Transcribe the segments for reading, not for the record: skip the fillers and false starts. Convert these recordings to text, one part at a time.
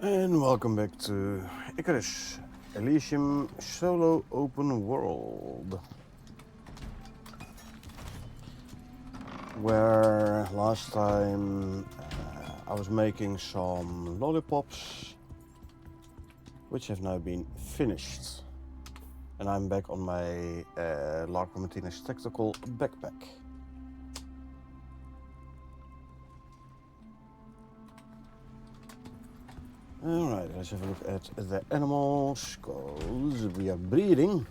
And welcome back to Icarus, Elysium Solo Open World. Where last time I was making some lollipops, which have now been finished. And I'm back on my Larco Martinez tactical backpack. Alright, let's have a look at the animals, because we are breeding.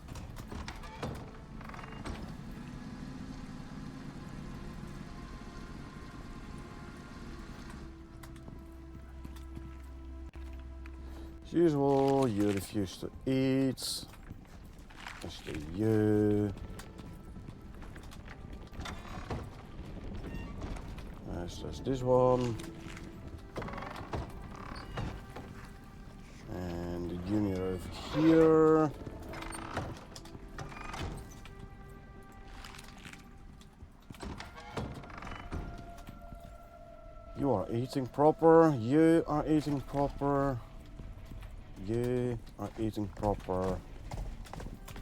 As usual, you refuse to eat. As do you. There's this one. And the junior over here. You are eating proper. You are eating proper. You are eating proper.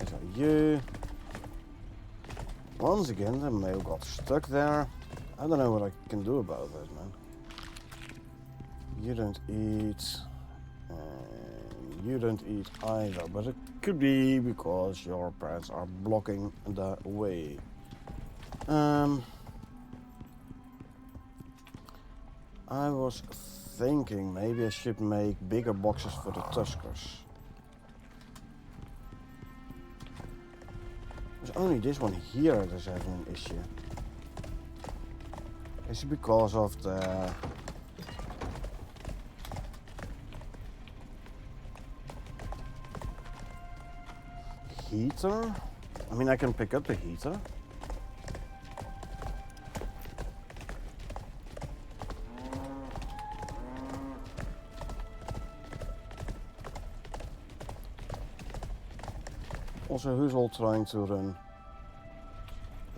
As are you. Once again, the male got stuck there. I don't know what I can do about that, man. You don't eat. And you don't eat either. But it could be because your parents are blocking the way. I was thinking maybe I should make bigger boxes for the Tuskers. There's only this one here that's having an issue. Is it because of the heater? I mean, I can pick up the heater. Also, who's all trying to run?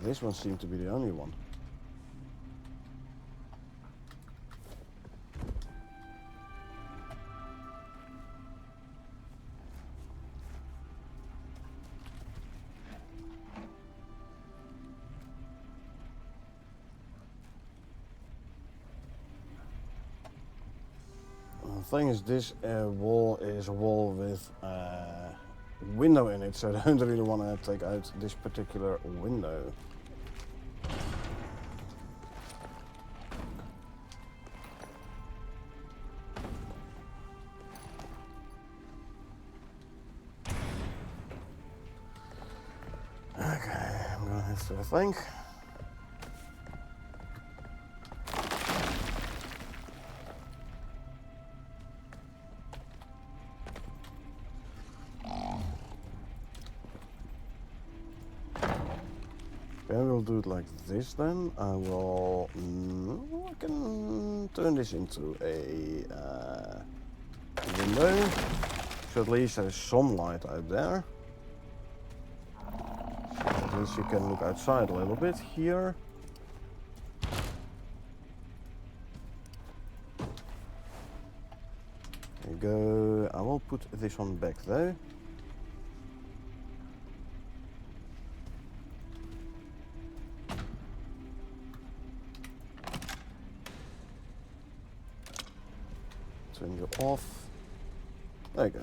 This one seemed to be the only one. The thing is, this wall is a wall with window in it, so I don't really want to take out this particular window. Okay, I'm gonna have to think. Okay, we'll do it like this then. I can turn this into a window. So at least there's some light out there. So at least you can look outside a little bit here. There you go. I will put this one back though. Turn you off. There you go.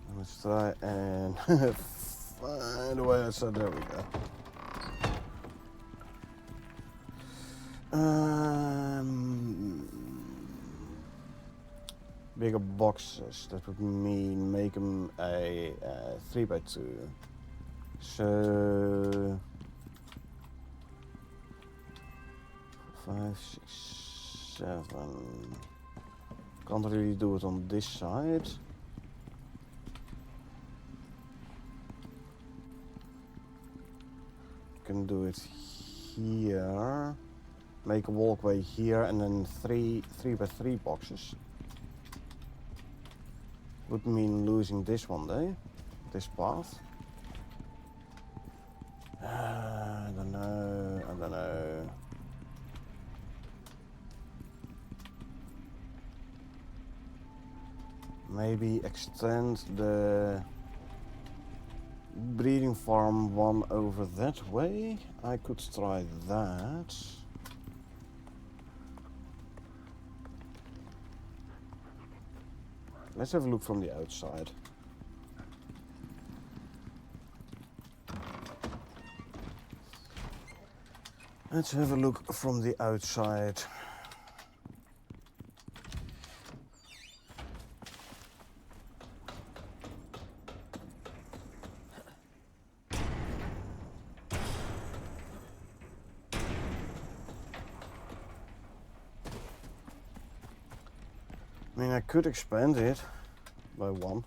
And let's try and find a way outside. There we go. Bigger boxes. That would mean make them a 3x2. So 5, 6, 7. Can't really do it on this side. Can do it here. Make a walkway here and then 3x3 boxes. Would mean losing this one though. This path. I don't know. Maybe extend the breeding farm one over that way. I could try that. Let's have a look from the outside. Let's have a look from the outside. I mean, I could expand it by one.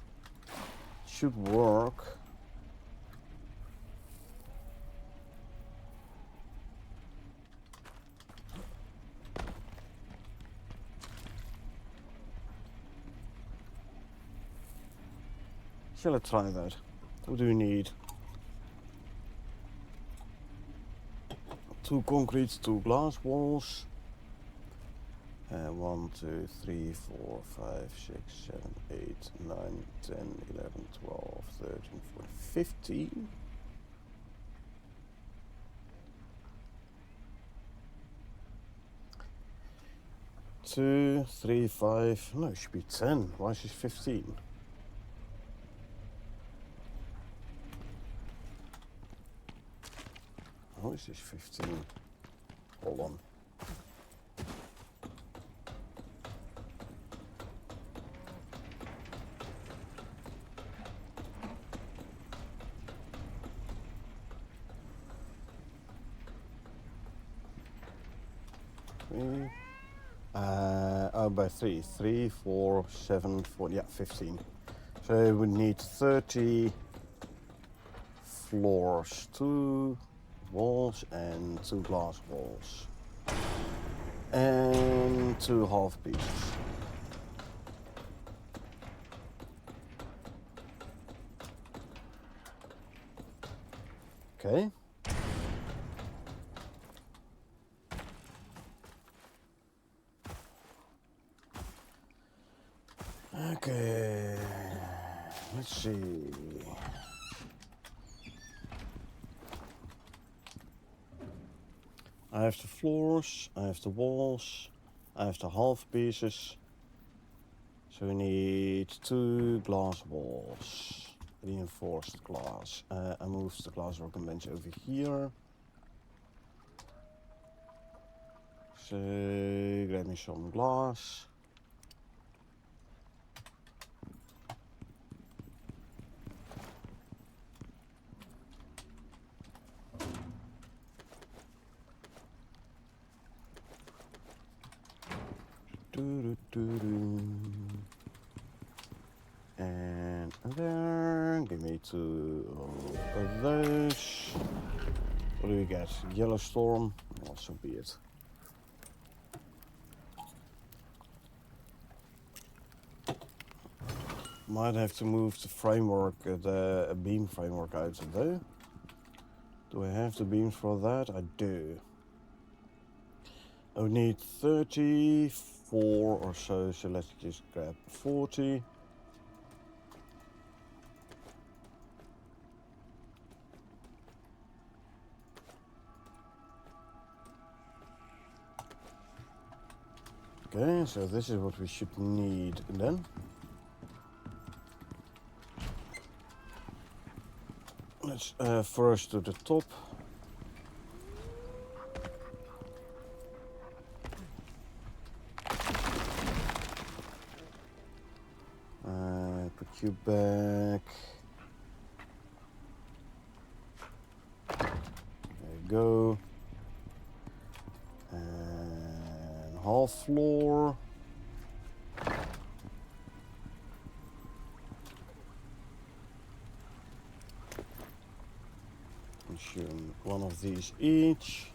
Should work. Shall I try that? What do we need? 2 concrete, 2 glass walls. 1, 2, 3, 4, 5, 6, 7, 8, 9, 10, 11, 12, 13, 14, 15. Two, 3, 5. No, it should be 10. Why is it 15? How is this 15? Hold on. By 3. 3, 4, 7, 4, yeah, 15. So we need 30 floors, 2 walls and 2 glass walls. And 2 half pieces. Okay. Okay, let's see. I have the floors, I have the walls, I have the half pieces. So we need 2 glass walls, reinforced glass. I moved the glass working bench over here. So grab me some glass. And there, give me 2 of those. What do we get? Yellow storm, also be it. Might have to move the framework, the beam framework out though. Do I have the beams for that? I do. I would need 34 or so, so let's just grab 40. Okay, so this is what we should need then. Let's first to the top. Put you back. There you go. And half floor. Consume one of these each.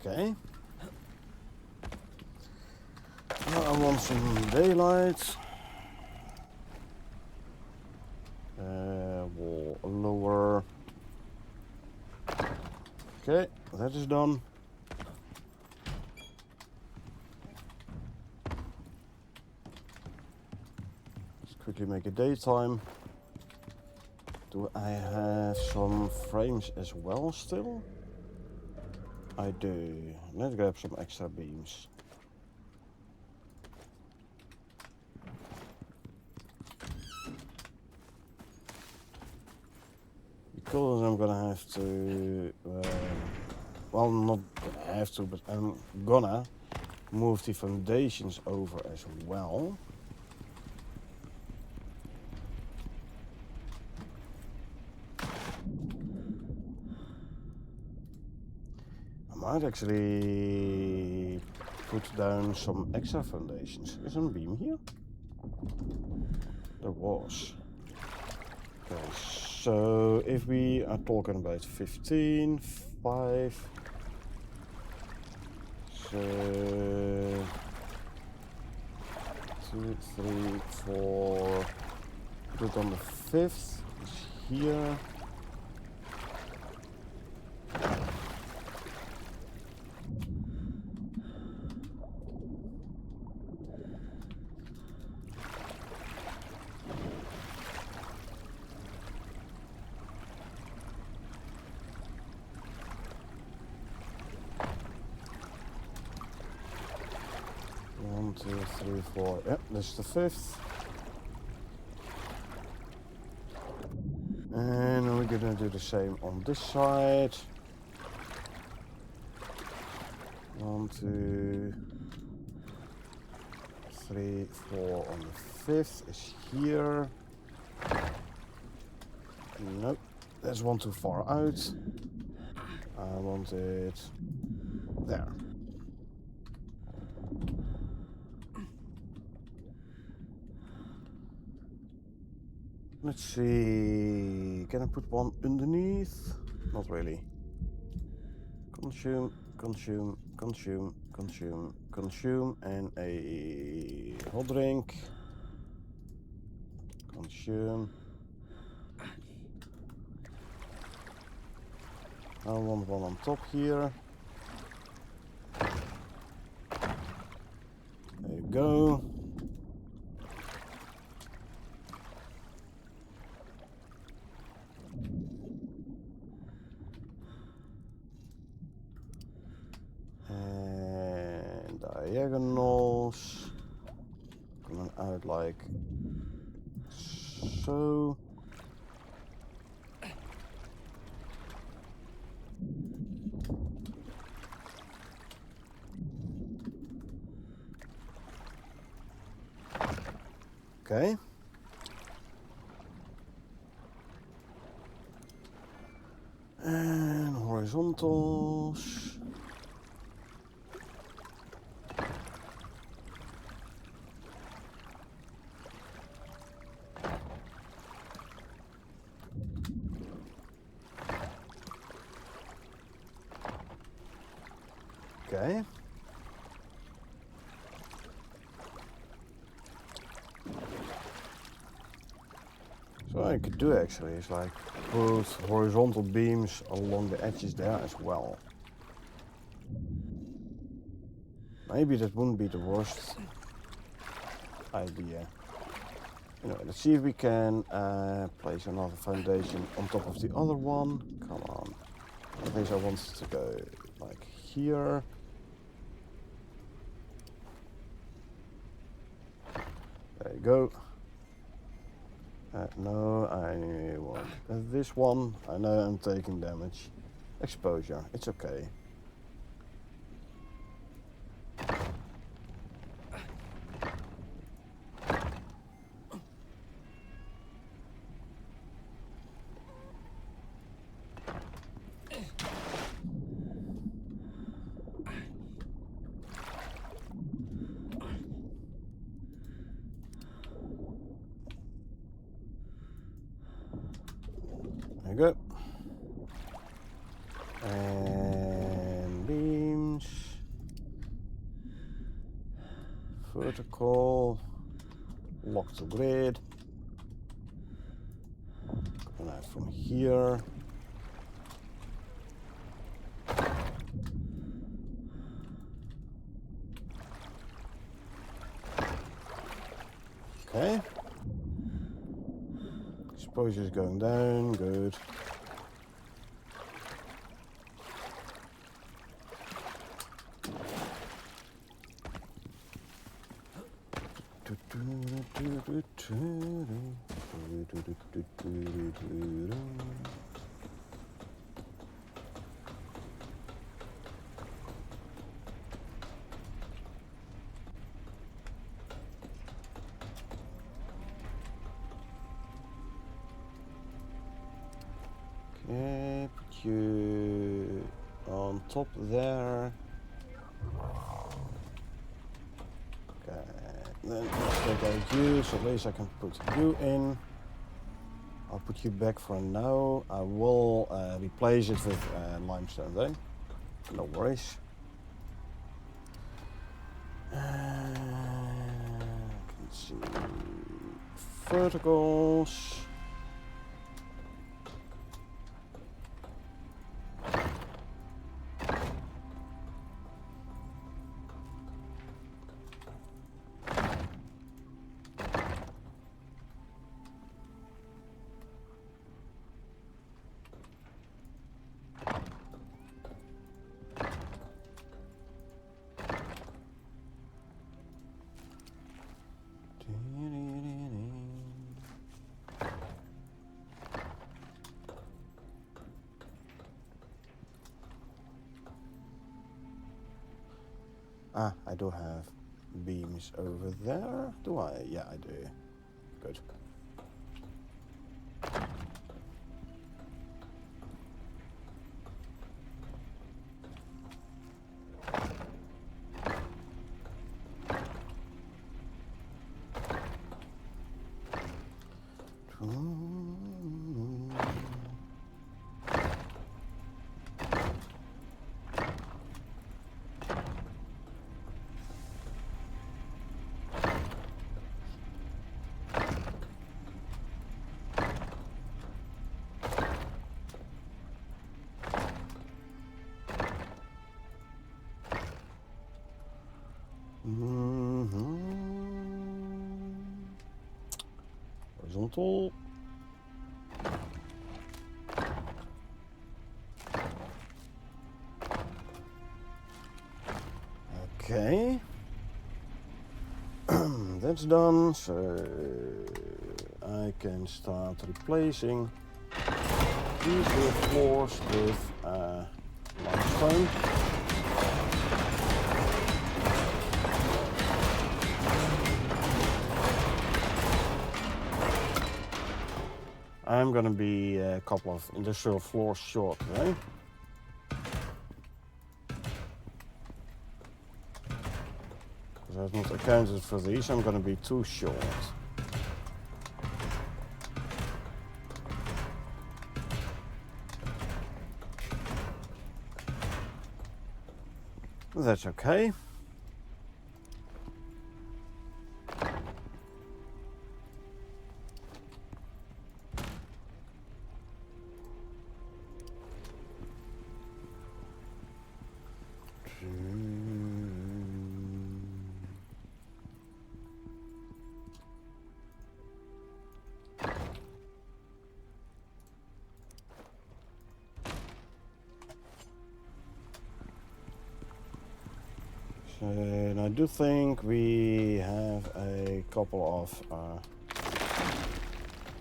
Okay. Now I want some daylight. Wall lower. Okay, that is done. Let's quickly make it daytime. Do I have some frames as well still? I do. Let's grab some extra beams. Because I'm gonna have to, well, not gonna have to, but I'm gonna move the foundations over as well. I might actually put down some extra foundations. Is there a beam here? There was. Okay, so if we are talking about 15, 5, so 2, 3, 4, put it on the 5th, it's here. One, 2, 3, 4. Yep, this is the 5th. And we're gonna do the same on this side. 1, 2, 3, 4 on the 5th is here. Nope, that's one too far out. I want it there. Let's see, can I put one underneath? Not really. Consume, consume, consume, consume, consume, and a hot drink. Consume. I want one on top here. There you go. And diagonals coming out like so. Okay. And horizontals. Okay. So what I could do actually is like put horizontal beams along the edges there as well. Maybe that wouldn't be the worst idea. Anyway, let's see if we can place another foundation on top of the other one. Come on. I think I want it to go like here. There you go. No, I want this one. I know I'm taking damage. Exposure, it's okay. Vertical. Lock to grid. And out from here. Okay. Exposure is going down. Good. Okay, put you on top there. Okay, then let's take out you, so at least I can put you in. I'll put you back for now. I will replace it with limestone then. No worries. Let's see. Verticals. Ah, I do have beams over there. Do I? Yeah, I do. Good. Horizontal. Okay. That's done, so I can start replacing these two floors with limestone. I'm gonna be a couple of industrial floors short, right? Because I've not accounted for these, I'm gonna be too short. That's okay. And I do think we have a couple of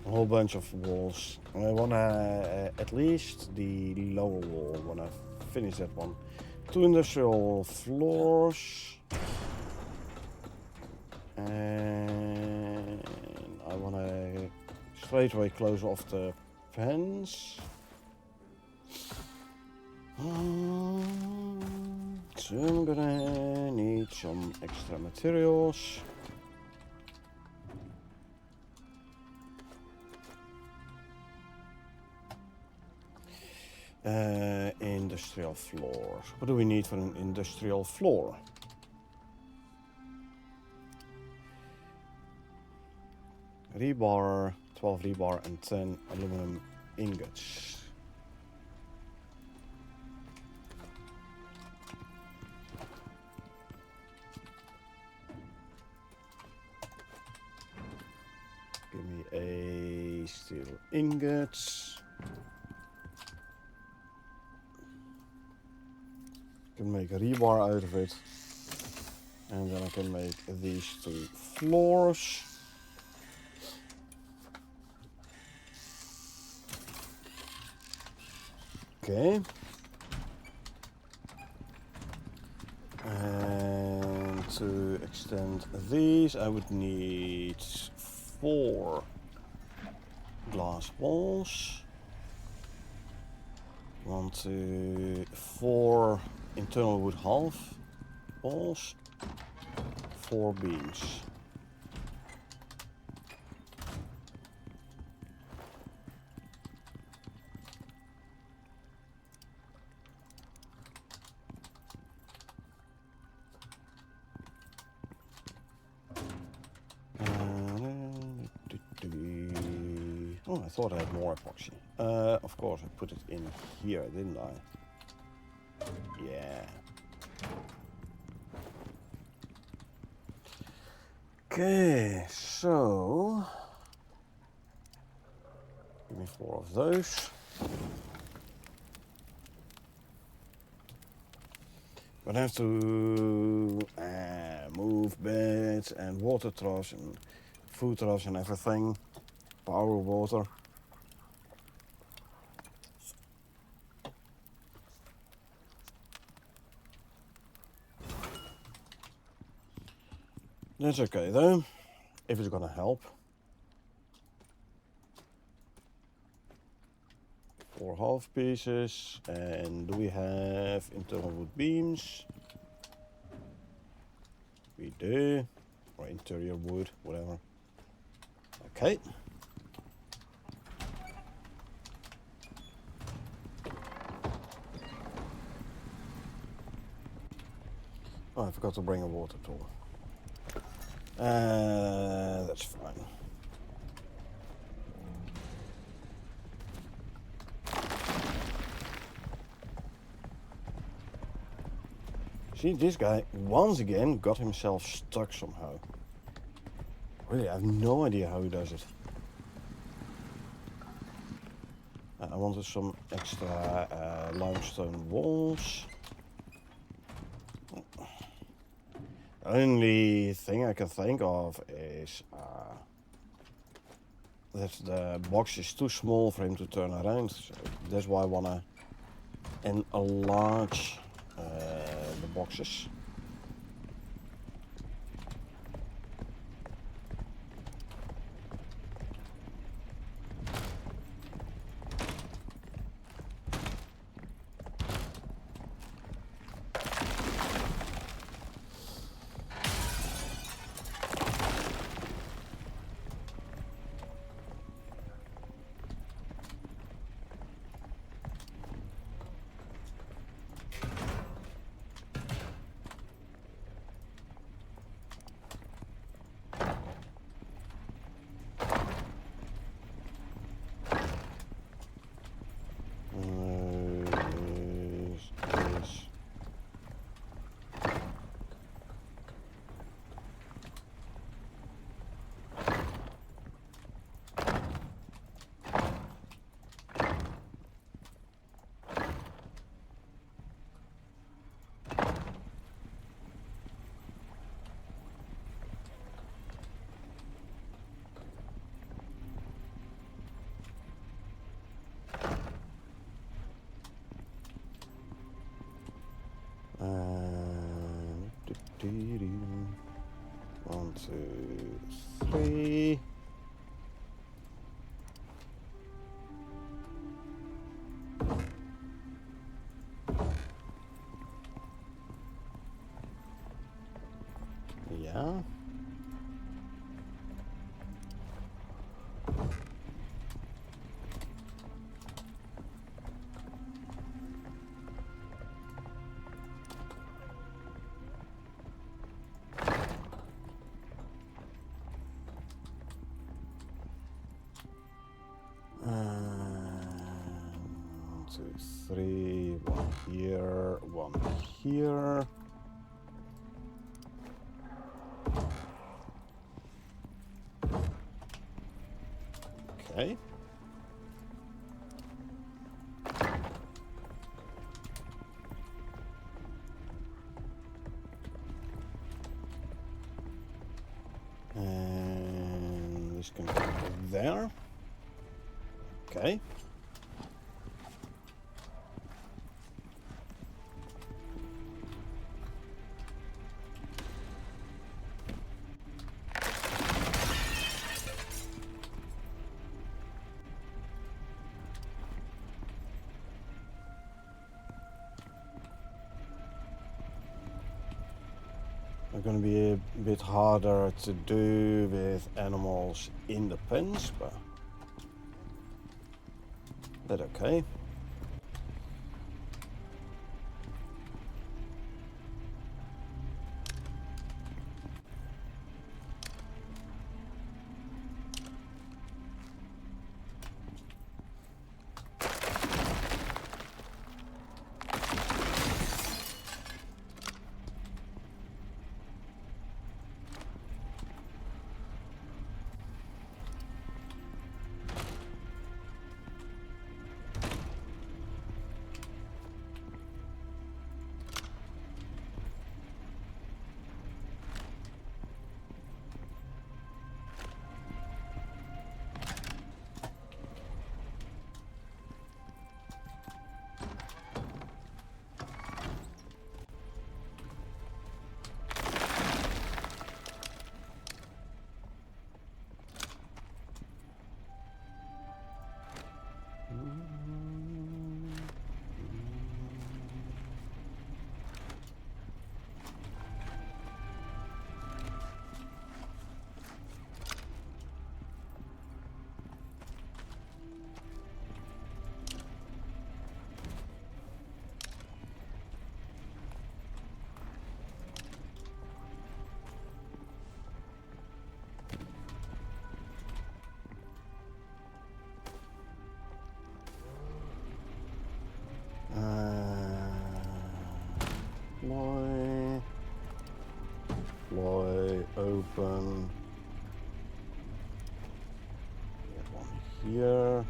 a whole bunch of walls. I wanna at least the lower wall when I finish that one. 2 industrial floors, and I wanna straight away close off the fence. So I'm gonna need some extra materials. Industrial floors. What do we need for an industrial floor? Rebar, 12 rebar and 10 aluminum ingots. Give me a steel ingots. Can make a rebar out of it. And then I can make these 2 floors. Okay. And to extend these, I would need 4 glass walls. 1, 2, 4 internal wood half walls. 4 beams. Oh, I thought I had more epoxy. Of course, I put it in here, didn't I? Yeah. Okay, so give me 4 of those. But I have to move beds and water troughs and food troughs and everything. Power water. That's okay though, if it's gonna help. 4 half pieces, and do we have internal wood beams? We do, or interior wood, whatever. Okay. Oh, I forgot to bring a water tool. That's fine. See, this guy once again got himself stuck somehow. Really, I have no idea how he does it. I wanted some extra limestone walls. The only thing I can think of is that the box is too small for him to turn around. So that's why I want to enlarge the boxes. One, two, three. Yeah. 2, 3, one here, one here. Okay. And this can go there. Okay. They're going to be a bit harder to do with animals in the pens, but that's okay. Fly, open. Get one here.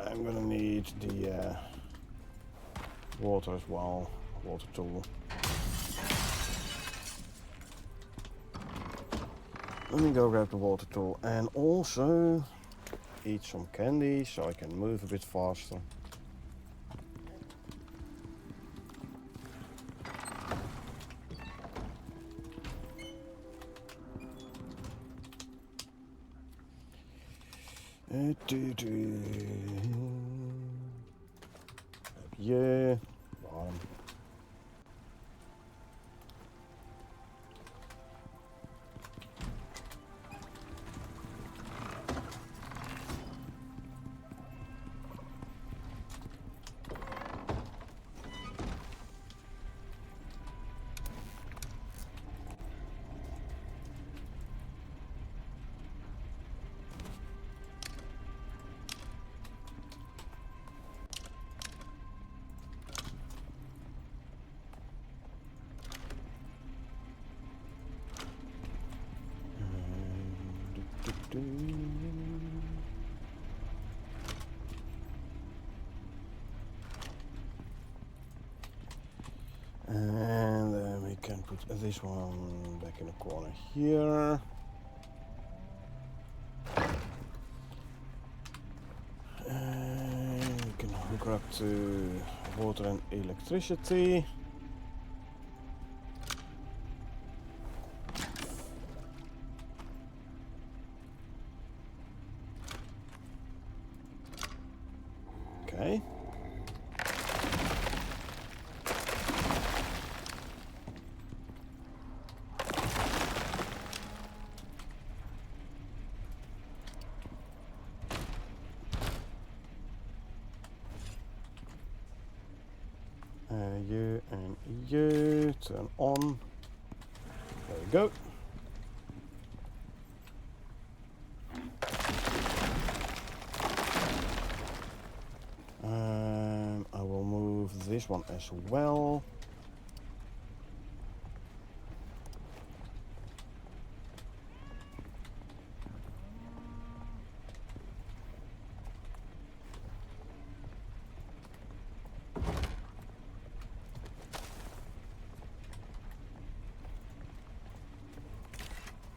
I'm gonna need the water as well, water tool. Let me go grab the water tool and also eat some candy so I can move a bit faster. Yeah, bottom. And then we can put this one back in the corner here. And we can hook her up to water and electricity. Okay. You and you, turn on. There we go. I will move this one as well.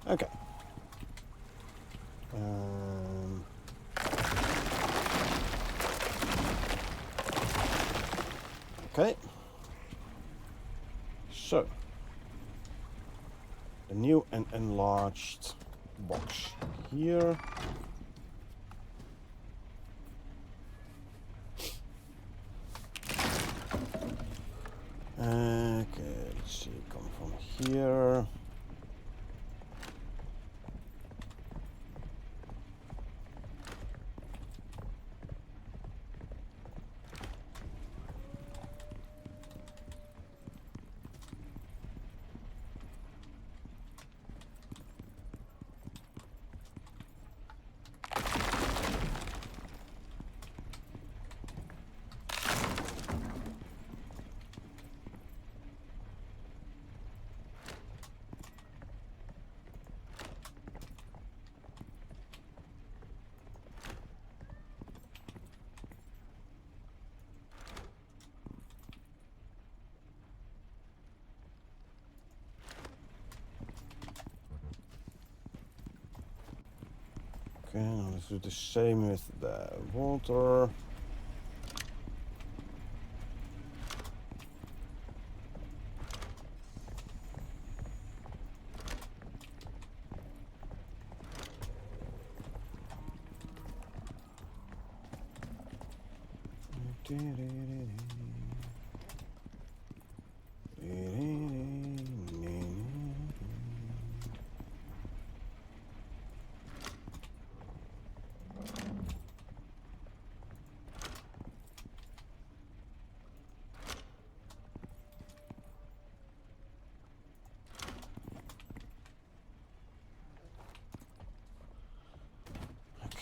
Okay. Okay. So, the new and enlarged box here. Okay, let's see, come from here. Okay, now let's do the same with the water.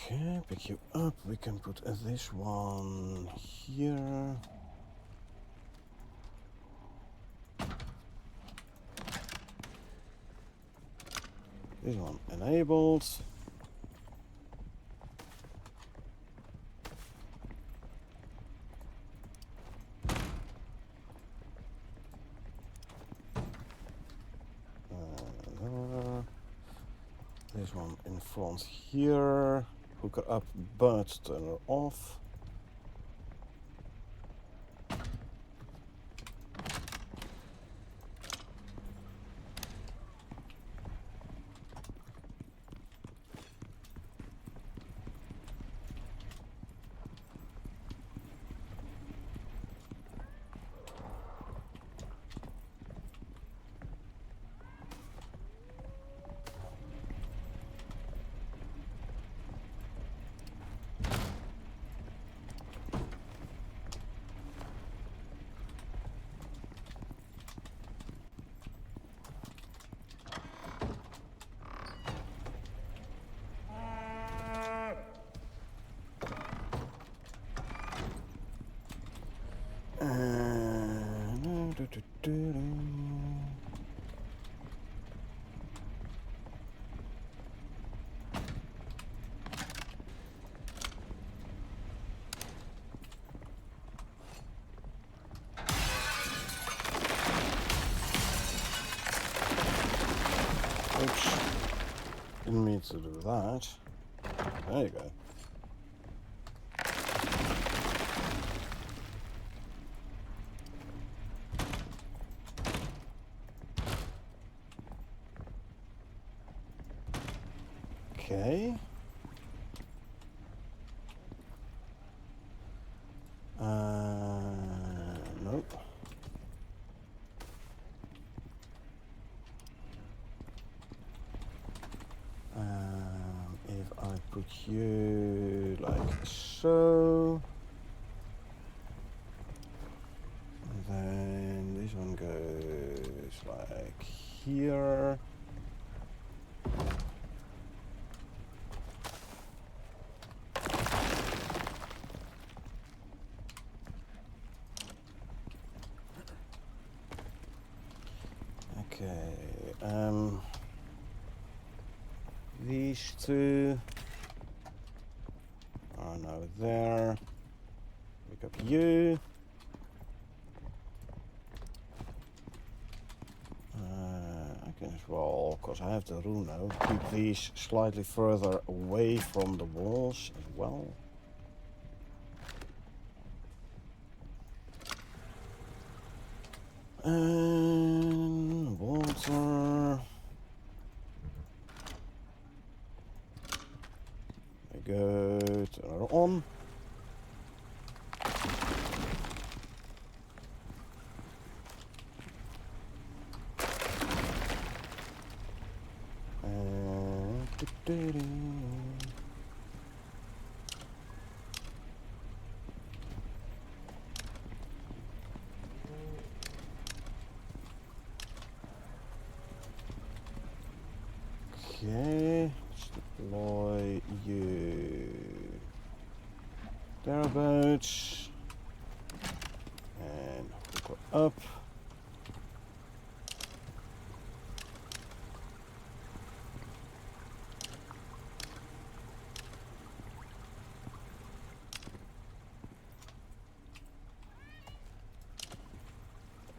Okay, pick you up. We can put this one here. This one enabled. This one in front here. Hook her up, but turn her off. Oops. Didn't mean to do that. There you go. Okay. Nope. If I put you like so, then like here. Okay, these two are now there. Pick up you. I can as well, because I have the room now, keep these slightly further away from the walls as well. And water. There go, turn it on. Okay, let's deploy you thereabouts and hook her up.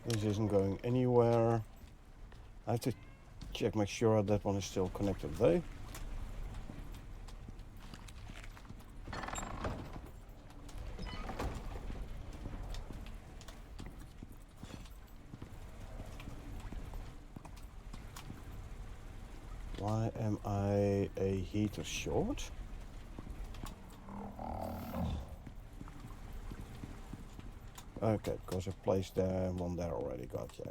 This isn't going anywhere. I have to check, make sure that one is still connected though. Why am I a heater short? Okay, because I placed one there already. Gotcha.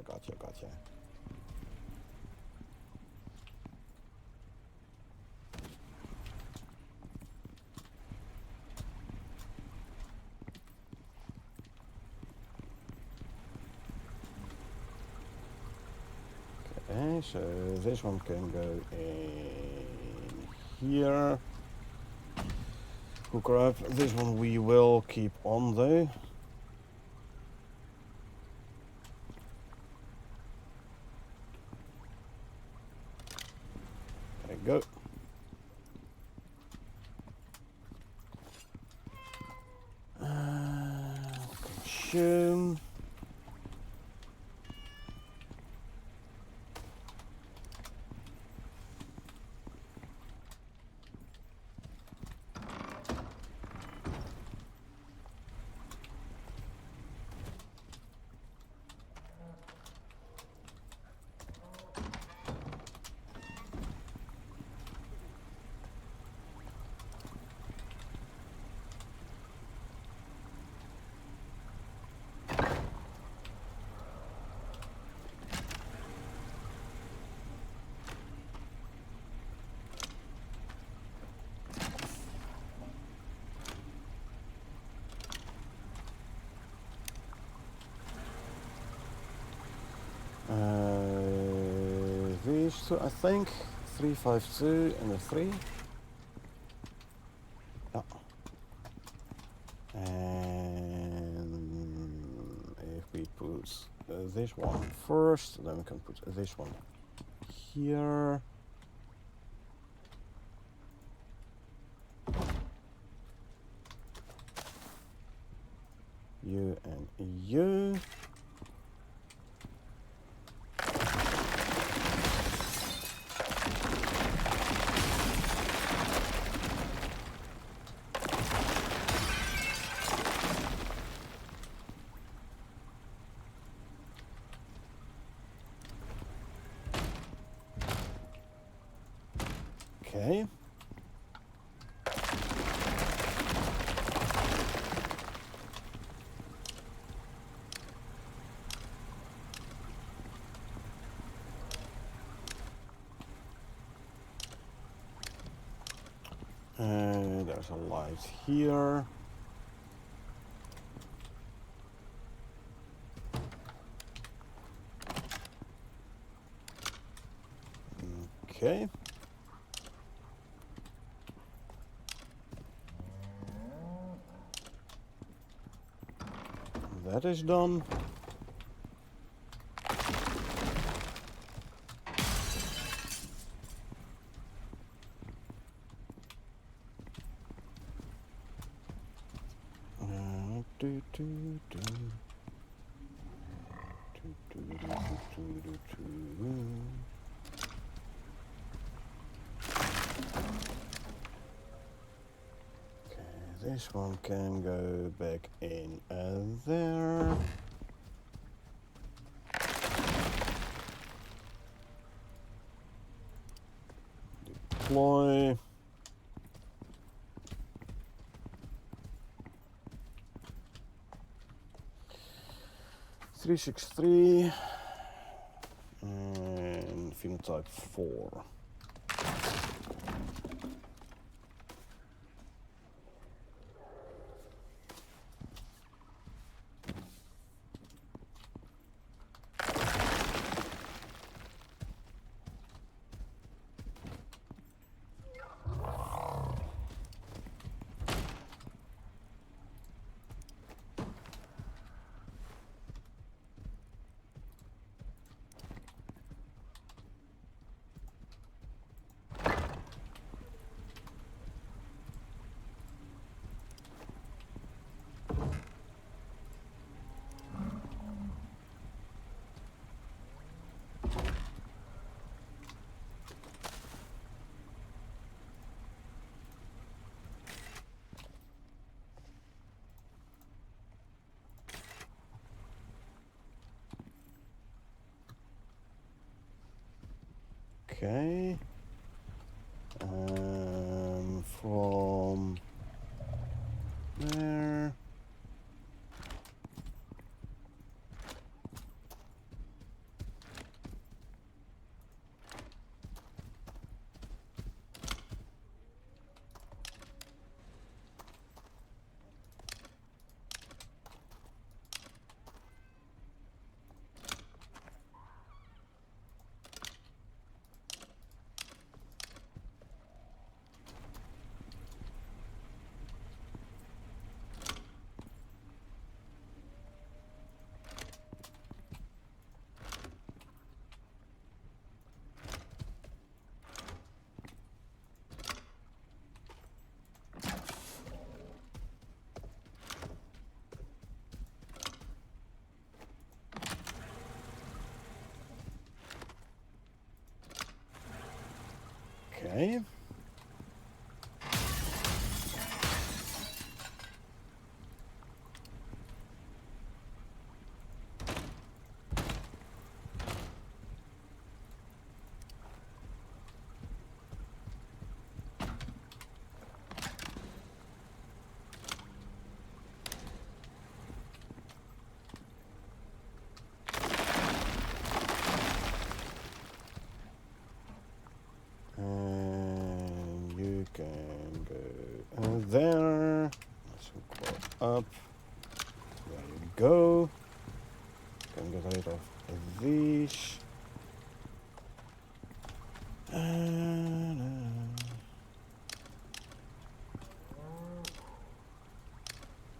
Okay, so this one can go in here. Hook her up. This one we will keep on though. There you go. Consume. These two, I think, 352 and a 3. Yeah. And if we put this one first, then we can put this one here. You and you. Okay. There's a light here. Okay. That is done. Do, do, do. Do, do, do, do, do, do. Okay, this one can go back in there. Deploy. .363 and phenotype 4. Okay. From there. Okay. And you can go there. Let's go up. There you go. Can get rid of these.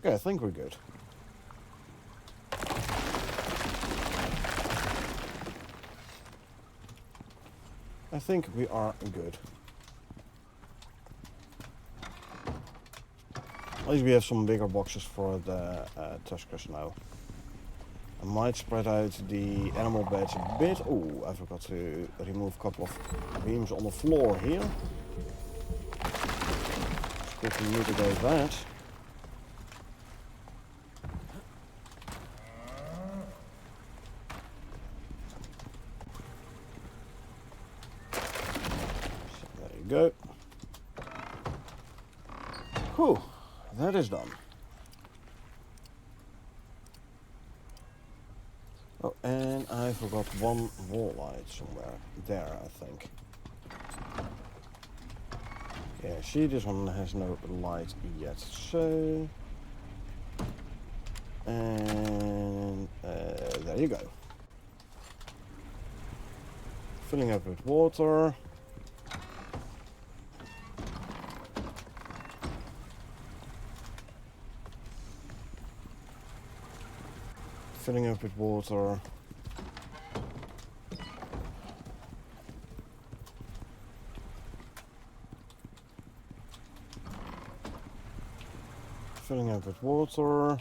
Okay, I think we're good. I think we are good. At least we have some bigger boxes for the Tuskers now. I might spread out the animal beds a bit. Oh, I forgot to remove a couple of beams on the floor here. Let's quickly mitigate that. So there you go. Whew, that is done. Oh, and I forgot one wall light somewhere. There, I think. Yeah, see, this one has no light yet. So... And... there you go. Filling up with water. Filling up with water. Filling up with water.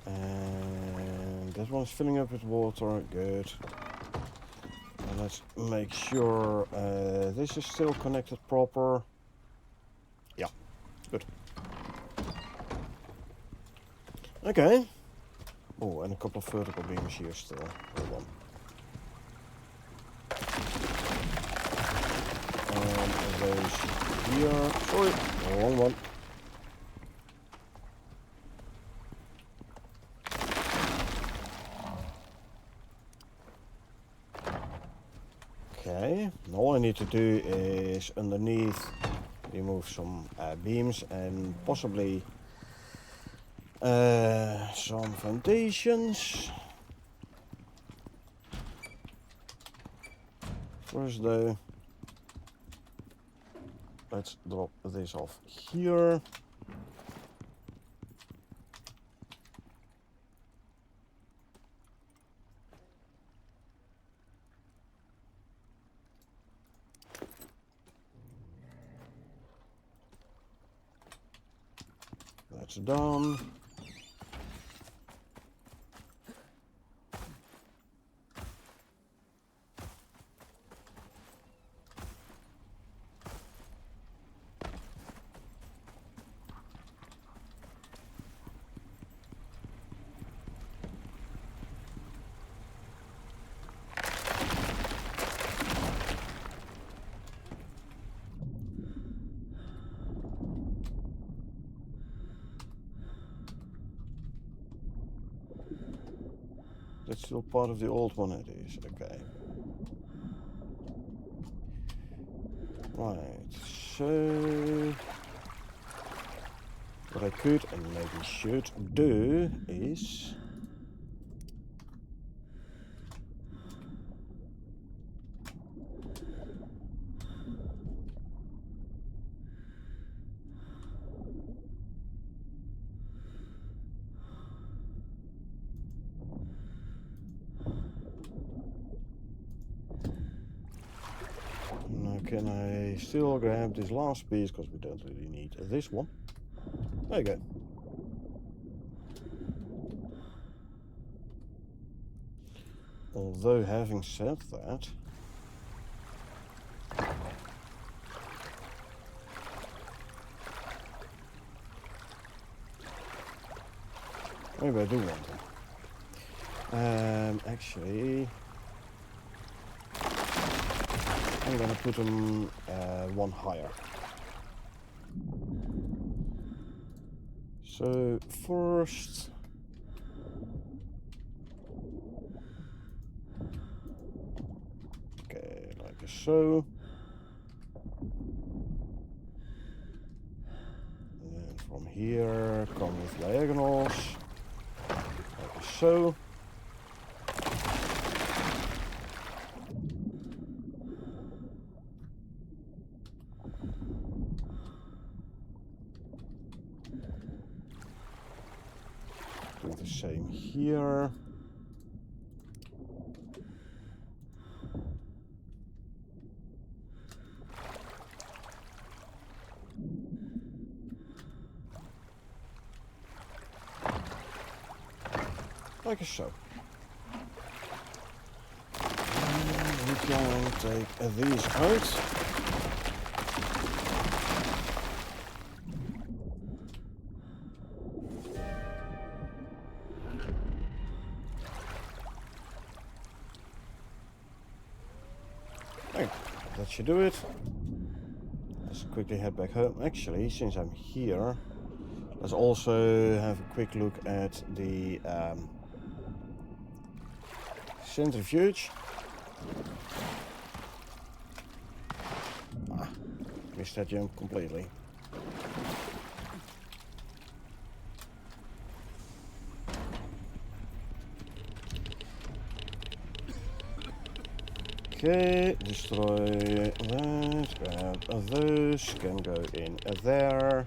And that one's filling up with water. Good. And let's make sure this is still connected proper. Yeah, good. Okay. Oh, and a couple of vertical beams here still. Hold on. And those here. Sorry, wrong one. Okay, and all I need to do is underneath remove some beams and possibly some foundations. First though, let's drop this off here. That's done. That's still part of the old one, it is. Okay. Right, so what I could and maybe should do is now can I still grab this last piece because we don't really need this one. There you go. Although having said that, maybe I do want them. Actually, I'm gonna put them one higher. So first, okay, like so. And then from here, come with diagonals, like so. Do the same here. Like so. And we can take these out. Okay, that should do it. Let's quickly head back home. Actually, since I'm here, let's also have a quick look at the centrifuge. Missed that jump completely. Okay, destroy that, grab those, can go in there.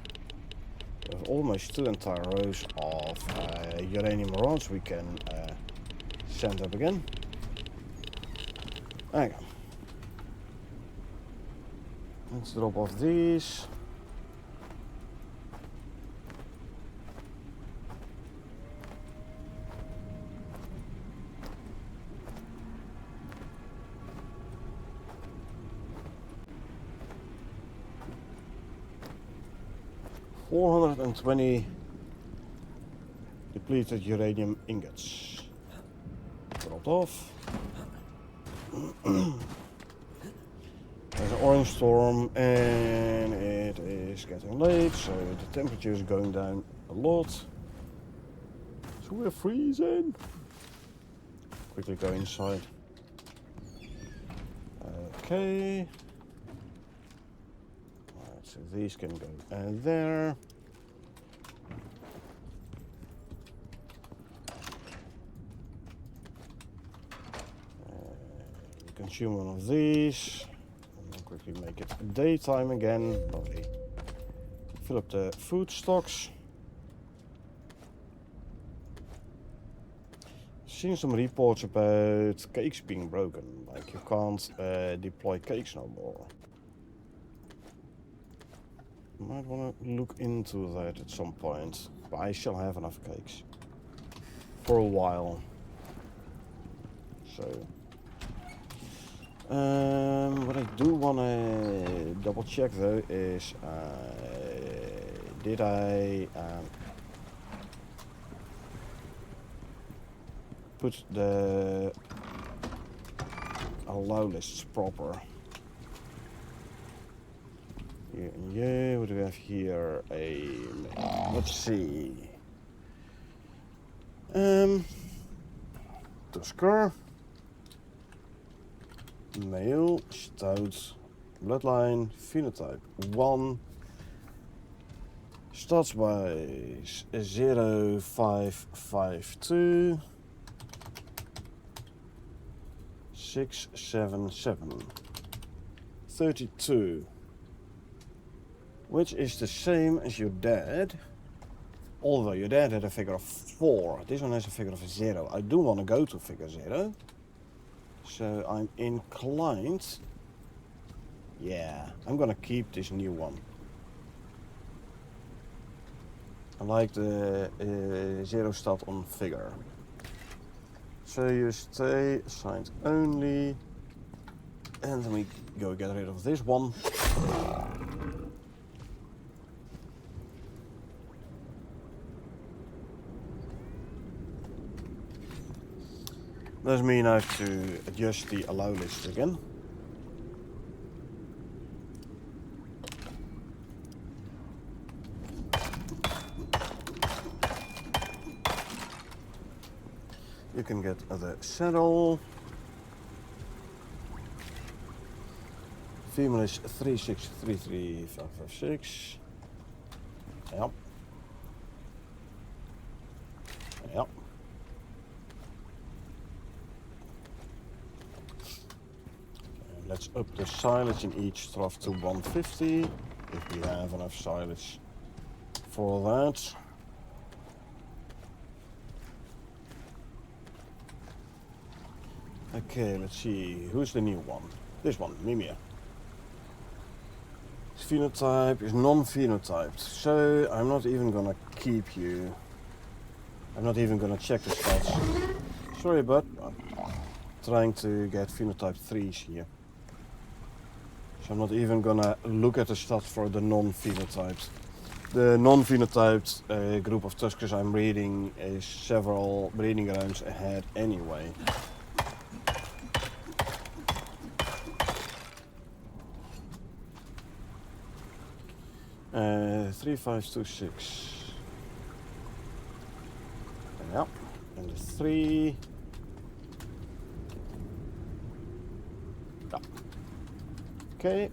We have almost 2 entire rows of uranium rods we can send up again. Hang on. Let's drop off these. $420 depleted uranium ingots. Dropped off. There's an orange storm and it is getting late, so the temperature is going down a lot. So we're freezing. Quickly go inside. Okay. Alright, so these can go there. Consume one of these. Quickly make it daytime again. Lovely. Fill up the food stocks. Seen some reports about cakes being broken, like you can't deploy cakes no more. Might want to look into that at some point, but I shall have enough cakes for a while. So what I do want to double check though is did I put the allow lists proper? Yeah, what do we have here? Let's see. Tusker. Male, stout, bloodline, phenotype 1, stats wise 0552 677 32, which is the same as your dad, although your dad had a figure of 4. This one has a figure of 0. I do want to go to figure 0. So I'm inclined, yeah, I'm gonna keep this new one. I like the 0 stat on figure. So you stay assigned only, and then we go get rid of this one. That's me now to adjust the allow list again. You can get the saddle. Female is 3633556. Yep. Yep. Let's up the silage in each trough to 150, if we have enough silage for that. Okay, let's see, who's the new one? This one, Mimia. His phenotype is non-phenotyped, so I'm not even gonna keep you. I'm not even gonna check the stats. Sorry, but I'm trying to get phenotype 3s here. So I'm not even gonna look at the stats for the non-phenotyped. The non-phenotyped group of Tuskers I'm reading is several breeding rounds ahead anyway. Uh, 3526. Yep, and the 3. Yep. Okay.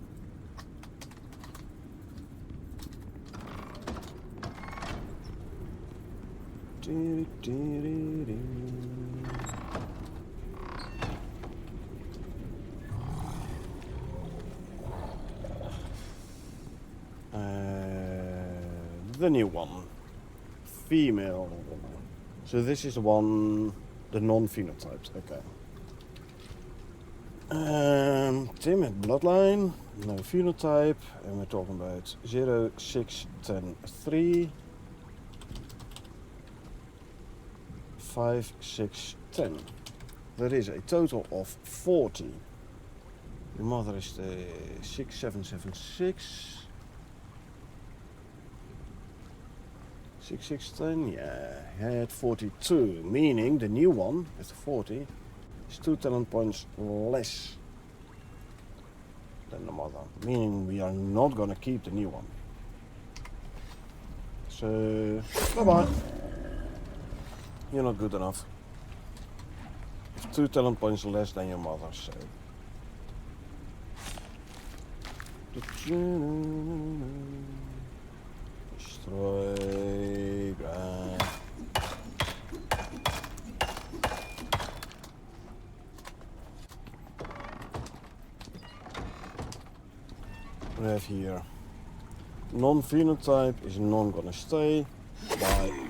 the new one. Female. So this is the one, the non-phenotyped. Okay. Timid bloodline, no phenotype, and we're talking about 0, 6, 10, 3, 5, 6, 10. There is a total of 40. The mother is the 6776. 6610, yeah, had 42, meaning the new one with 40 is 2 talent points less than the mother, meaning we are not gonna keep the new one. So, bye-bye. You're not good enough. 2 talent points less than your mother, so. Destroy, grab. We have here non-phenotype is non gonna stay. Bye.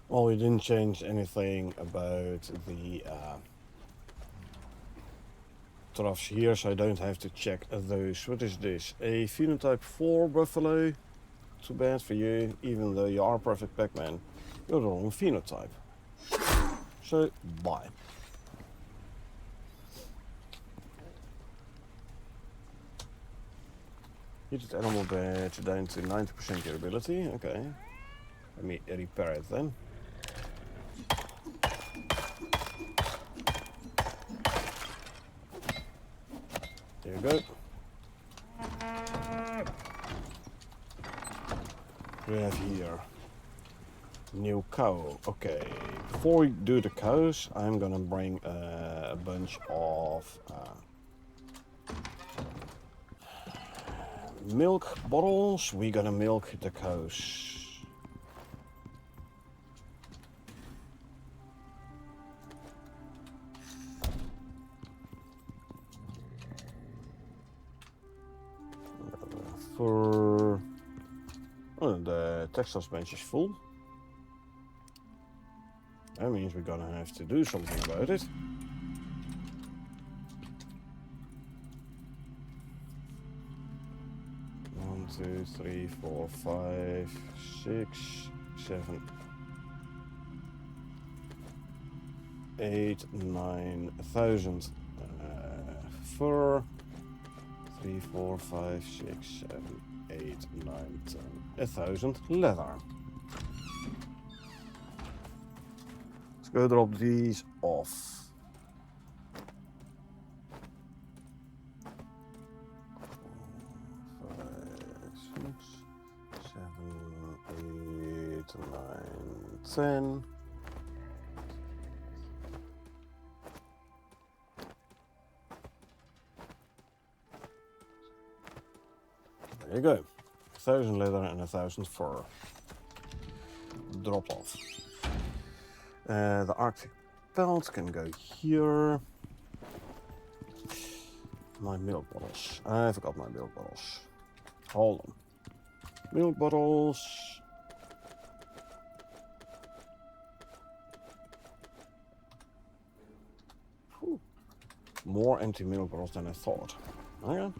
Well, we didn't change anything about the troughs here, so I don't have to check those. What is this? A phenotype 4 buffalo? Too bad for you, even though you are perfect Pac-Man. You're the wrong phenotype. So, bye. Heated animal bed down to 90% durability. Okay. Let me repair it then. There you go. We have here new cow. Okay, before we do the cows, I'm gonna bring a bunch of milk bottles. We're gonna milk the cows. For the textiles bench is full. That means we're gonna have to do something about it. One, 2, 3, 4, 5, 6, 7, 8, 9,000 fur. 3, 4, 5, 6, 7, 8, 9, 10, 1,000 leather. Let's go drop these off. 4, 5, 6, 7, 8, 9, 10. There you go. 1,000 leather and 1,000 fur. Drop off. The Arctic pelt can go here. My milk bottles. I forgot my milk bottles. Hold on. Milk bottles. Whew. More empty milk bottles than I thought. Hang on.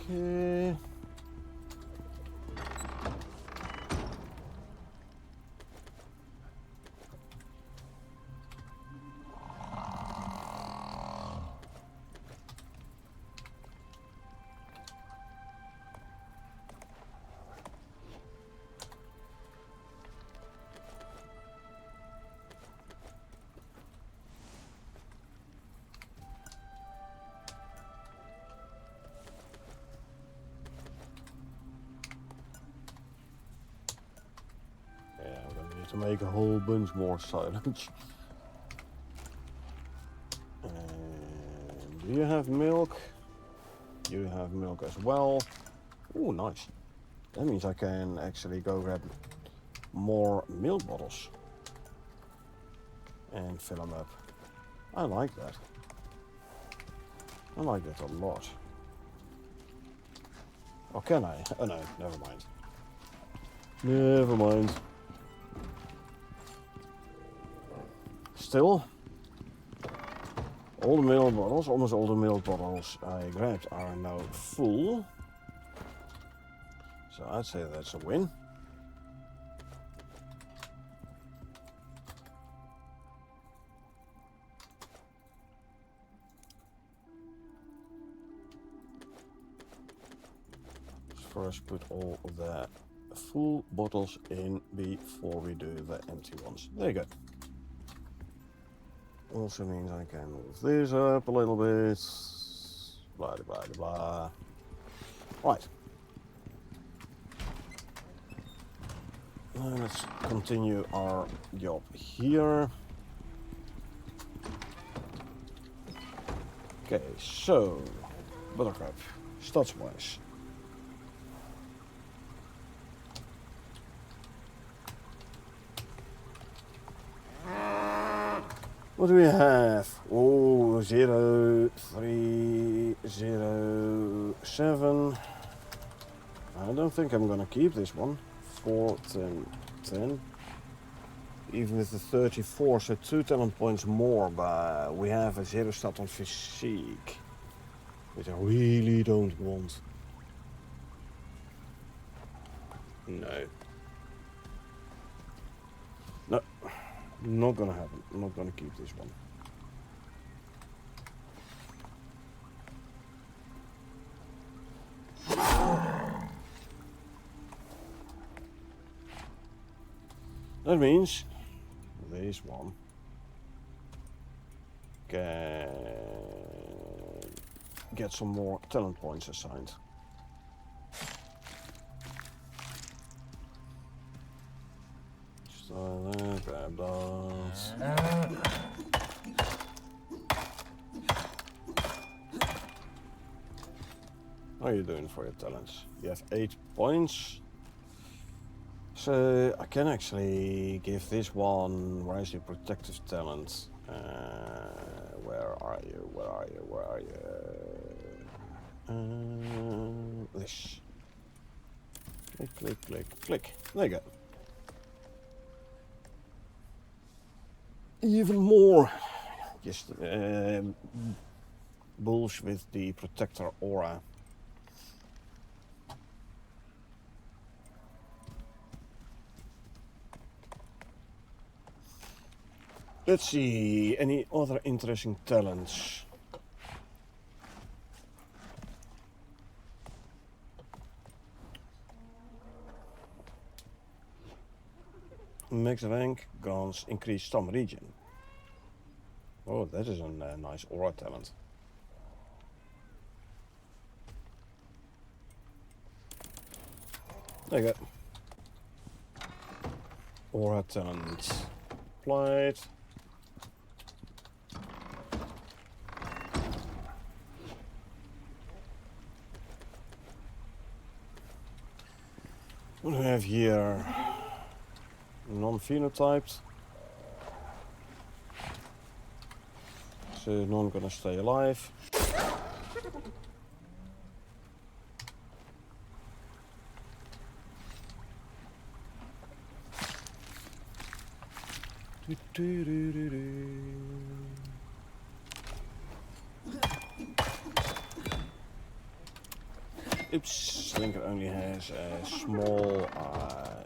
Okay. Yeah, I'm gonna need to make a whole bunch more silence. And do you have milk? You have milk as well. Oh, nice. That means I can actually go grab more milk bottles and fill them up. I like that. I like that a lot. Or can I? Oh no, never mind. Never mind. Still, all the milk bottles, almost all the milk bottles I grabbed are now full. So I'd say that's a win. First put all the full bottles in before we do the empty ones. There you go. Also means I can move this up a little bit. Blah, blah, blah, blah. Right. Now let's continue our job here. Okay, so Buttercup, stats-wise. What do we have? Oh, 0, 3, 0, 7. I don't think I'm gonna keep this one. 4, 10, 10. Even with the 34, so 2 talent points more, but we have a 0 stat on physique, which I really don't want. No. No. Not gonna happen. I'm not gonna keep this one. That means this one can get some more talent points assigned. So grab those. How are you doing for your talents? You have 8 points. So I can actually give this one. Where is your protective talent? Where are you? Where are you? Where are you? This. Click, click, click, click. There you go. Even more. Just bullsh with the protector aura. Let's see, any other interesting talents? Max rank, guns, increase storm region. Oh, that is a nice aura talent. There you go. Aura talent applied. What do we have here? Non-phenotyped. So none gonna stay alive. Oops, Slinker only has a small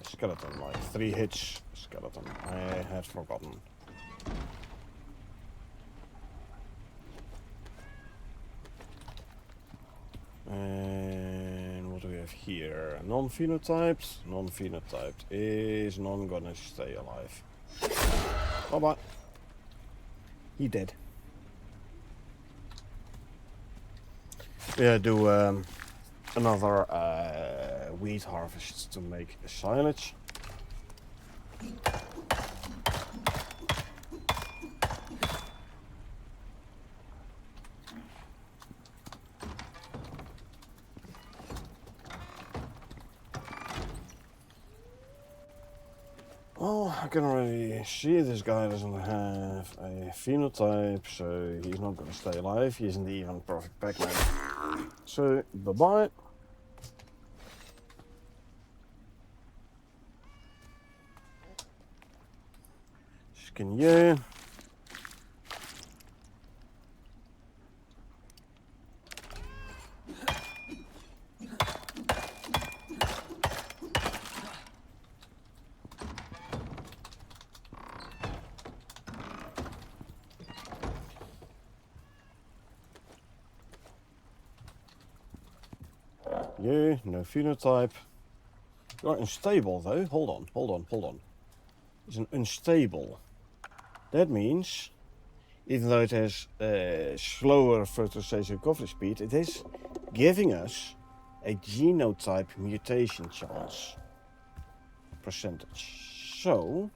skeleton, like 3 hits skeleton. I had forgotten. And what do we have here? Non-phenotyped. Non-phenotyped. Is none gonna stay alive? Bye bye. He dead. Yeah, do another wheat harvest to make silage. Well, I can already see this guy doesn't have a phenotype, so he's not going to stay alive. He isn't even perfect Pac-Man. So, bye-bye. Skin you. You, no phenotype. You're unstable though. Hold on. It's an unstable. That means, even though it has slower fertilization recovery speed, it is giving us a genotype mutation chance percentage. So,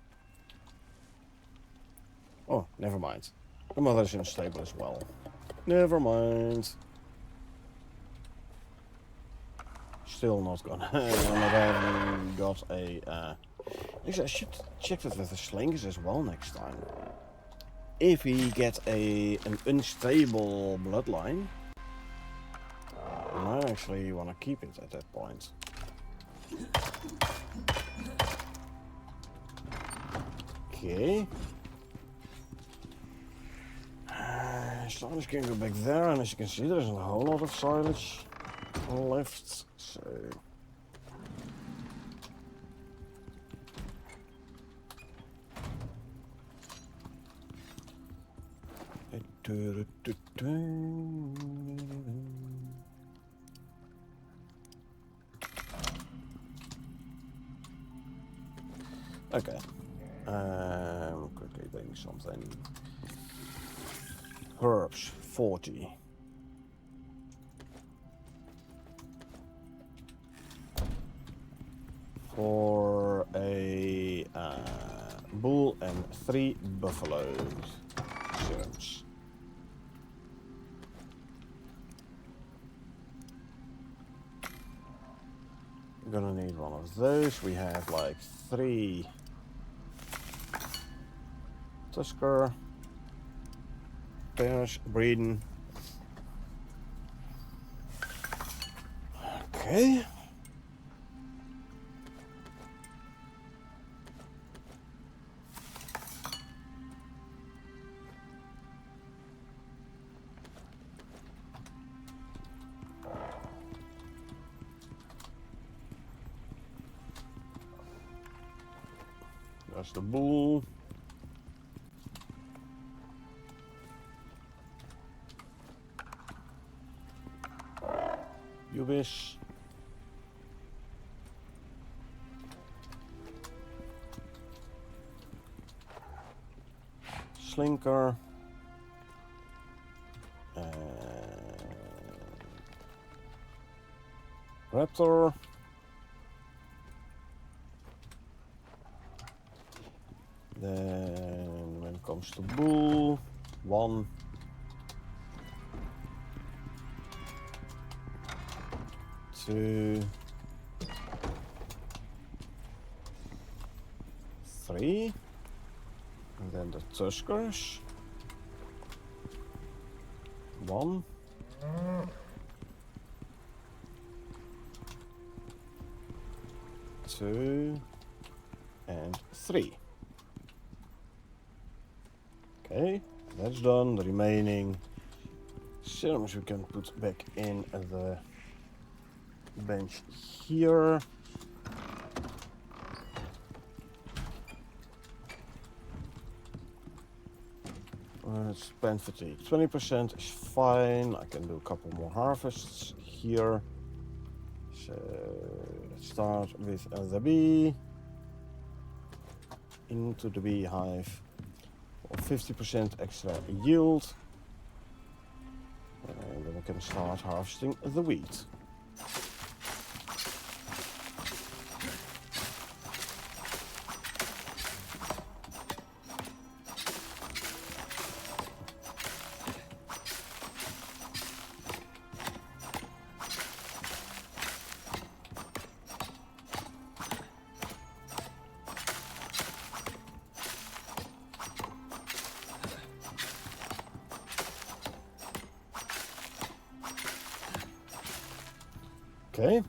oh, never mind. The mother is unstable as well. Never mind. Still not gonna. I haven't got a. Actually, I should check that with the slingers as well next time. If we get an unstable bloodline, I might actually want to keep it at that point. Okay. Silage can go back there, and as you can see, there's a whole lot of silage left. So. Okay. Quickly doing something. Herbs, 40. For a bull and 3 buffaloes. Serums. We're gonna need one of those. We have like 3 Tusker pairs breeding. Okay. That's the bull. Ubis. Slinker. Raptor. Then when it comes to bull, 1. 2. 3. And then the Tuskers. 1. 2. And 3. Okay, that's done. The remaining serums we can put back in the bench here. Spend fatigue 20% is fine. I can do a couple more harvests here. So let's start with the bee. Into the beehive for 50% extra yield. And then we can start harvesting the wheat. Okay.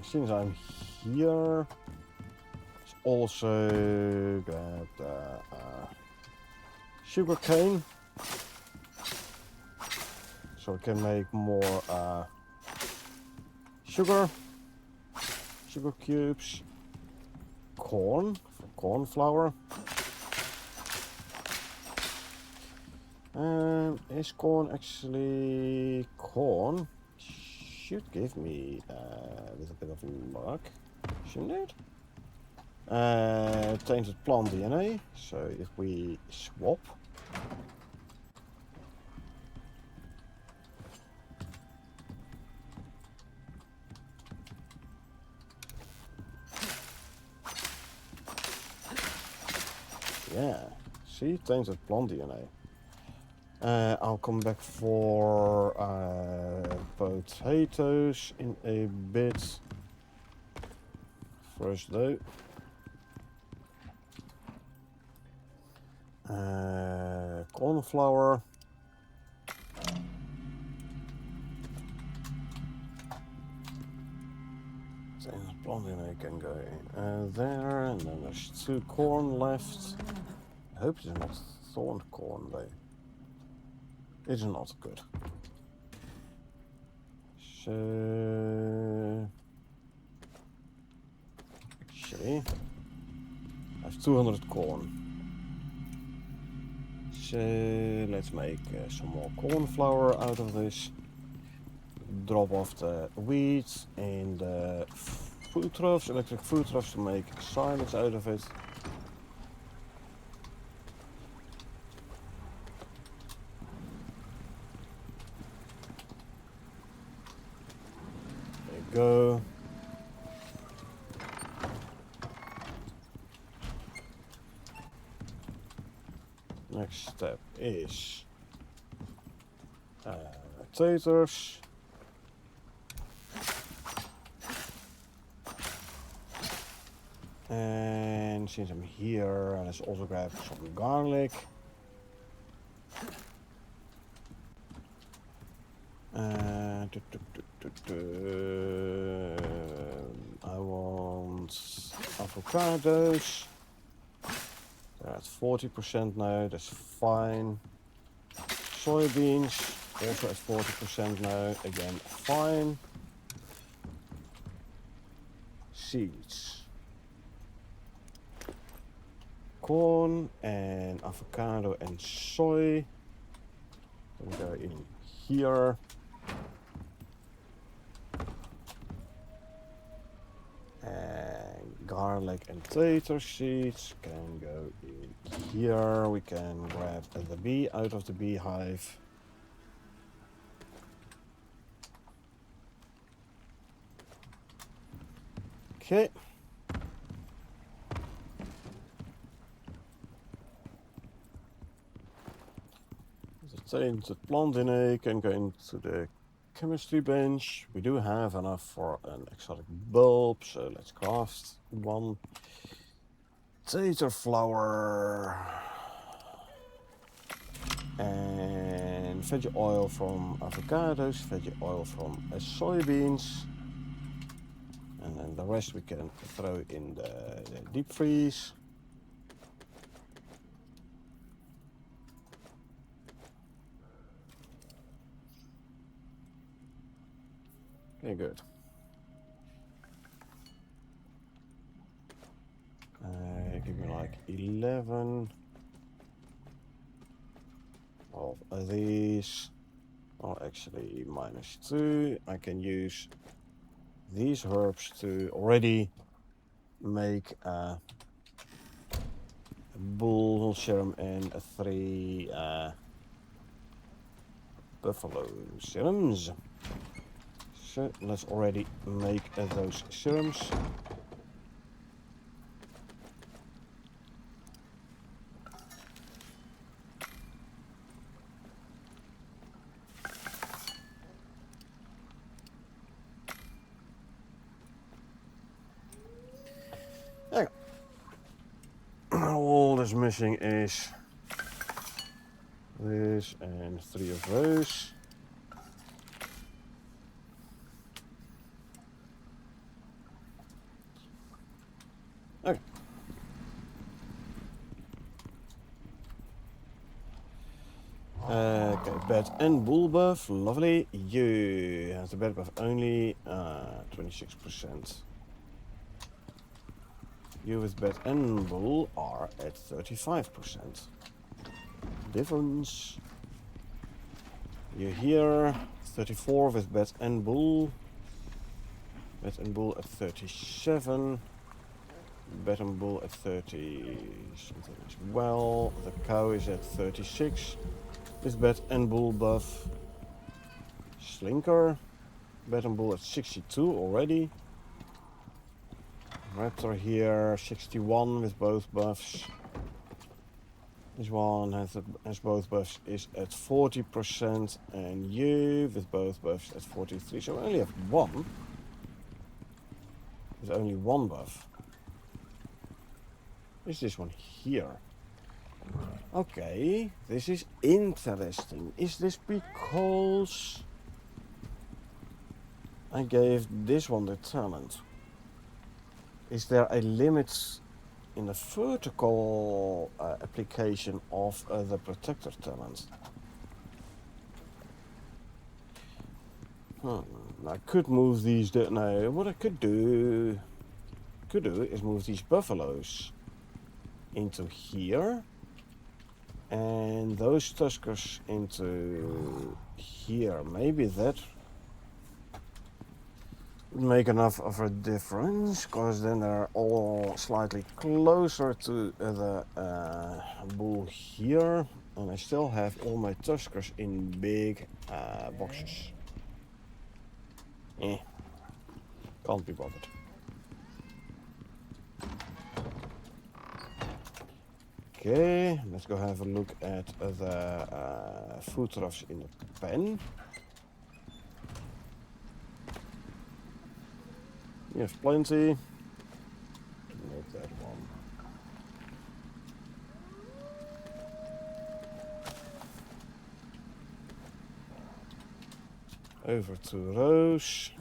Since I'm here, let's also grab the sugar cane, so we can make more sugar cubes, corn for corn flour. Is corn actually corn? Should give me a little bit of luck, shouldn't it? Tainted plant DNA. So if we swap, yeah, see, tainted plant DNA. I'll come back for potatoes in a bit. First though, corn flour. Planting I can go in there, and then there's 2 corn left. I hope it's not thorned corn though. It's not good. So actually, I have 200 corn. So let's make some more corn flour out of this. Drop off the wheat in the food troughs, electric food troughs, to make silage out of it. There you go. Next step is potatoes. And since I'm here, let's also grab some garlic. I want avocados. They're at 40% now, that's fine. Soybeans, also at 40% now, again fine. Seeds. Corn and avocado and soy. We go in here. And garlic and tater seeds can go in here. We can grab the bee out of the beehive. Okay. The tainted plant DNA can go into the chemistry bench. We do have enough for an exotic bulb, so let's craft one. Tater flour and veggie oil from avocados, veggie oil from soybeans, and then the rest we can throw in the deep freeze. Okay, good. Give me like 11 of these. Oh, actually, -2. I can use these herbs to already make a bull serum and 3 buffalo serums. So let's already make those serums. There you go. All that's missing is this and 3 of those. Okay. Okay, bat and bull buff, lovely. You have the bat buff only 26%. You with bat and bull are at 35%. Difference. You here 34 with bat and bull. Bat and bull at 37. Bat and bull at 30 something as well. The cow is at 36. With bat and bull buff. Slinker. Bat and bull at 62 already. Raptor here 61 with both buffs. This one has both buffs is at 40%, and you with both buffs at 43. So I only have one. There's only one buff. Is this one here? Okay, this is interesting. Is this because I gave this one the talent? Is there a limit in the vertical application of the protector talent? I could move these. No, what I could do is move these buffaloes into here, and those tuskers into here. Maybe that would make enough of a difference, because then they're all slightly closer to the bull here, and I still have all my tuskers in big boxes. Can't be bothered. Okay, let's go have a look at the food troughs in the pen. Yes, plenty. Make that one. Over 2 rows.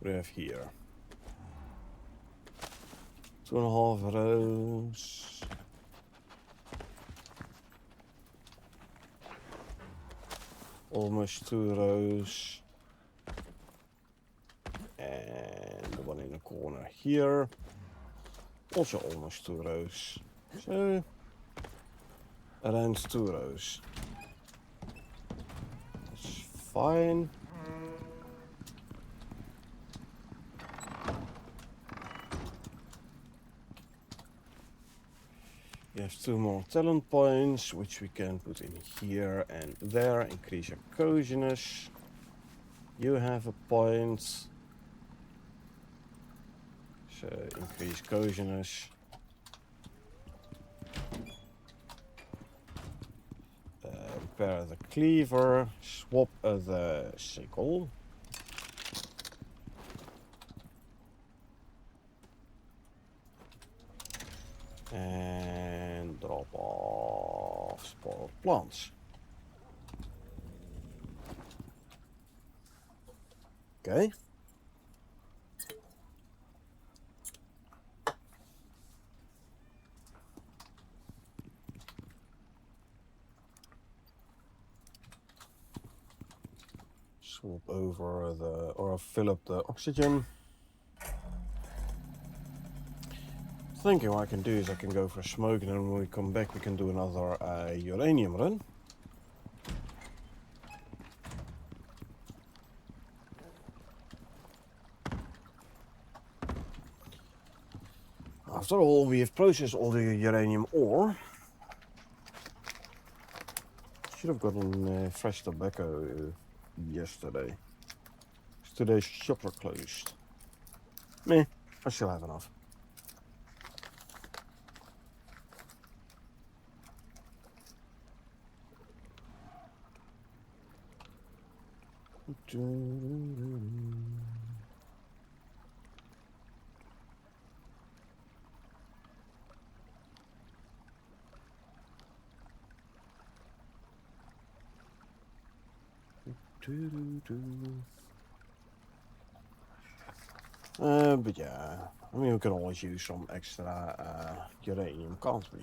We have here 2.5 rows. Almost 2 rows. And the one in the corner here. Also almost 2 rows. So around 2 rows. That's fine. You have 2 more talent points, which we can put in here and there. Increase your coziness. You have a point. So increase coziness. Repair the cleaver. Swap the sickle. And drop off spoiled plants. Okay. swap over or fill up the oxygen. Thinking what I can do is I can go for a smoke, and then when we come back we can do another uranium run. After all, we have processed all the uranium ore. Should have gotten fresh tobacco yesterday. Today's shops are closed. Meh, I still have enough. But yeah, I mean, we can always use some extra uranium, can't we?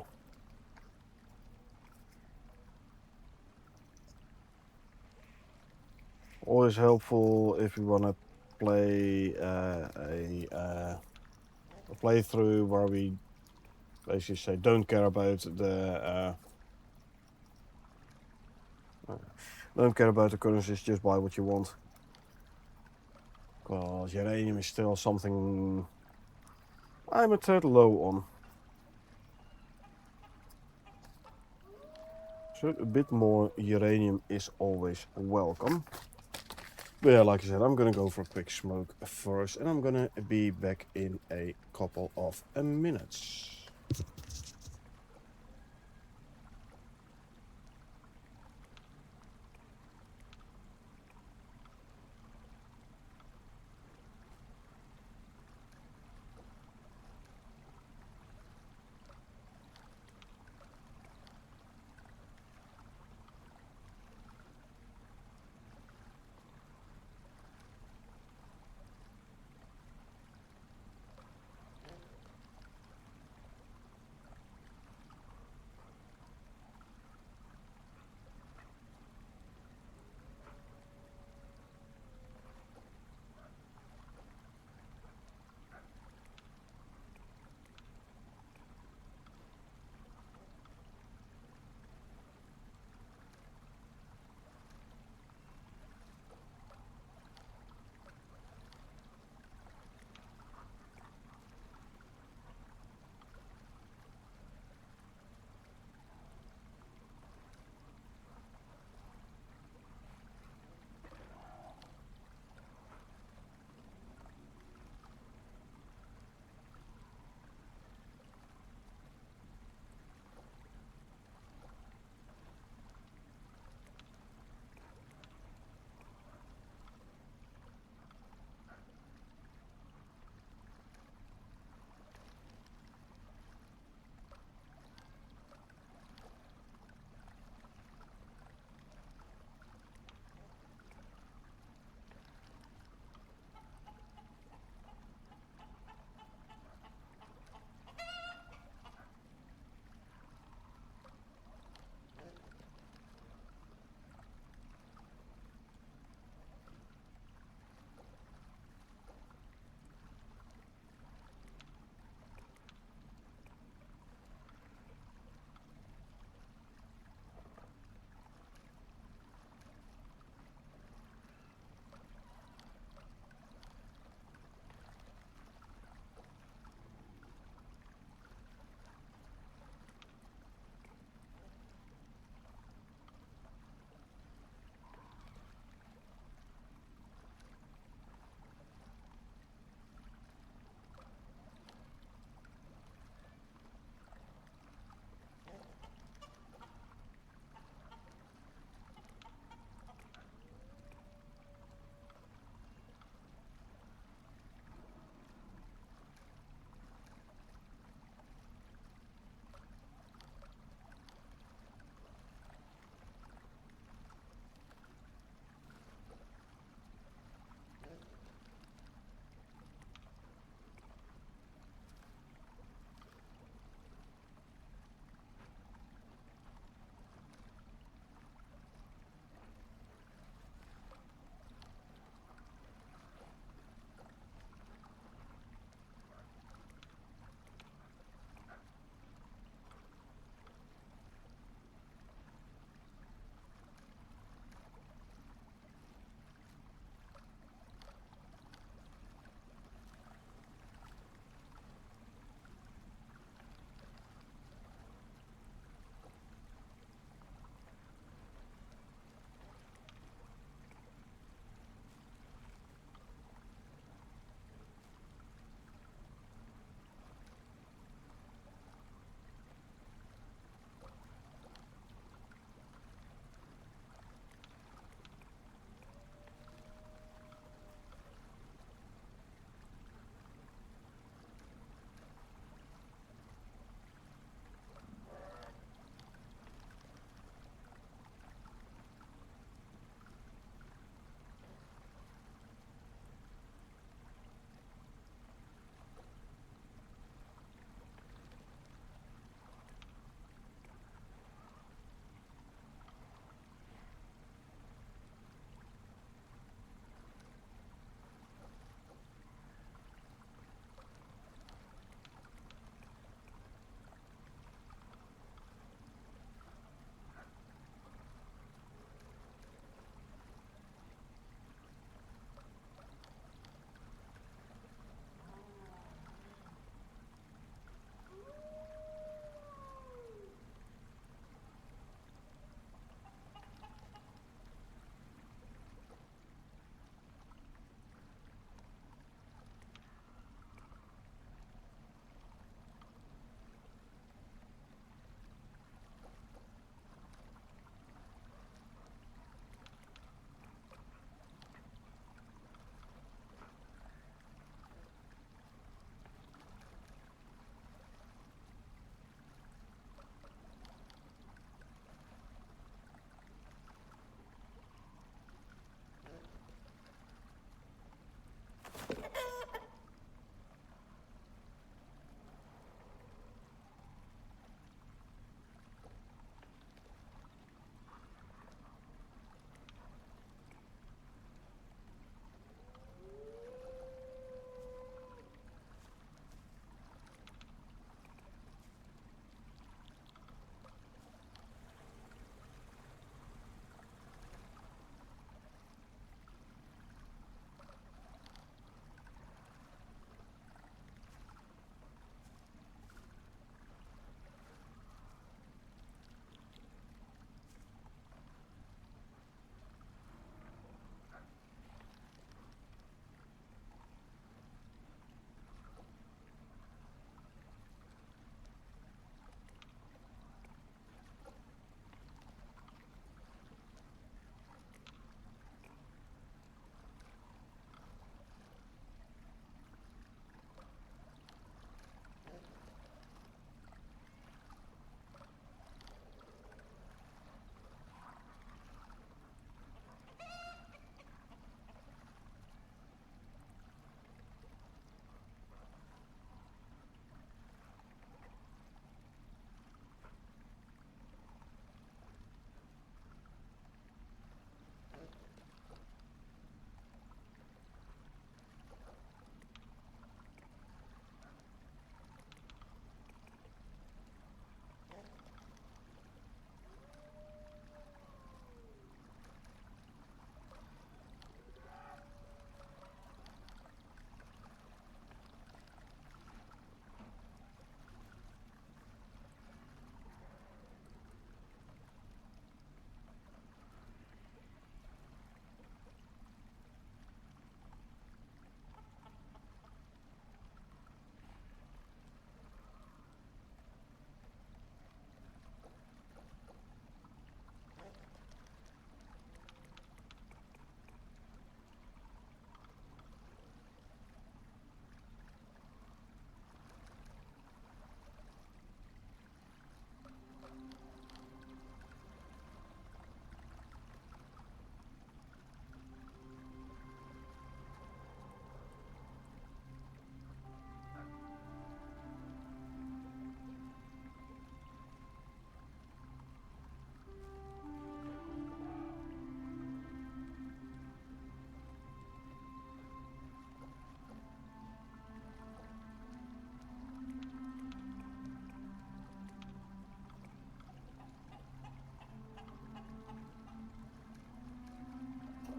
Always helpful if we want to play a playthrough where we basically say don't care about the currencies, just buy what you want. Because uranium is still something I'm a tad low on. So a bit more uranium is always welcome. But yeah, like I said, I'm gonna go for a quick smoke first, and I'm gonna be back in a couple of minutes.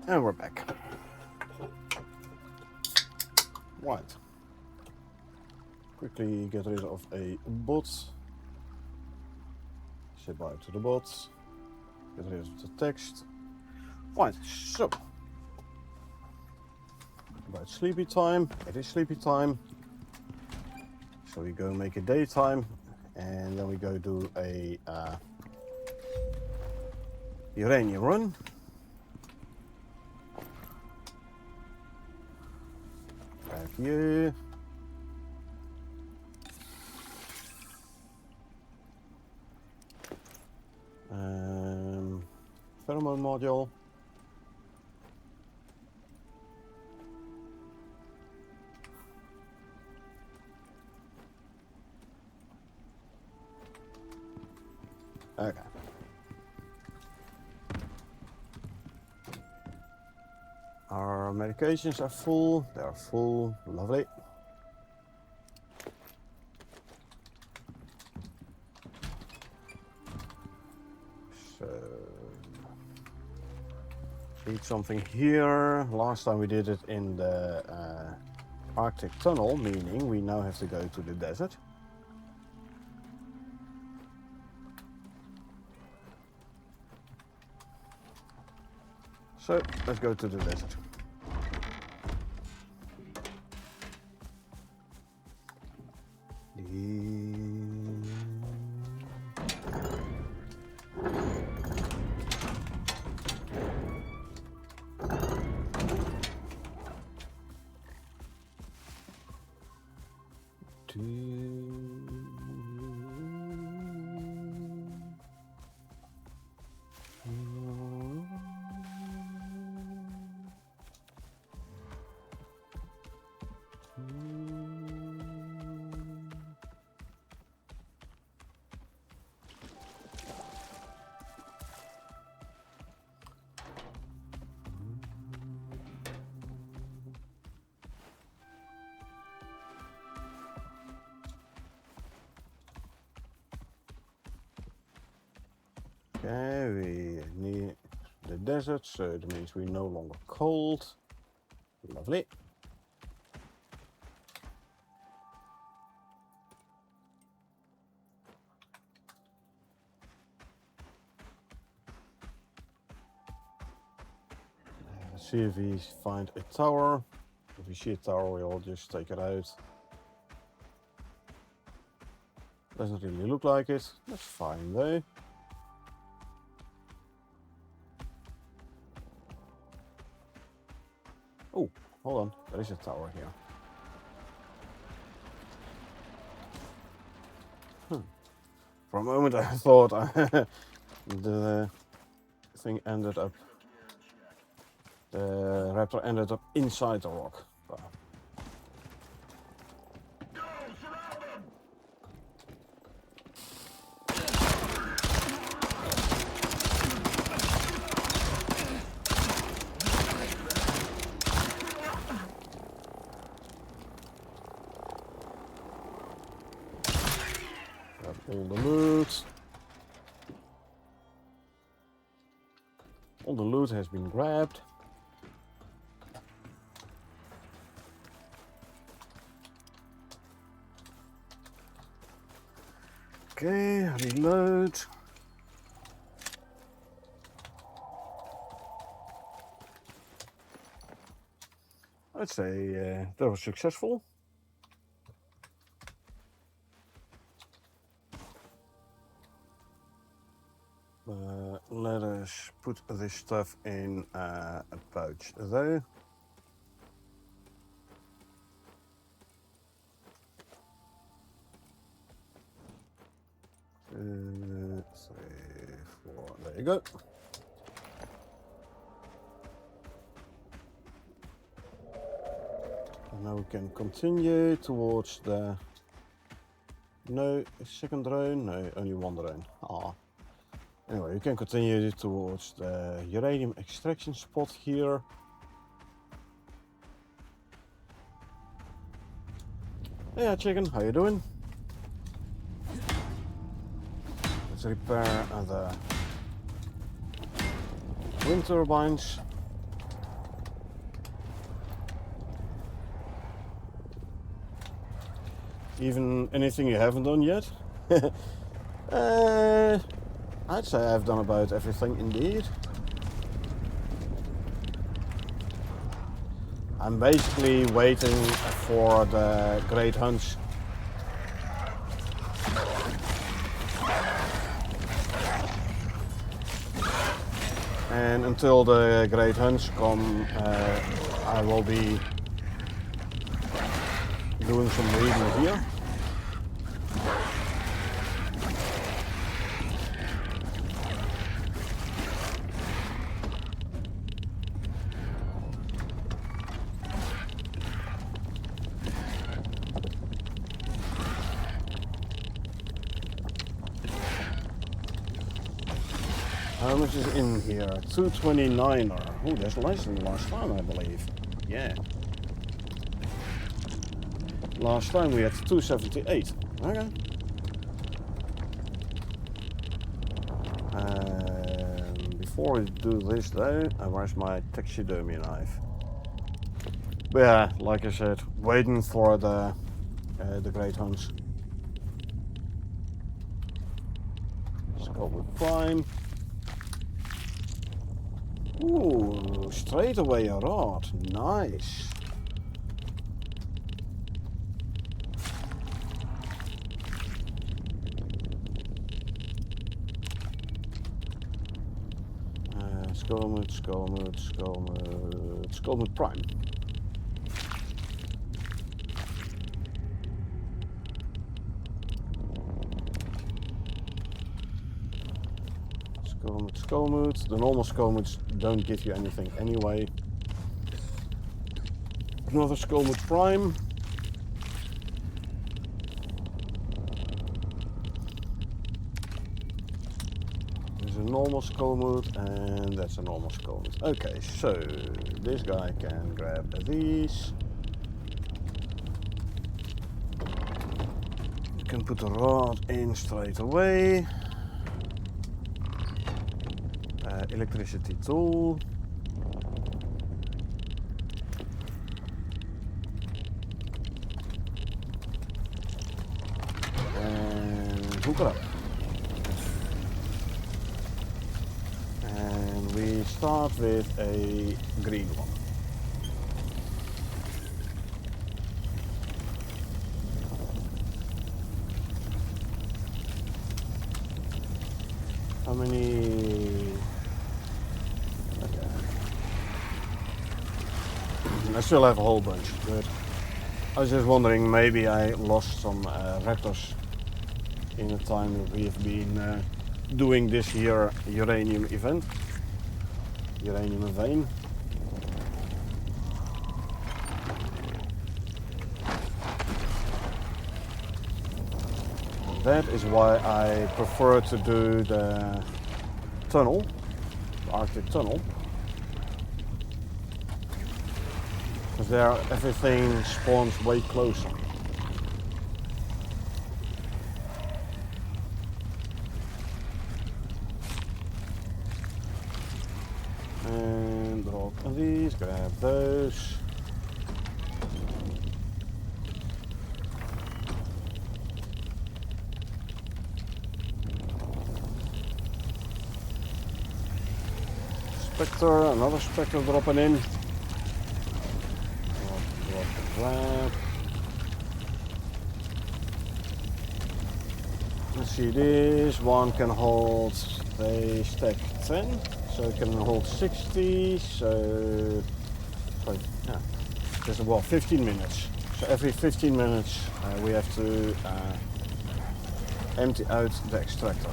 And we're back. Right. Quickly get rid of a bot. Say bye to the bots. Get rid of the text. Right, so. About sleepy time. It is sleepy time. So we go make a daytime. And then we go do a uranium run. Back here. Pheromone module. Okay. Our medications are full. They are full. Lovely. So, eat something here. Last time we did it in the Arctic tunnel, meaning we now have to go to the desert. So, let's go to the desert. Okay, we need the desert, so that means we're no longer cold. Lovely. Let's see if we find a tower. If we see a tower, we'll just take it out. Doesn't really look like it. That's fine though. Oh, hold on. There is a tower here. For a moment I thought the thing ended up... The raptor ended up inside the rock. But all the loot. All the loot has been grabbed. Okay, reload. I'd say that was successful. Let us put this stuff in a pouch though. Three, four, there you go. And now we can continue towards the... No, second drone? No, only one drone. Ah. Anyway, you can continue towards the uranium extraction spot here. Yeah, chicken, how you doing? Let's repair the wind turbines. Even anything you haven't done yet? I'd say I've done about everything indeed. I'm basically waiting for the great hunts. And until the great hunts come, I will be doing some reading here. How much is in here? 229er. Oh, that's less than last time, I believe. Yeah. Last time we had 278. Okay. Before we do this though, where's my taxidermy knife? But yeah, like I said, waiting for the great hunts. Let's go with prime. Ooh, straight away a rod. Nice. Skullmoot prime. Skullmoot. The normal skullmoots don't give you anything anyway. Another Skullmoot prime. There's a normal Skullmoot and that's a normal Skullmoot. Okay, so this guy can grab these. You can put the rod in straight away. Electricity tool. And hook it up. And we start with a green one. How many? Okay. I still have a whole bunch, but I was just wondering, maybe I lost some raptors in the time that we've been doing this here uranium event. Uranium vein. That is why I prefer to do the tunnel, the Arctic tunnel. Because there everything spawns way closer. And drop these, grab those. Spectre, another Spectre dropping in. Drop the grab. Let's see, this one can hold, they stack 10, so it can hold 60, so yeah, there's about 15 minutes. So every 15 minutes we have to empty out the extractor.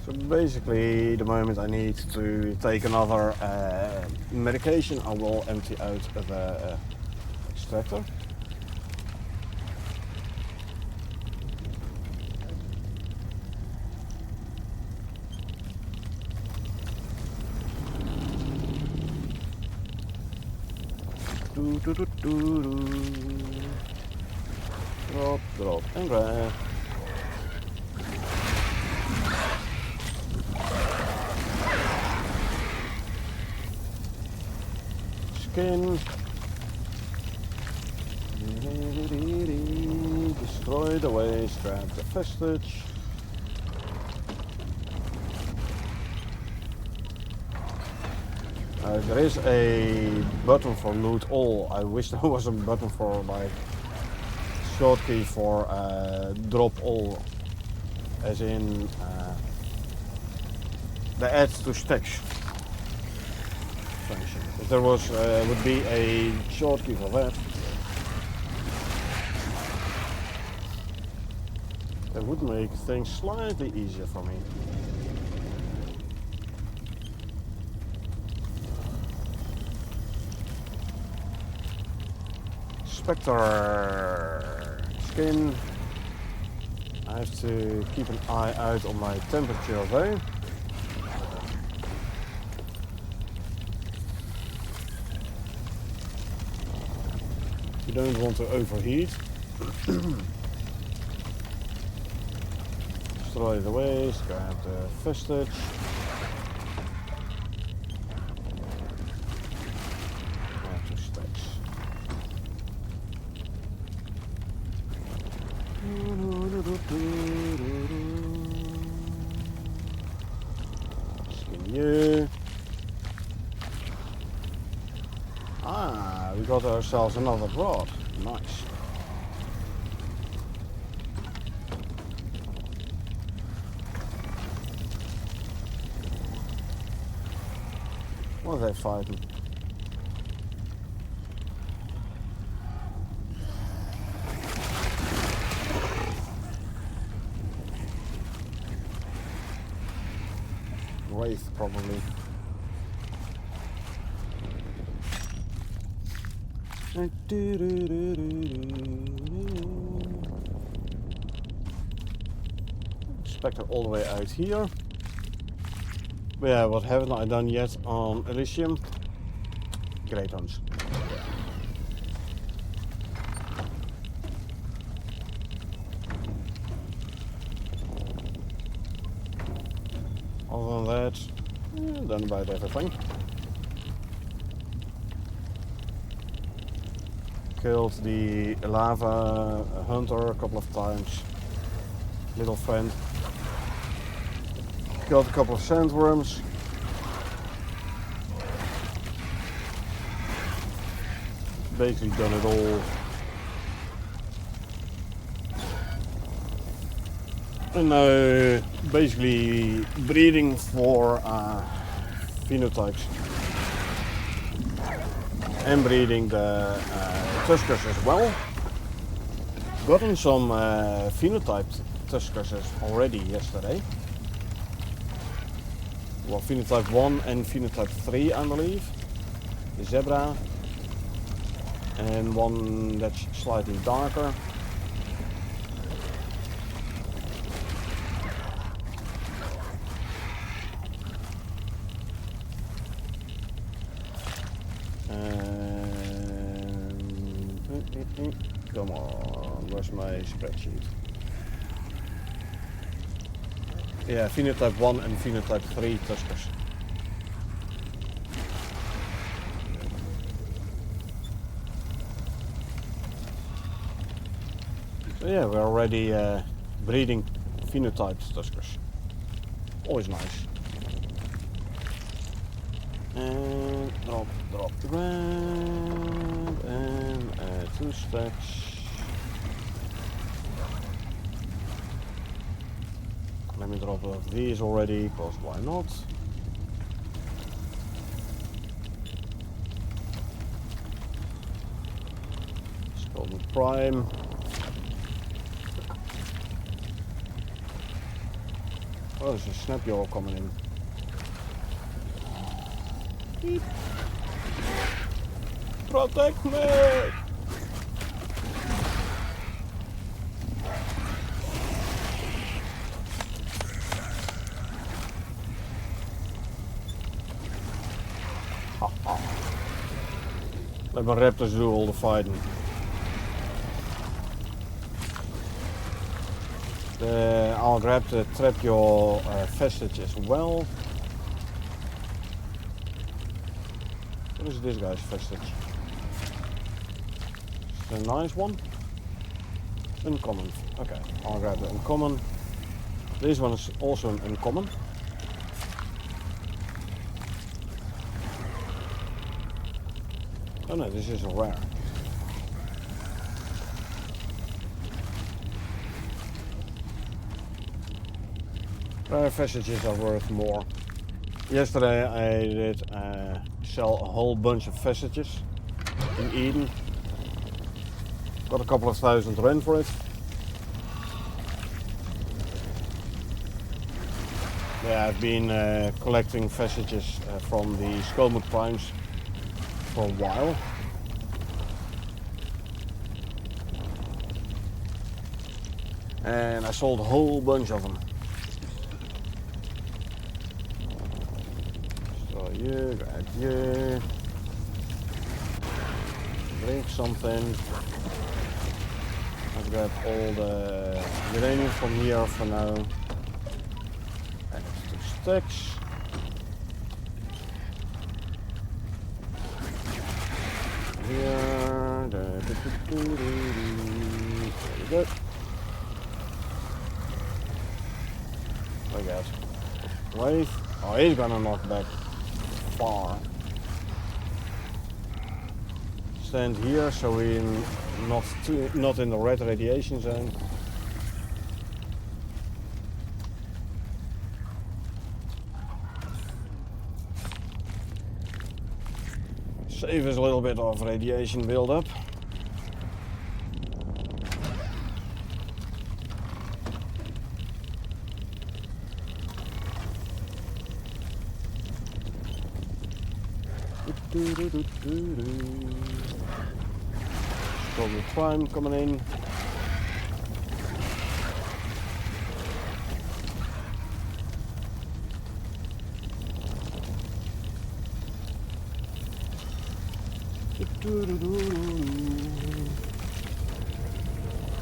So basically, the moment I need to take another medication, I will empty out the extractor. Drop, drop, and grab. skin. Destroy the waste, grab the vestige. There is a button for loot all. I wish there was a button for like shortkey for drop all, as in the add to stacks function. If there was would be a shortkey for that, that would make things slightly easier for me. Spectre skin. I have to keep an eye out on my temperature though. You don't want to overheat. Destroy the waste, grab the vestige. Skin you. Ah, we got ourselves another rod. Nice. What are they fighting? Wraith, probably. Spectre all the way out here. But yeah, what haven't I done yet on Elysium? Great hunts. Other than that, done about everything. Killed the lava hunter a couple of times. Little friend. Killed a couple of sandworms. Basically done it all. And now basically breeding for phenotypes. And breeding the tuskers as well. Gotten some phenotyped tuskers already yesterday. Well, phenotype 1 and phenotype 3 I believe. The zebra. And one that's slightly darker. Come on, where's my spreadsheet? Yeah, phenotype 1 and phenotype 3 tuskers. So yeah, we're already breeding phenotyped tuskers. Always nice. And drop, grab, and 2 stacks. Let me drop off these already, because why not? Skull Prime. Oh, there's a snap yaw coming in. Beep. Protect me! Let my raptors do all the fighting. I'll grab the trapjaw vestige as well. What is this guy's vestige? Is it a nice one? Uncommon. Okay, I'll grab the uncommon. This one is also an uncommon. Oh no, this is a rare. Rare vestiges are worth more. Yesterday I did sell a whole bunch of vestiges in Eden. Got a couple of $1,000 for it. Yeah, I've been collecting vestiges from the Skomut primes for a while. And I sold a whole bunch of them. So you grab you. Drink something. I've got all the uranium from here for now. And it's 2 sticks. Here. There we go. I guess. Wait. Oh, he's gonna knock back far. Stand here so we're not in the red radiation zone. Save us a little bit of radiation build-up. Probably prime coming in.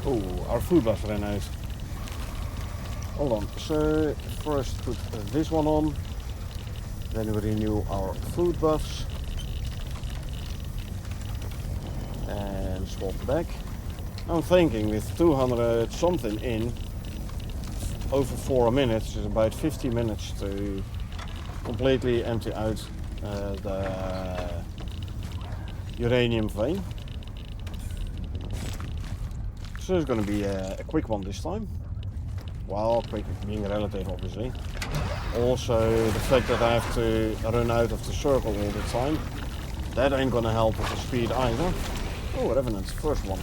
Oh, our food bus ran out. Hold on, so first put this one on, then we renew our food bus and swap back. I'm thinking with 200 something in, over 4 minutes, is about 50 minutes to completely empty out the uranium vein. So it's going to be a quick one this time. Well, quick being relative obviously. Also the fact that I have to run out of the circle all the time, that ain't going to help with the speed either. Oh, Revenant, first one.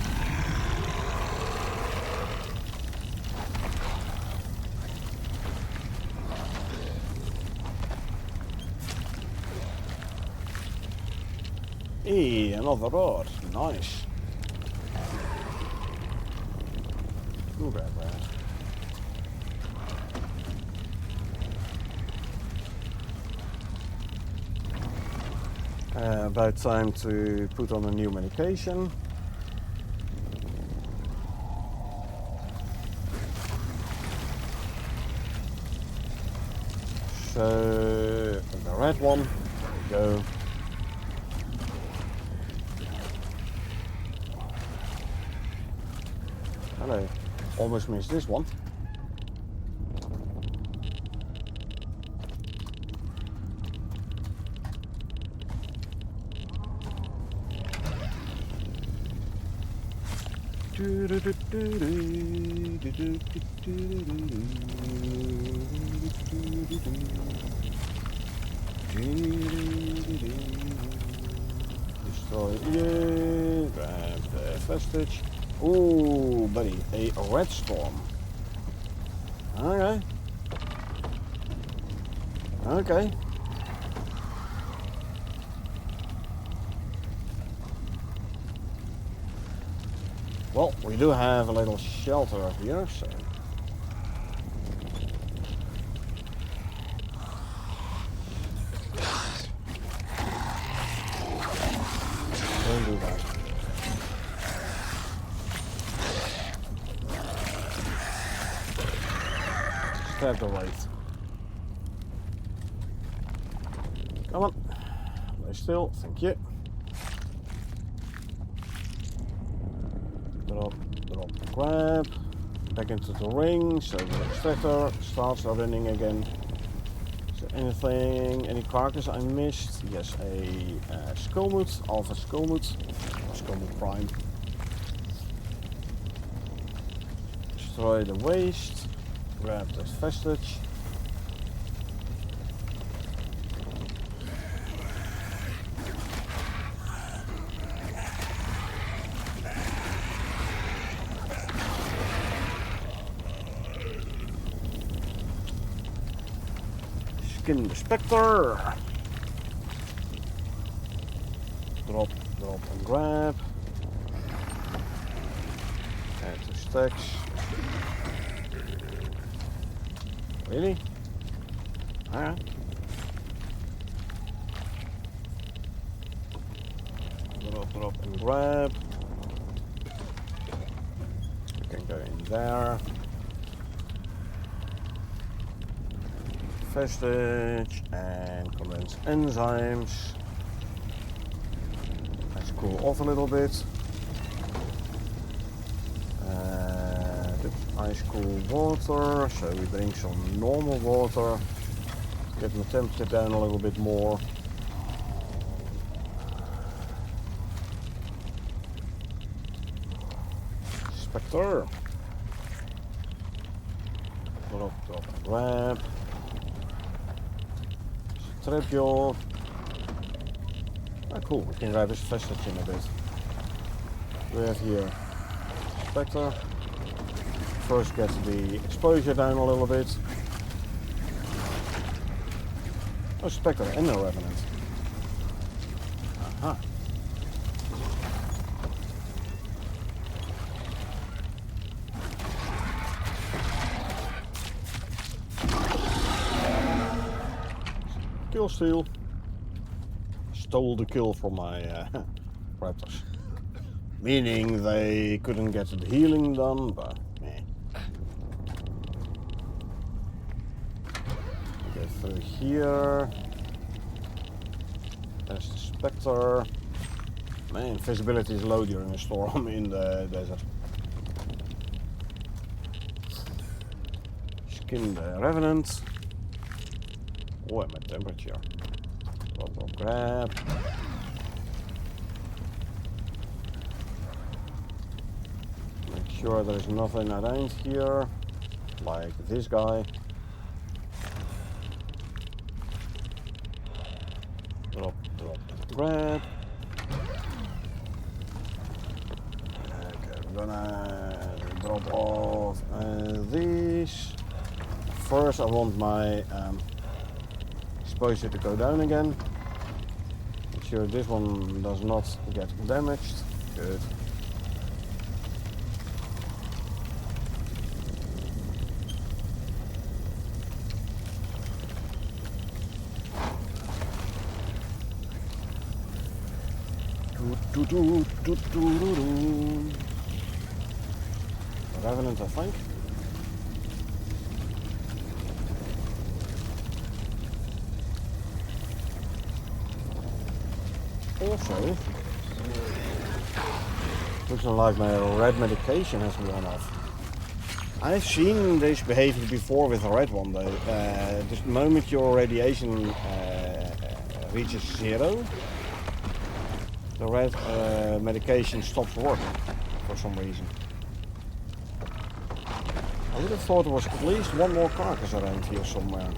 Hey, another rod. Nice. Ooh, grab that. About time to put on a new medication. So the red one, there we go. Hello, almost missed this one. Destroy you, grab the vestige. Ooh, buddy, a red storm. Okay. Okay. Well, we do have a little shelter up here, so. Don't do that. Stab the right. Come on. Let's still, thank you. Drop, grab. Back into the ring, so the extractor starts running again. Is there anything, any carcass I missed? Yes, a skullmoot, alpha skullmoot, or skullmoot prime. Destroy the waste, grab the vestige. Skin the spectre. Drop, and grab. Add to stacks. Really? Alright. Drop, and grab. We can go in there. Vestige and condense enzymes. Let's cool off a little bit. Ice cool water, so we drink some normal water. Get my temperature down a little bit more. Spectre. Drop, and grab. Trapjaw. Ah, cool, we can grab this vestige in a bit. We have here Spectre. First get the exposure down a little bit. Oh, Spectre and a Revenant. Aha. Kill steal. Stole the kill from my raptors. Meaning they couldn't get the healing done, but meh. Go through here. There's the Spectre. Man, visibility is low during a storm in the desert. Skin the Revenant. Oh, and my temperature. Drop, grab. Make sure there's nothing around here, like this guy. Drop, grab. Okay, I'm gonna drop off these. First, I want my exposure to go down again. Make sure this one does not get damaged. Good. Revenant, I think. Also, looks like my red medication has worn off. I've seen this behavior before with a red one though. The moment your radiation reaches 0, the red medication stops working for some reason. I would have thought there was at least one more carcass around here somewhere.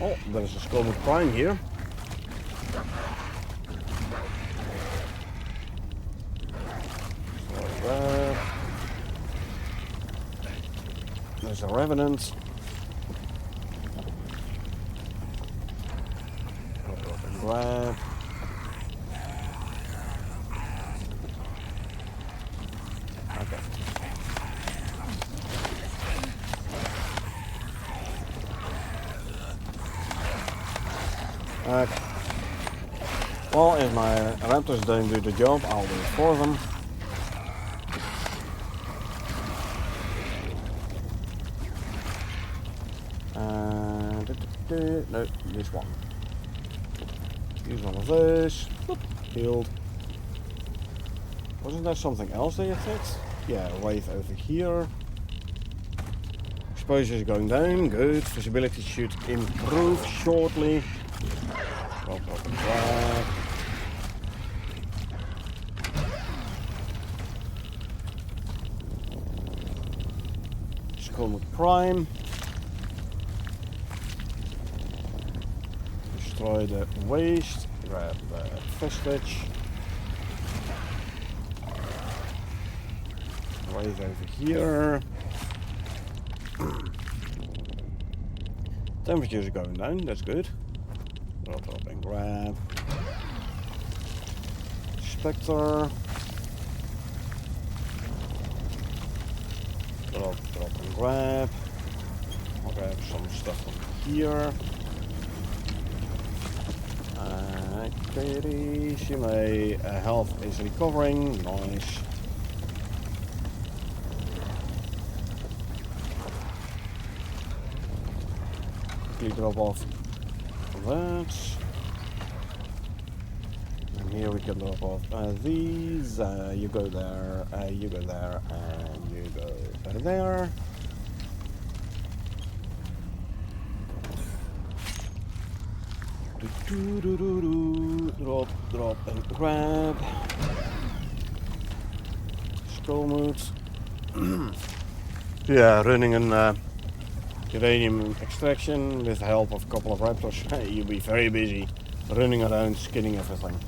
Oh, there's a skullmoot prime here. There's a Revenant. Grab. Okay. Okay. Well, if my raptors don't do the job, I'll do it for them. No, this one. Use one of those. Whoop, healed. Wasn't there something else they attacked? Yeah, wave over here. Exposure is going down. Good. Visibility should improve shortly. Drop, drop, and drag. Skull Prime. Destroy the waste. Grab the vestige. Wave over here. Temperatures are going down, that's good. Drop, drop and grab. Spectre. Drop, drop and grab. I'll grab some stuff from here. Katie, she may health is recovering, nice. Drop off that, and here we can drop off these. You go there, you go there, and you go there. Drop, drop, and grab. Skull moves. Yeah, running an uranium extraction with the help of a couple of raptors. You'll be very busy running around skinning everything.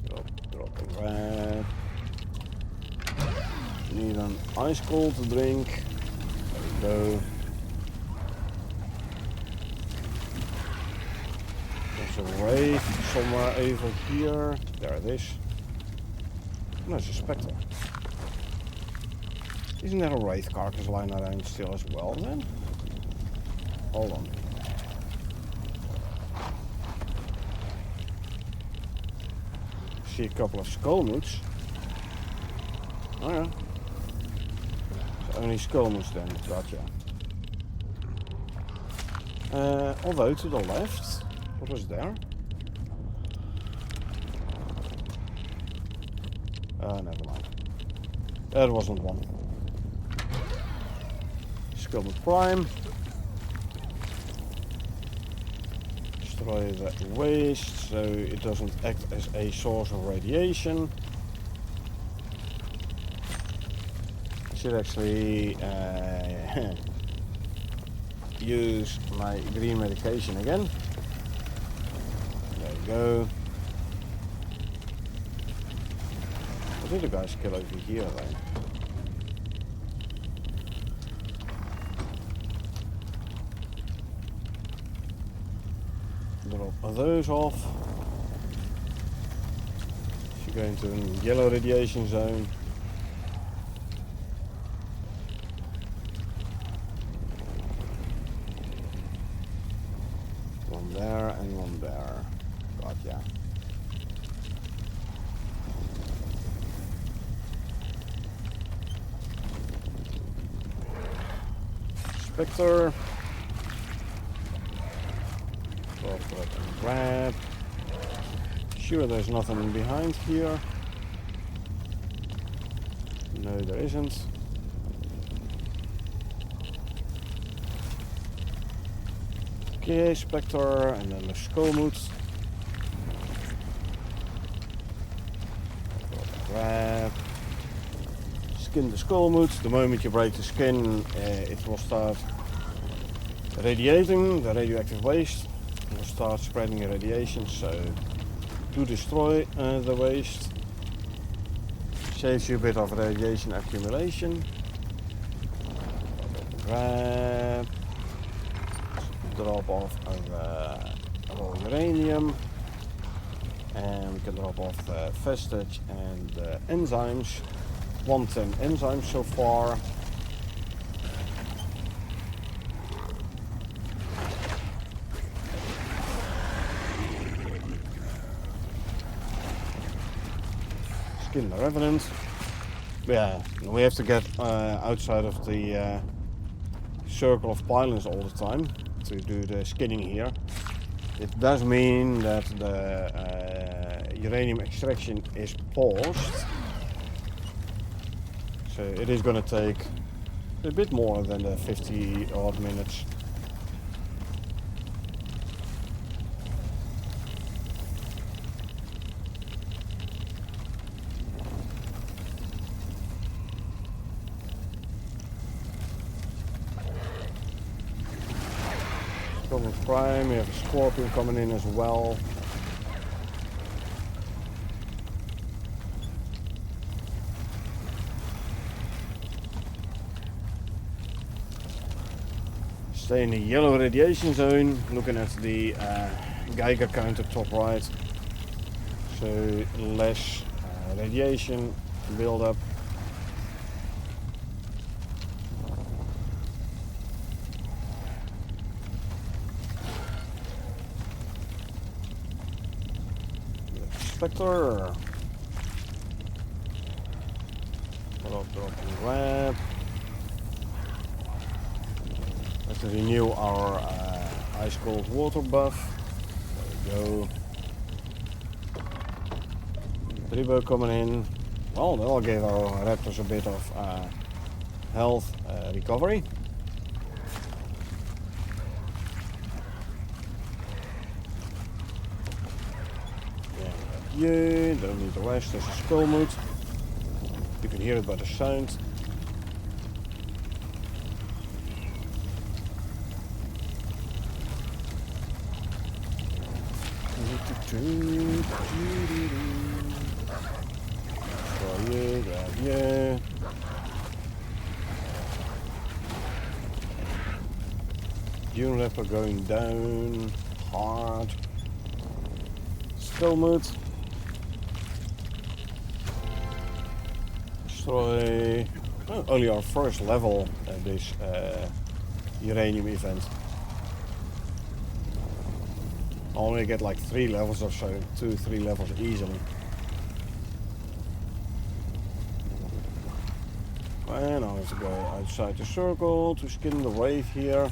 Drop, drop and grab. Need an ice cold to drink. There we go. There's a wraith somewhere over here. There it is. No, it's a spectre. Isn't there a wraith carcass lying around still as well then? Hold on. See a couple of skull moots. Oh yeah. So only skull moots then, gotcha. Although to the left, what was there? Never mind. There wasn't one. Skull moot prime. Destroy the waste so it doesn't act as a source of radiation. I should actually use my green medication again. There you go. What did the guys kill over here then? Drop those off. If you go into a yellow radiation zone. One there and one there. Gotcha. Spectre. Drop, drop and grab. Sure, there's nothing behind here. No, there isn't. Okay, Spectre, and then the skull moot. Grab. Skin the skull moot. The moment you break the skin, it will start radiating the radioactive waste. It will start spreading radiation, so to destroy the waste saves you a bit of radiation accumulation. Grab. Drop off the raw uranium, and we can drop off the vestige and the enzymes. 110 enzymes so far. skin the Revenant. Yeah, we have to get outside of the circle of pylons all the time to do the skinning here. It does mean that the uranium extraction is paused. So it is going to take a bit more than the 50 odd minutes. Coming Prime, we have a Scorpion coming in as well. Stay in the yellow radiation zone, looking at the Geiger counter top right. So less radiation build up. Spectre. Drop and grab. Let's renew our ice cold water buff. There we go. Tribo coming in. Well, that'll give our raptors a bit of health recovery. Yeah, don't need the rest. There's a skull mood. You can hear it by the sound. Yeah. Dune Rapper going down hard. Skull mood. Destroy. Oh, only our first level at this uranium event. I only get like 3 levels or so, 2-3 levels easily. And I have to go outside the circle to skin the wave here.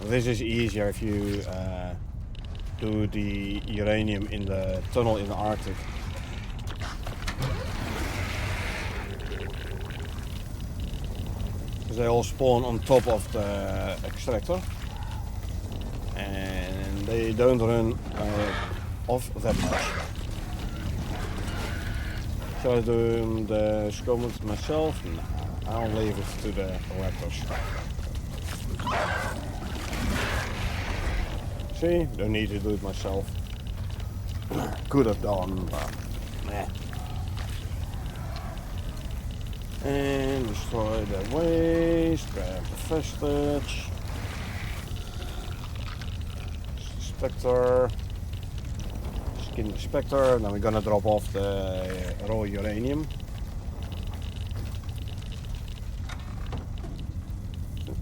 This is easier if you do the uranium in the tunnel in the Arctic. Because they all spawn on top of the extractor. And they don't run off that much. Shall I do the scope myself? Nah, I'll leave it to the raptors. See, don't need to do it myself. Could have done, but meh. And destroy the waste, grab the vestige. Spectre. Skin the Spectre, now we're gonna drop off the raw uranium.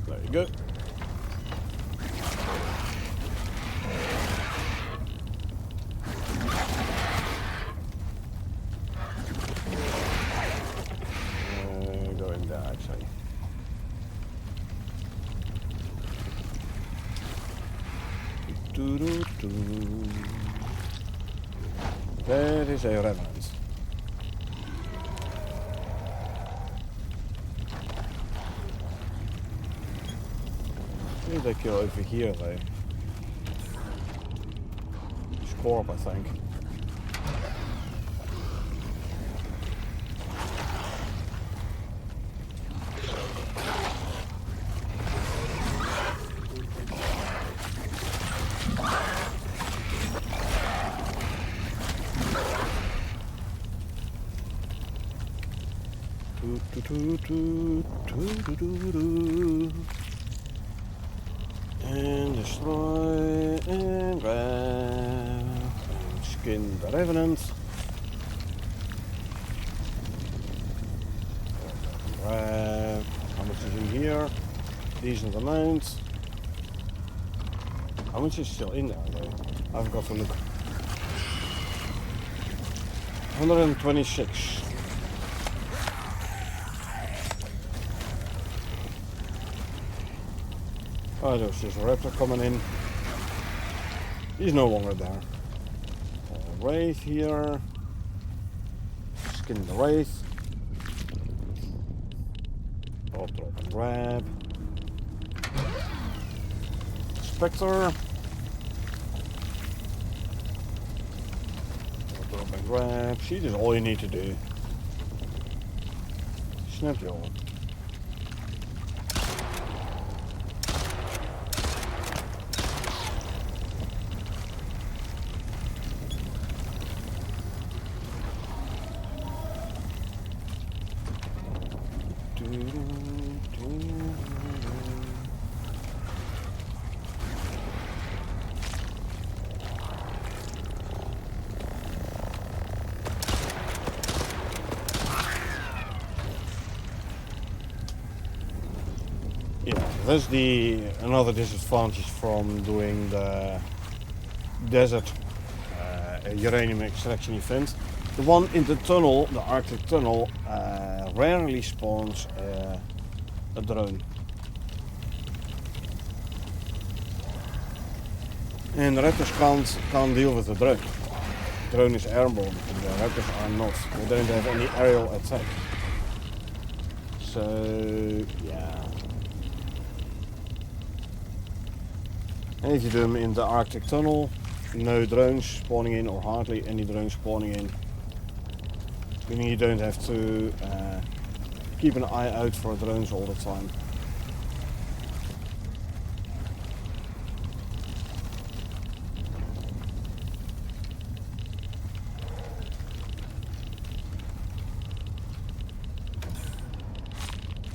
There you go. Going there actually. There is a Revenant. I think they kill over here though. Scorp, I think. And destroy and grab and skin the Revenant. Grab, how much is in here? Decent amount. How much is still in there though? I've got to look. 126. Oh, there's just a raptor coming in. He's no longer there. Wraith here. Skin the Wraith. Drop and grab. Spectre. Drop and grab. See, this is all you need to do. Snap your one. That's another disadvantage from doing the desert uranium extraction event. The one in the tunnel, the Arctic tunnel, rarely spawns a drone. And the raptors can't deal with the drone. The drone is airborne, and the raptors are not. They don't have any aerial attack. So yeah. And if you do them in the Arctic tunnel, no drones spawning in, or hardly any drones spawning in. Meaning you don't have to keep an eye out for drones all the time.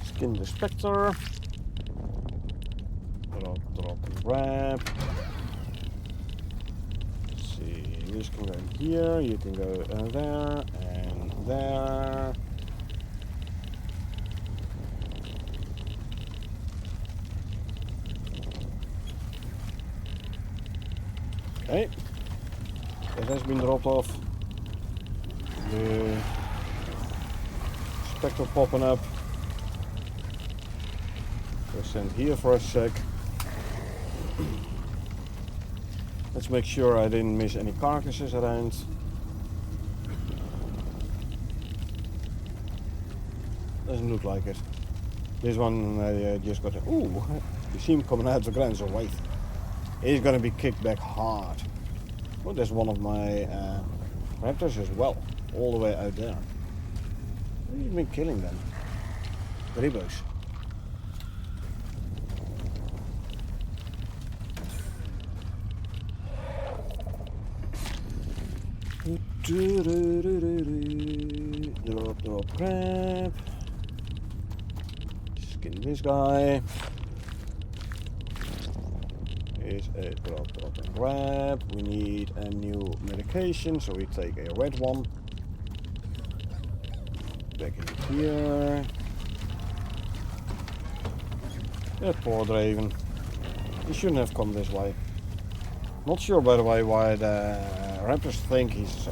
Skin the Spectre. Drop and grab. Let's see, this can go in here, you can go there and there. Okay, that has been dropped off. The Spectre popping up. Go stand here for a sec. Let's make sure I didn't miss any carcasses around. Doesn't look like it. This one just got a... Ooh, you see him coming out of the ground, so wait. He's gonna be kicked back hard. Well, there's one of my raptors as well, all the way out there. What have you been killing them? Ribos. Drop, grab. Skin this guy. Is a drop, and grab. We need a new medication, so we take a red one. Back in here. That poor Draven. He shouldn't have come this way. Not sure, by the way, why the raptors think he's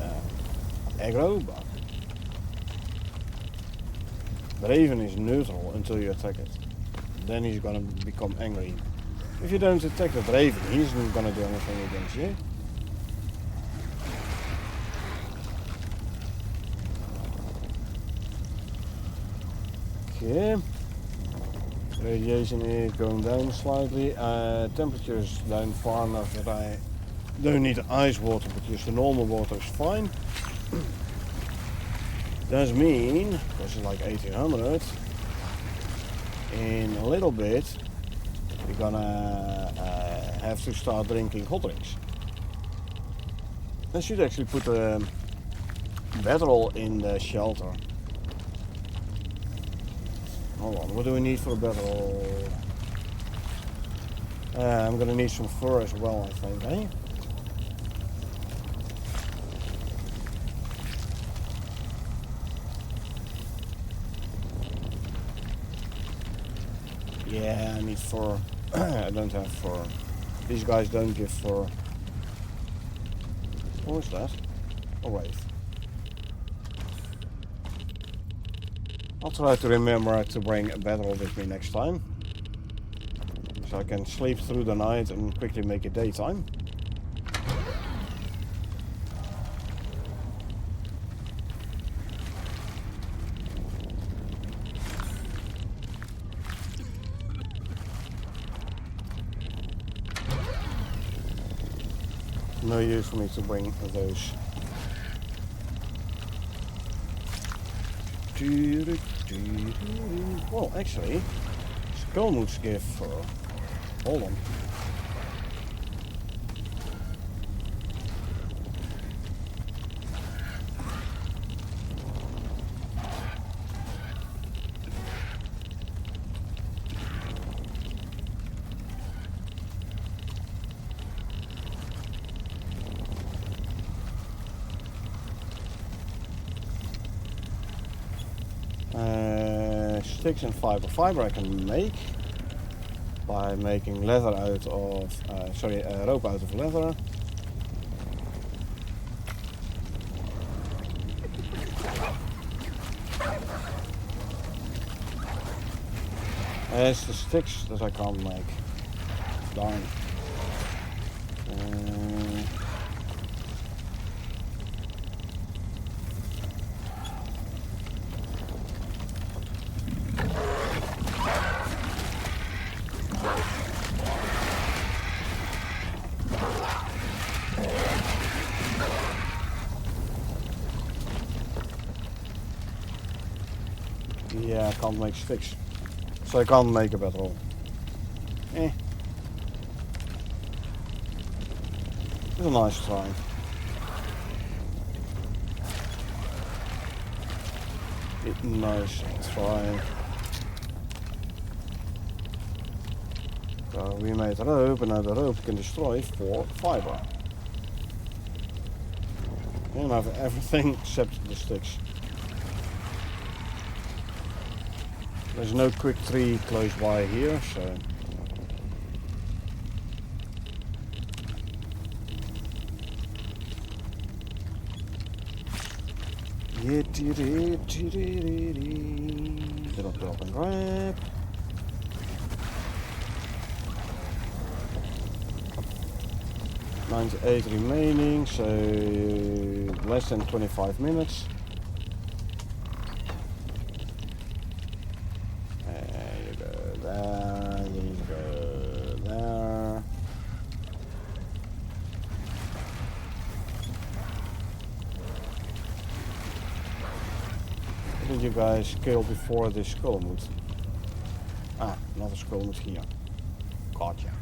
aggro, but Draven is neutral until you attack it. Then he's gonna become angry. If you don't attack the Draven, he's not gonna do anything against you. Okay. Radiation is going down slightly. Temperature is down far enough that I don't need ice water, but just the normal water is fine. Does mean, because it's like 1800, in a little bit we're gonna have to start drinking hot drinks. I should actually put a bedroll in the shelter. Hold on, what do we need for a bedroll? I'm gonna need some fur as well, I think, eh? Yeah, I need fur. I don't have fur. These guys don't give fur. What was that? Oh, wait. I'll try to remember to bring a bedroll with me next time. So I can sleep through the night and quickly make it daytime. No use for me to bring those. Well, actually, Skullmood's give. Hold on. Sticks and fiber. Fiber I can make by making leather out of, rope out of leather. It's the sticks that I can't make. Darn. Yeah, I can't make sticks. So I can't make a bedroll. It's a nice try. Nice try. So we made a rope, and now the rope can destroy 4 fiber. And I have everything except the sticks. There's no quick tree close by here, so... Drop and grab. $98 remaining, so less than 25 minutes. What did you guys kill before this Skullmood? Ah, another Skullmood here. Gotcha.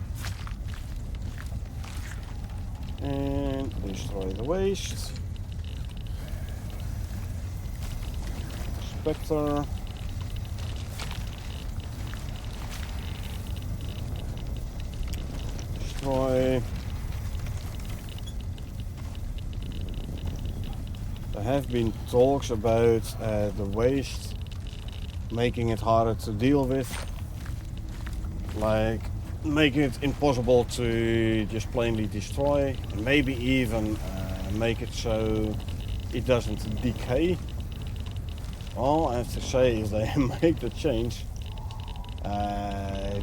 And destroy the waste. Spectre. Destroy. There have been talks about the waste making it harder to deal with, like making it impossible to just plainly destroy, and maybe even make it so it doesn't decay. All I have to say is they make the change.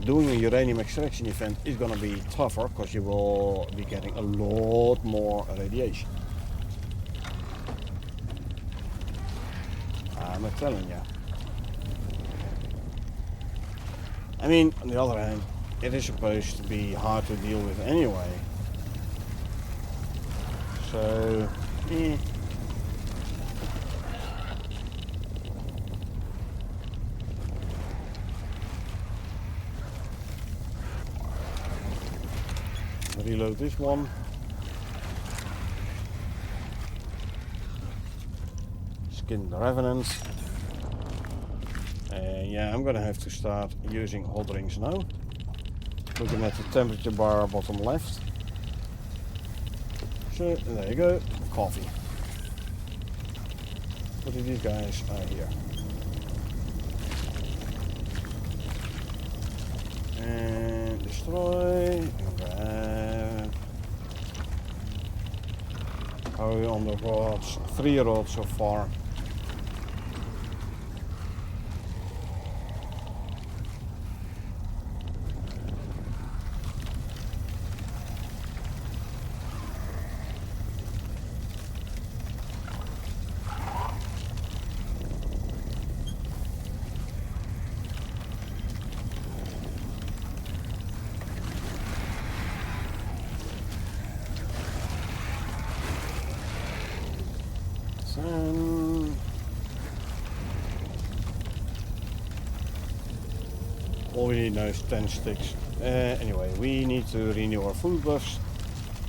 Doing a uranium extraction event is gonna be tougher because you will be getting a lot more radiation. I'm telling you. I mean, on the other hand, it is supposed to be hard to deal with anyway. So, reload this one. Skin the Revenant. Yeah, I'm gonna have to start using hot drinks now. Looking at the temperature bar bottom left. So, there you go, coffee. What are these guys? Here. And destroy. And how are we on the rods? 3 rods so far. All we need now is 10 sticks. Anyway, we need to renew our food buffs.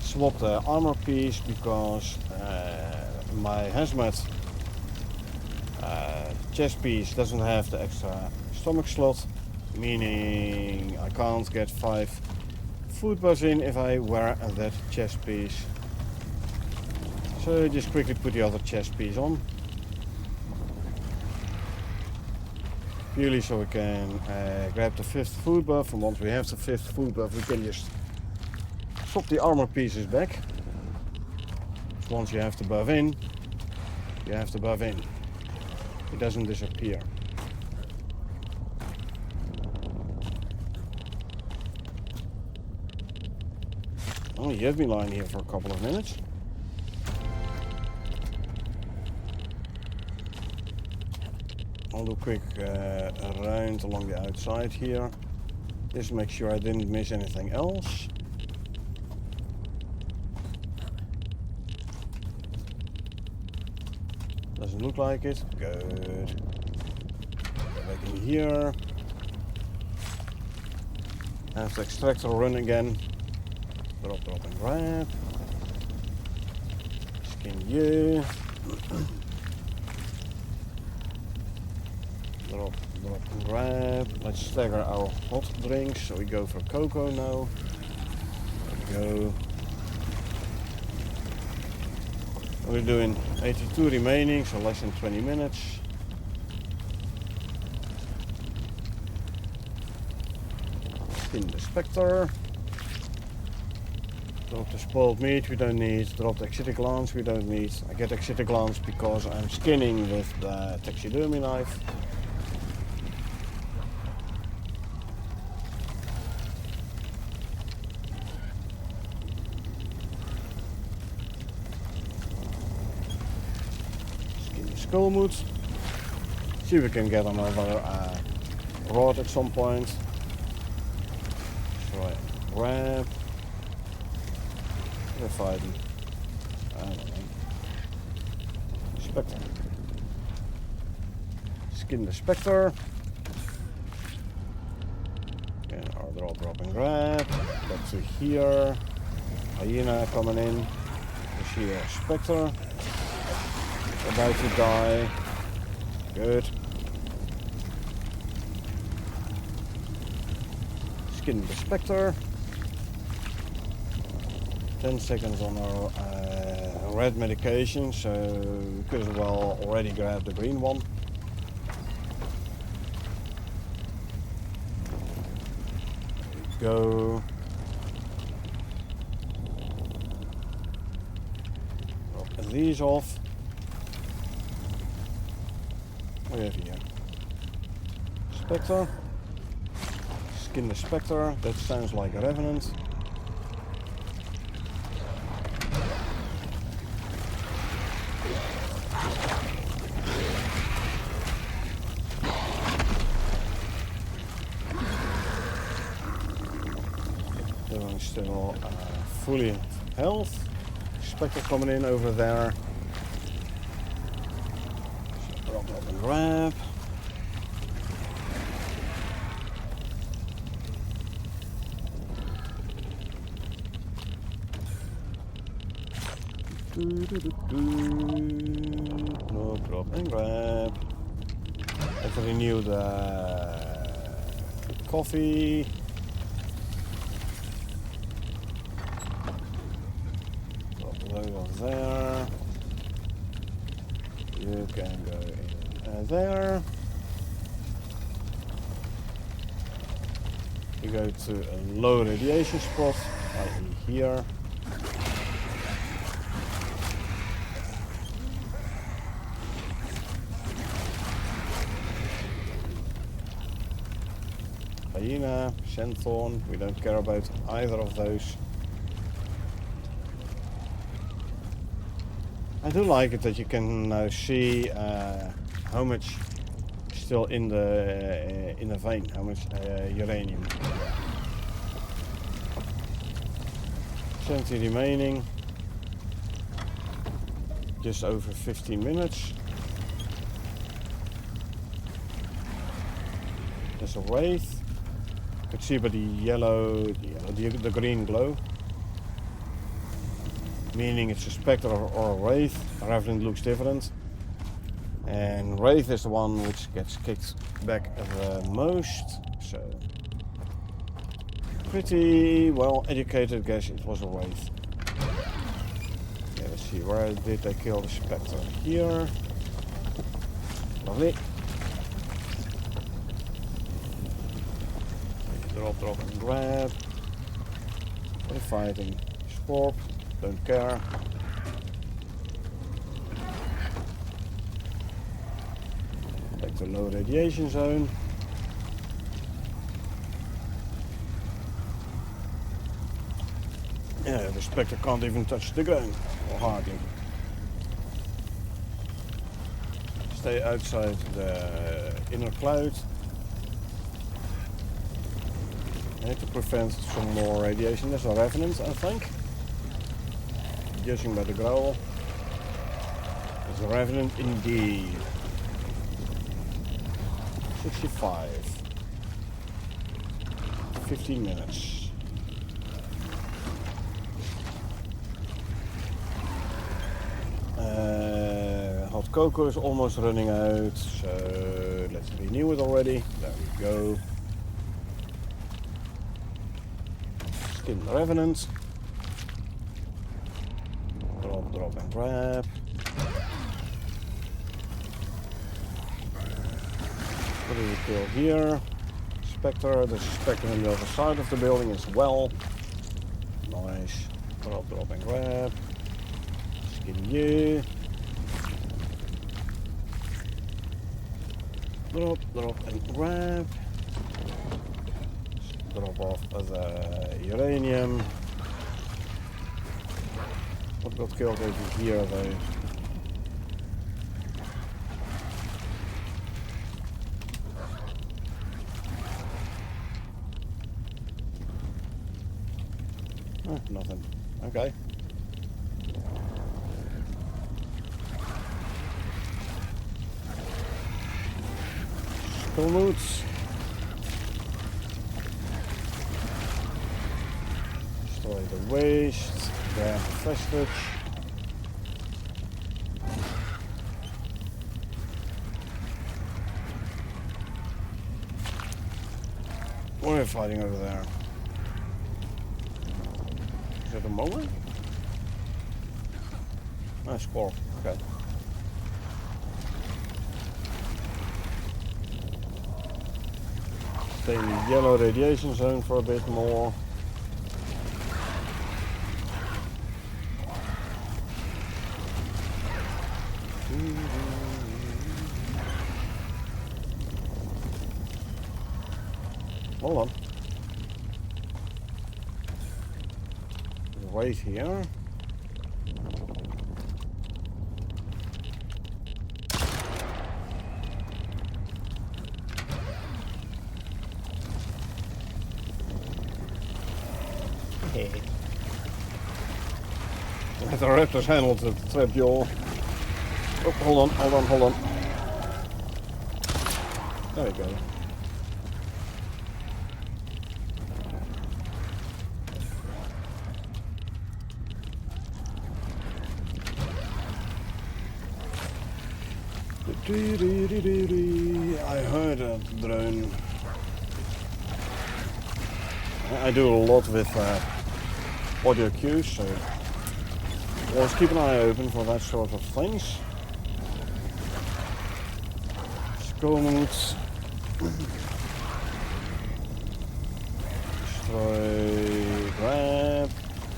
Swap the armor piece because my hazmat chest piece doesn't have the extra stomach slot, meaning I can't get 5 food buffs in if I wear that chest piece. So just quickly put the other chest piece on. Purely so we can grab the 5th food buff, and once we have the 5th food buff we can just swap the armor pieces back. So once you have the buff in, you have the buff in. It doesn't disappear. Oh, you have been lying here for a couple of minutes. I'll do a quick round along the outside here. Just make sure I didn't miss anything else. Doesn't look like it. Good. Go back in here. Have the extractor run again. Drop, drop and grab. Skin you. Drop, drop and grab. Let's stagger our hot drinks. So we go for cocoa now. There we go. We're doing 82 remaining, so less than 20 minutes. Spin the spectre. Drop the spoiled meat we don't need. Drop the excitic lance we don't need. I get excitic lance because I'm skinning with the taxidermy knife. Skullmoot. See if we can get another rod at some point. Try grab. We're fighting. I don't know. Spectre. Skin the spectre. And our drop and grab. Back to here. Hyena coming in. We see a spectre. About to die. Good. Skin the spectre. 10 seconds on our red medication, so we could as well already grab the green one. There we go. Drop these off. What do we have here? Spectre. Skin the spectre. That sounds like a revenant. That one is still fully health. Spectre coming in over there. Grab. No, drop and grab. Let's renew the coffee. Drop those off there. You can go in there. We go to a low radiation spot, i.e. here. Hyena, Sandthorn, we don't care about either of those. I do like it that you can now see how much is still in the vein, how much uranium. 70 remaining, just over 15 minutes. There's a wraith. You could see by the green glow. Meaning it's a Spectre or a Wraith. Revenant looks different. And Wraith is the one which gets kicked back the most. So, pretty well educated guess it was a Wraith. Yeah, let's see, where did they kill the Spectre? Here. Lovely. Drop and grab. We're fighting. Scorp. Don't care. Back to low radiation zone. Yeah, the Spectre can't even touch the ground, or hardly. Stay outside the inner cloud. I need to prevent some more radiation. There's a Revenant, I think. Judging by the growl. There's a Revenant indeed. 65. 15 minutes. Hot cocoa is almost running out, so let's renew it already. There we go. Skin the Revenant. Drop and grab. What do we kill here? Spectre. There's a Spectre on the other side of the building as well. Nice. Drop and grab. Skin you. Drop and grab. Drop off the uranium. What got killed over here though? Nothing. Okay. Skull roots. Destroy the waste. Grab the vestige. What are we fighting over there? Is that a mower? Ah, squirrel. Okay. Stay in the yellow radiation zone for a bit more. Hold on. Right here. The raptors handled the trap, y'all. Oh, hold on. There we go. I heard a drone. I do a lot with audio cues, so always keep an eye open for that sort of things. Scones. Destroy, grab.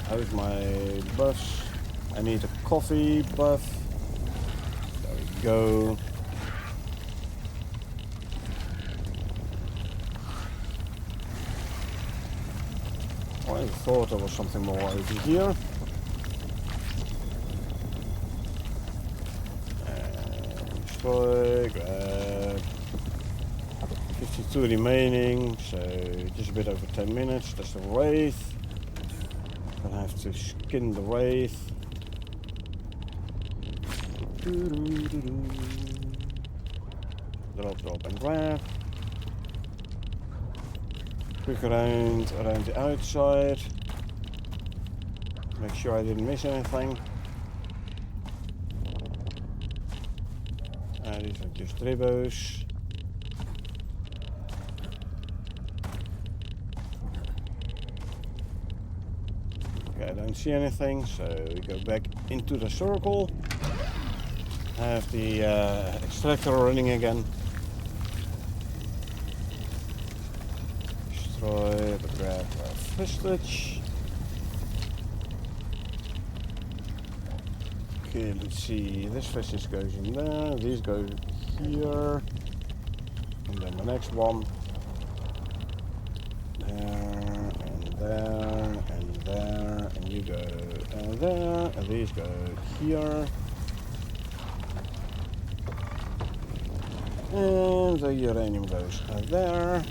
How's my buffs? I need a coffee buff. There we go. I thought there was something more over here. Destroy, grab. 52 remaining, so just a bit over 10 minutes. That's the Wraith. Gonna have to skin the Wraith. Drop and grab. Quick around the outside. Make sure I didn't miss anything. These are just ribbos. Okay, I don't see anything, so we go back into the circle. Have the extractor running again. Destroy, but grab vestige. Okay, let's see. This vestige goes in there. These go here. And then the next one. There, and there, and there. And you go there. And these go here. And the uranium goes there.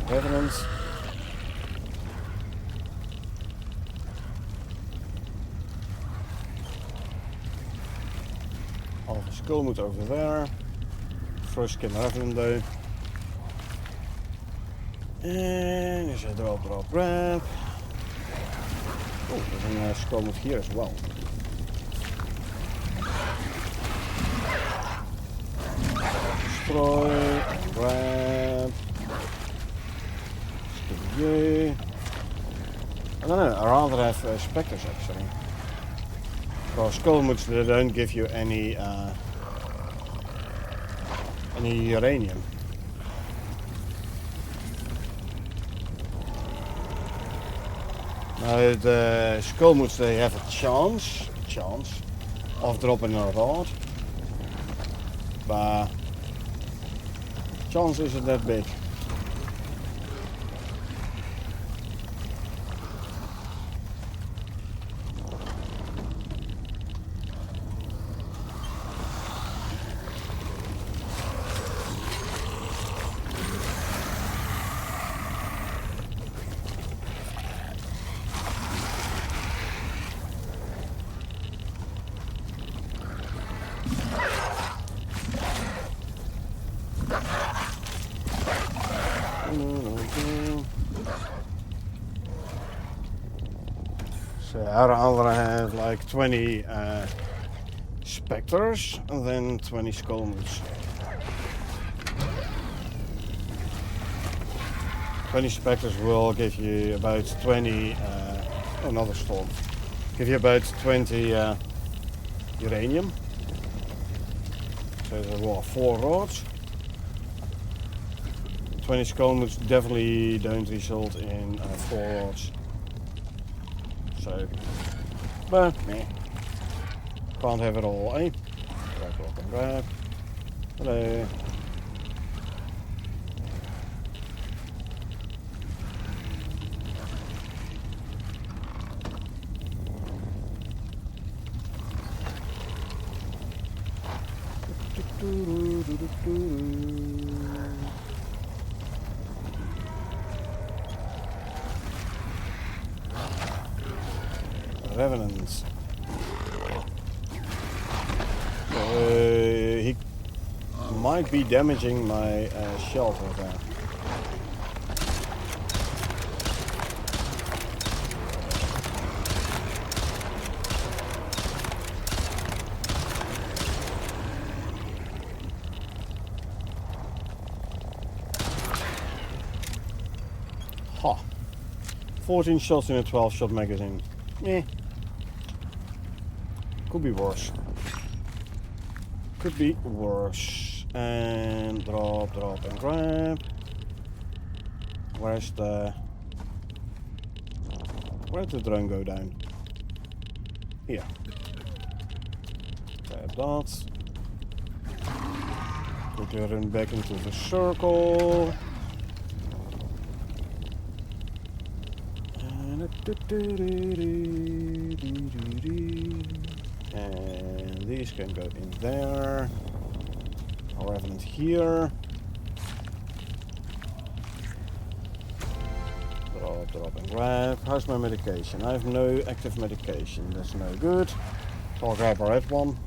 Revenants. Half a skull moet over there. First skin Revenant though. And there's a drop, grab. Oh, there's a skull move here as well. Destroy, and grab. Skip. I don't know, I rather have specters actually. Because skull moves, they don't give you any uranium. Now the skull moods, they have a chance of dropping a rod, but chance isn't that big. So I have like 20 specters and then 20 skull moods. 20 specters will give you about 20, another storm, give you about 20 uranium. So there were 4 rods. 20 skull moods definitely don't result in 4 rods. So, but meh. Can't have it all, eh? Grab, lock and grab. Hello. Revenants. He might be damaging my shelter there. Ha! 14 shots in a 12-shot magazine. Yeah. Could be worse. Could be worse. And drop and grab. Where did the drone go down? Here. Grab that. Quickly run back into the circle. And these can go in there. Our Revenant here. Drop and grab. How's my medication? I have no active medication. That's no good. So I'll grab a red one.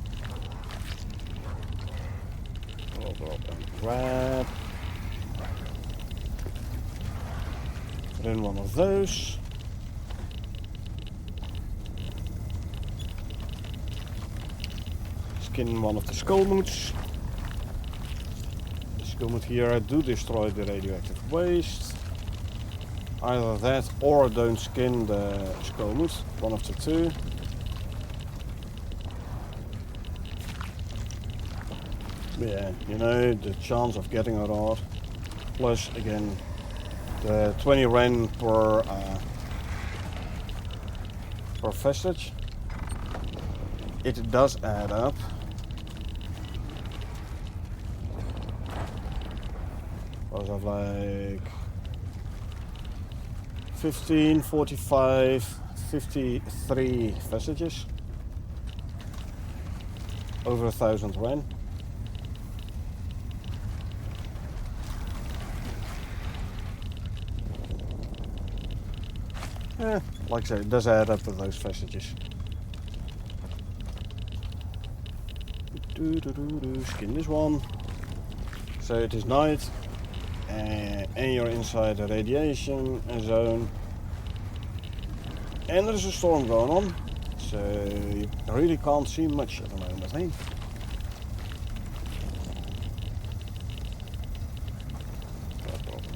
drop, and grab. Put in one of those. Skin one of the skull moots. The skull moot here do destroy the radioactive waste. Either that or don't skin the skull moot. One of the two. Yeah, you know, the chance of getting a rod. Plus, again, the 20 Ren per vestige. It does add up. Was of like 15, 45, 53 vestiges. Over 1,000 Ren. Yeah, like I said, it does add up with those vestiges. Skin this one. So it is night. And you're inside the radiation zone. And there's a storm going on. So you really can't see much at the moment, eh?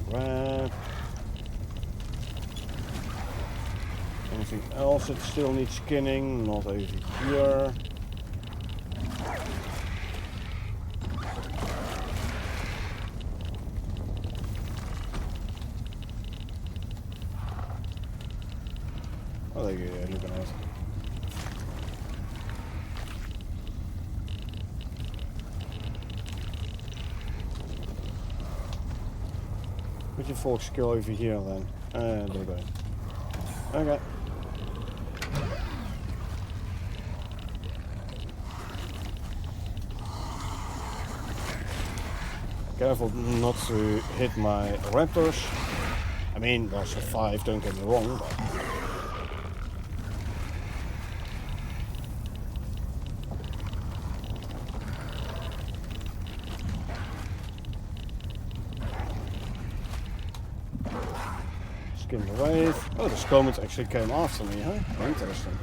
Grab. Anything else that still needs skinning? Not over here. What are you looking at? Put your fork skill over here then. There we go. Okay. Careful not to hit my raptors. I mean, they'll survive, don't get me wrong, but... Skim the wave. Oh, the Skomets actually came after me, huh? Interesting.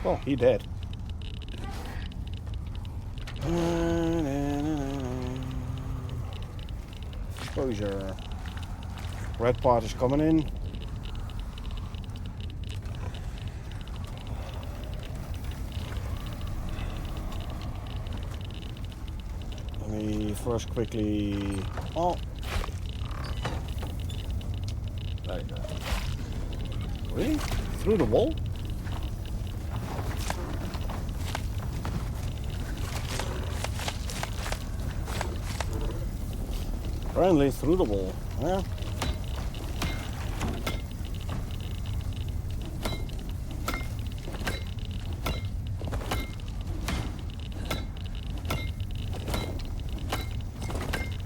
Oh, he dead. Exposure. Red part is coming in. Let me first quickly... Oh! There you go. Really? Through the wall? Apparently through the wall, yeah.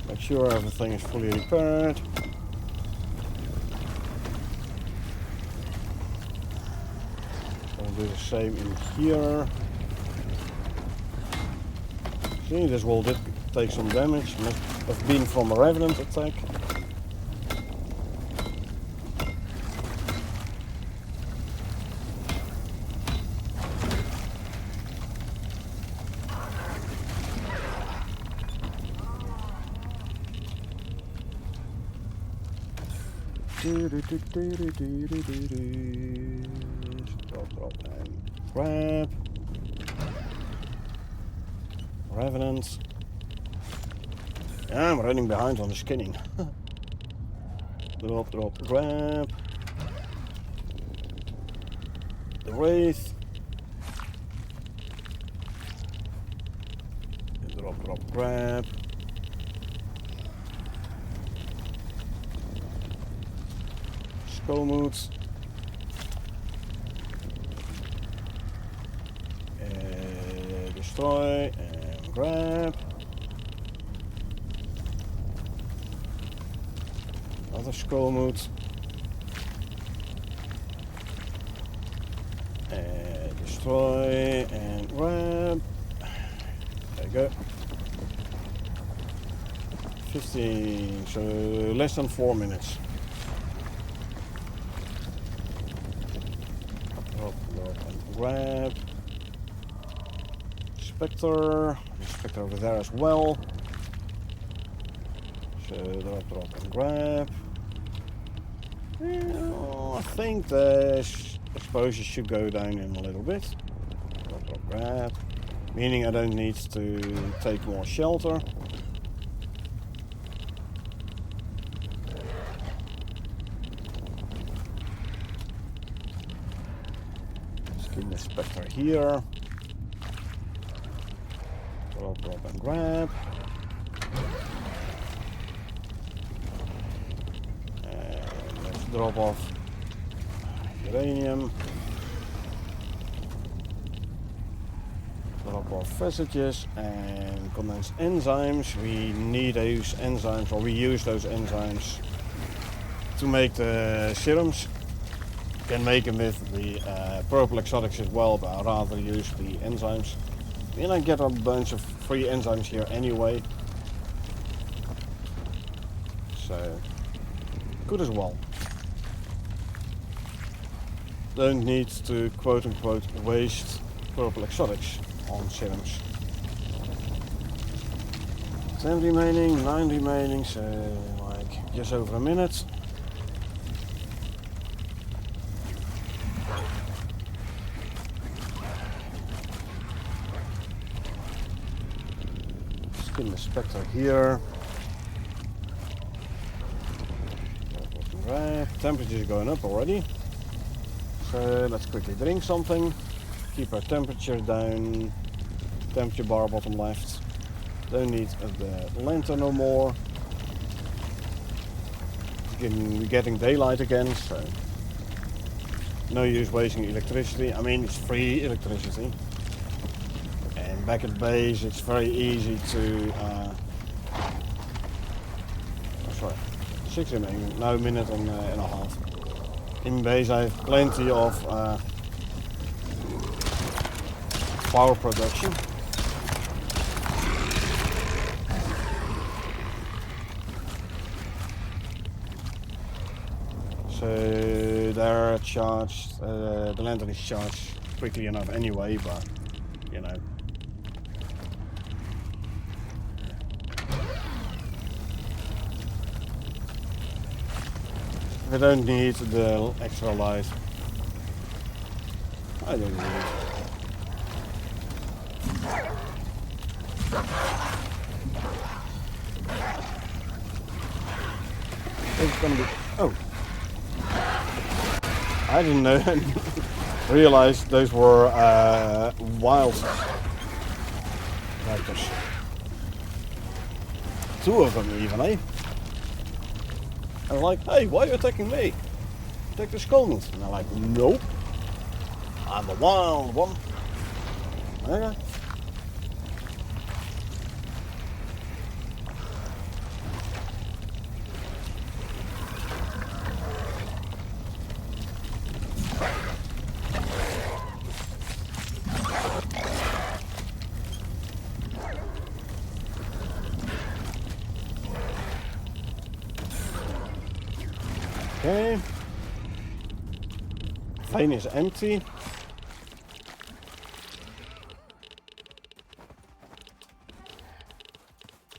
Make sure everything is fully repaired. I'll do the same in here. See, this wall did take some damage. Must have been from a revenant attack. Drop and grab. Revenants. Yeah, I'm running behind on the skinning. Drop, grab. The wraith. Drop, grab. Skull moots. Destroy and grab. Another skull moot. Destroy and grab. There you go. 15, so less than 4 minutes. Drop and grab. Spectre. Spectre over there as well. So drop and grab. I think the exposure should go down in a little bit. Drop, grab. Meaning I don't need to take more shelter. Let's keep the Spectre here. Drop and grab. And let's drop off uranium. Drop off facetages and condensed enzymes. We need those enzymes, or we use those enzymes to make the serums. You can make them with the purple exotics as well, but I'd rather use the enzymes. And I get a bunch of free enzymes here anyway, so good as well. Don't need to quote unquote waste purple exotics on serums. 10 remaining, 9 remaining, so like just over a minute. Skin the Spectre here. Right, temperature is going up already. So let's quickly drink something. Keep our temperature down. Temperature bar bottom left. Don't need the lantern no more. We're getting daylight again, so no use wasting electricity. I mean, it's free electricity. And back at base, it's very easy to. Sorry, 6 remaining. Now a minute and a half. In base, I have plenty of power production. So they're charged, the lantern is charged quickly enough anyway, but you know. I don't need the extra light. I don't need it. It's gonna be. Oh. I didn't know. Realize those were wild raptors. 2 of them even, eh? I was like, hey, why are you attacking me? Take the scoldings. And they're like, nope. I'm the wild one. Okay. Okay. Vein is empty.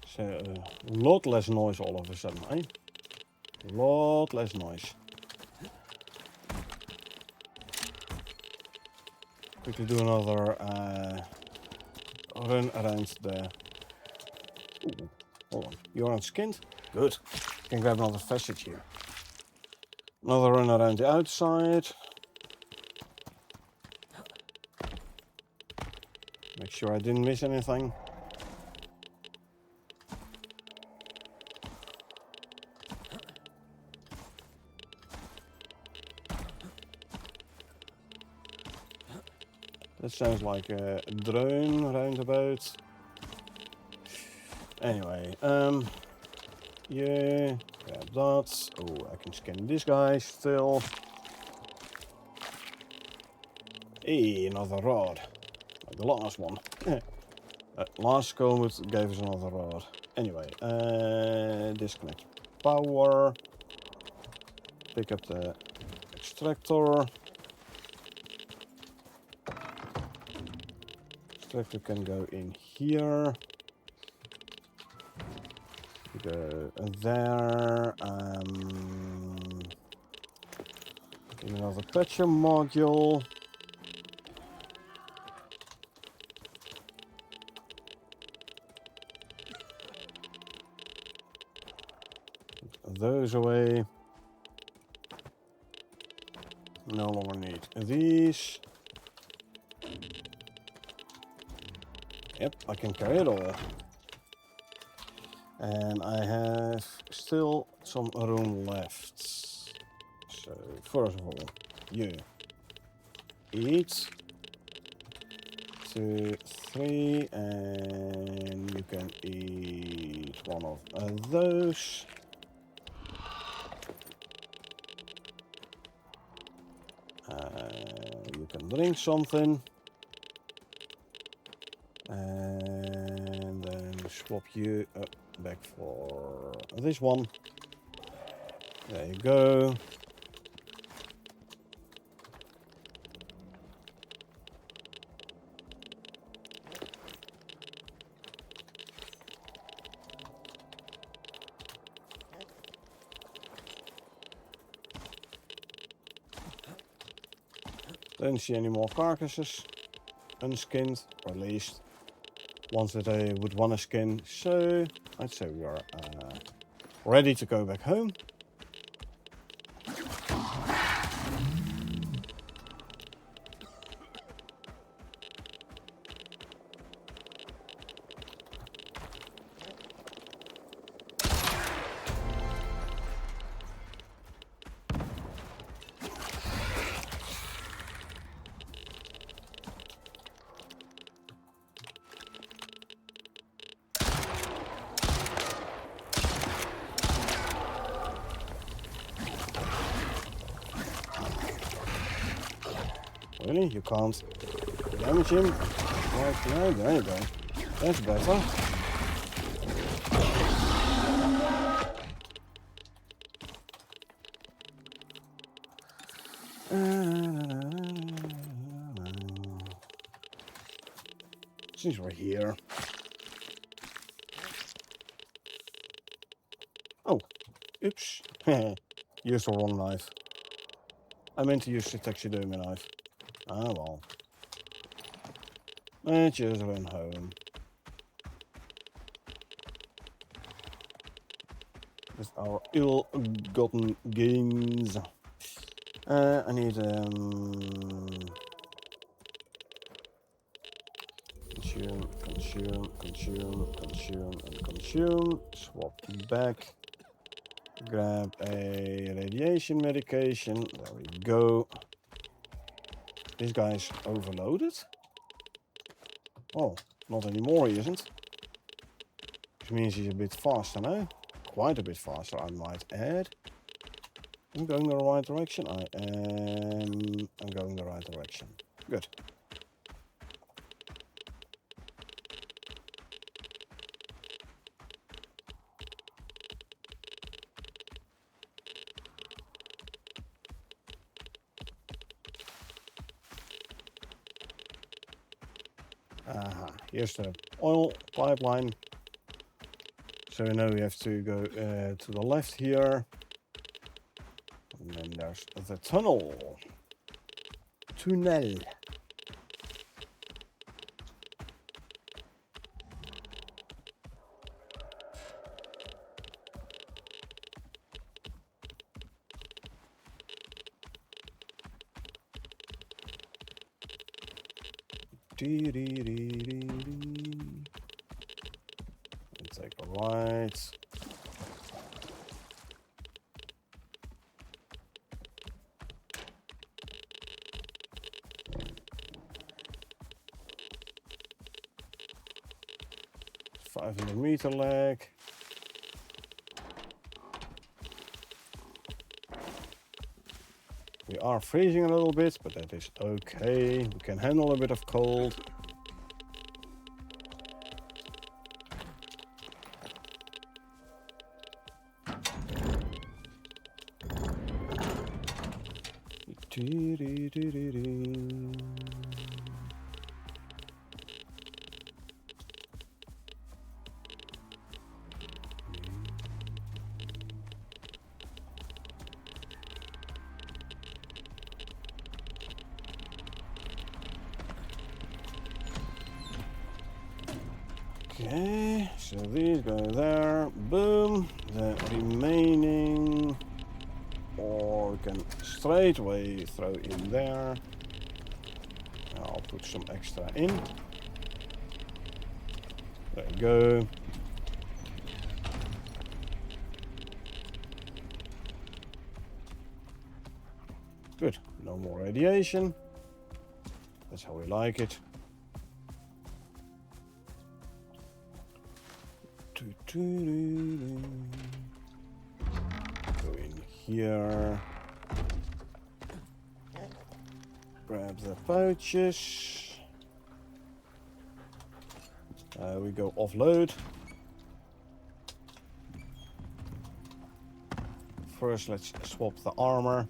So a lot less noise all of a sudden, eh? A lot less noise. Quickly do another run around the. Ooh, hold on. You're unskinned? Good. Can grab another facet here. Another run around the outside. Make sure I didn't miss anything. That sounds like a drone roundabout. Anyway, yeah, grab that. Oh, I can scan this guy still. Hey, another rod. Like the last one. Last comet gave us another rod. Anyway, disconnect power. Pick up the extractor. Extractor can go in here. Go there. Give me another patcher module. Those away. No longer need these. Yep, I can carry it all. And I have still some room left. So first of all, you eat. 2, 3, and you can eat one of those. You can drink something. And then swap you back for this one. There you go. Don't see any more carcasses unskinned, or at least ones that I would want to skin. So I'd say we are ready to go back home. Really? You can't damage him? Right behind. There you go. That's better. Since we're here. Oh, oops. Used the wrong knife. I meant to use the taxidermy knife. Ah well. I just went home. With our ill-gotten gains. I need consume. Swap back. Grab a radiation medication. There we go. This guy's overloaded. Oh, not anymore he isn't. Which means he's a bit faster now. Quite a bit faster, I might add. I'm going the right direction. I'm going the right direction. Good. Here's the oil pipeline. So we know we have to go to the left here. And then there's the tunnel. Tunnel. Take a right. $500-meter lag. We are freezing a little bit, but that is okay. We can handle a bit of cold. Okay, so these go there. Boom. The remaining ore can straight away throw in there. I'll put some extra in. There you go. Good. No more radiation. That's how we like it. Go in here. Grab the pouches. We go offload. First, let's swap the armor.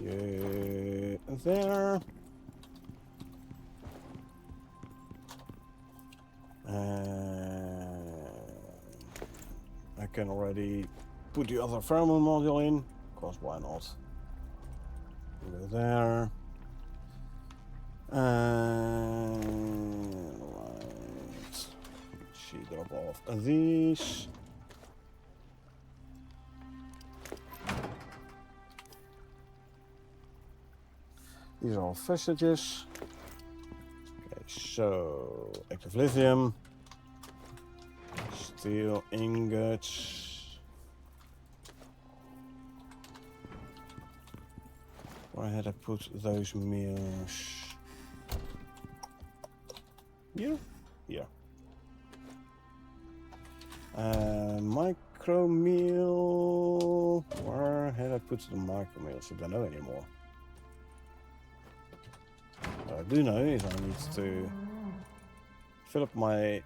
Yeah, there. I can already put the other thermal module in, because why not? Go there. Right. She drop off these. These are all vestiges. Okay, so active lithium, steel ingots. Where had I put those mills? Here? Yeah. Micro mill. Where had I put the micro mills? I don't know anymore. What I do know is I need to fill up my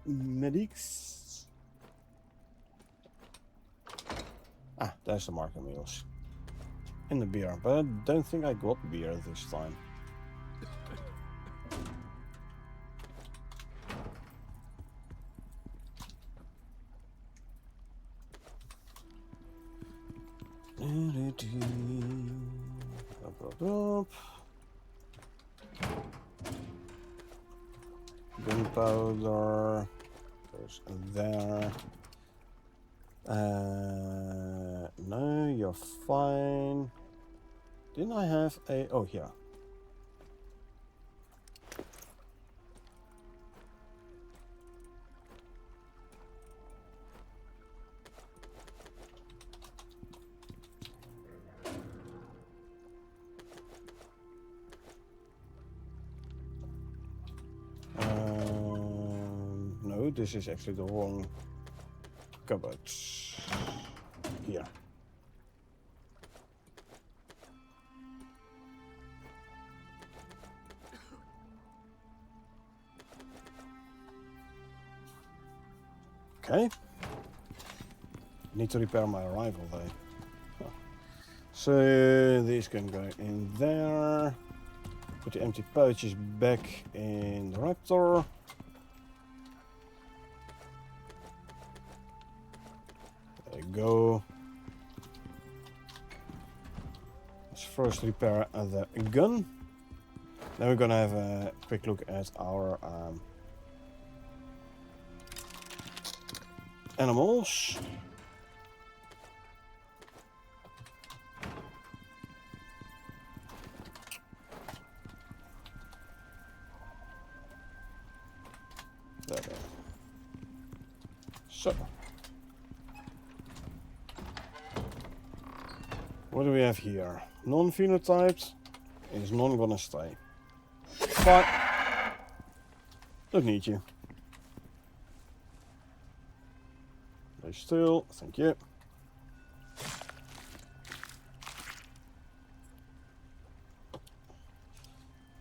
medics. Ah, there's the micro meals. And the beer, but I don't think I got beer this time. Gunpowder goes there. No, you're fine. Didn't I have a... Oh, here. No, this is actually the wrong cupboard. Here. Okay. Need to repair my rifle though. Huh. So these can go in there. Put the empty pouches back in the Raptor. There you go. Let's first repair the gun. Then we're gonna have a quick look at our animals. There. So, what do we have here? Non-phenotyped is none gonna stay. But don't need you. Stay still, thank you.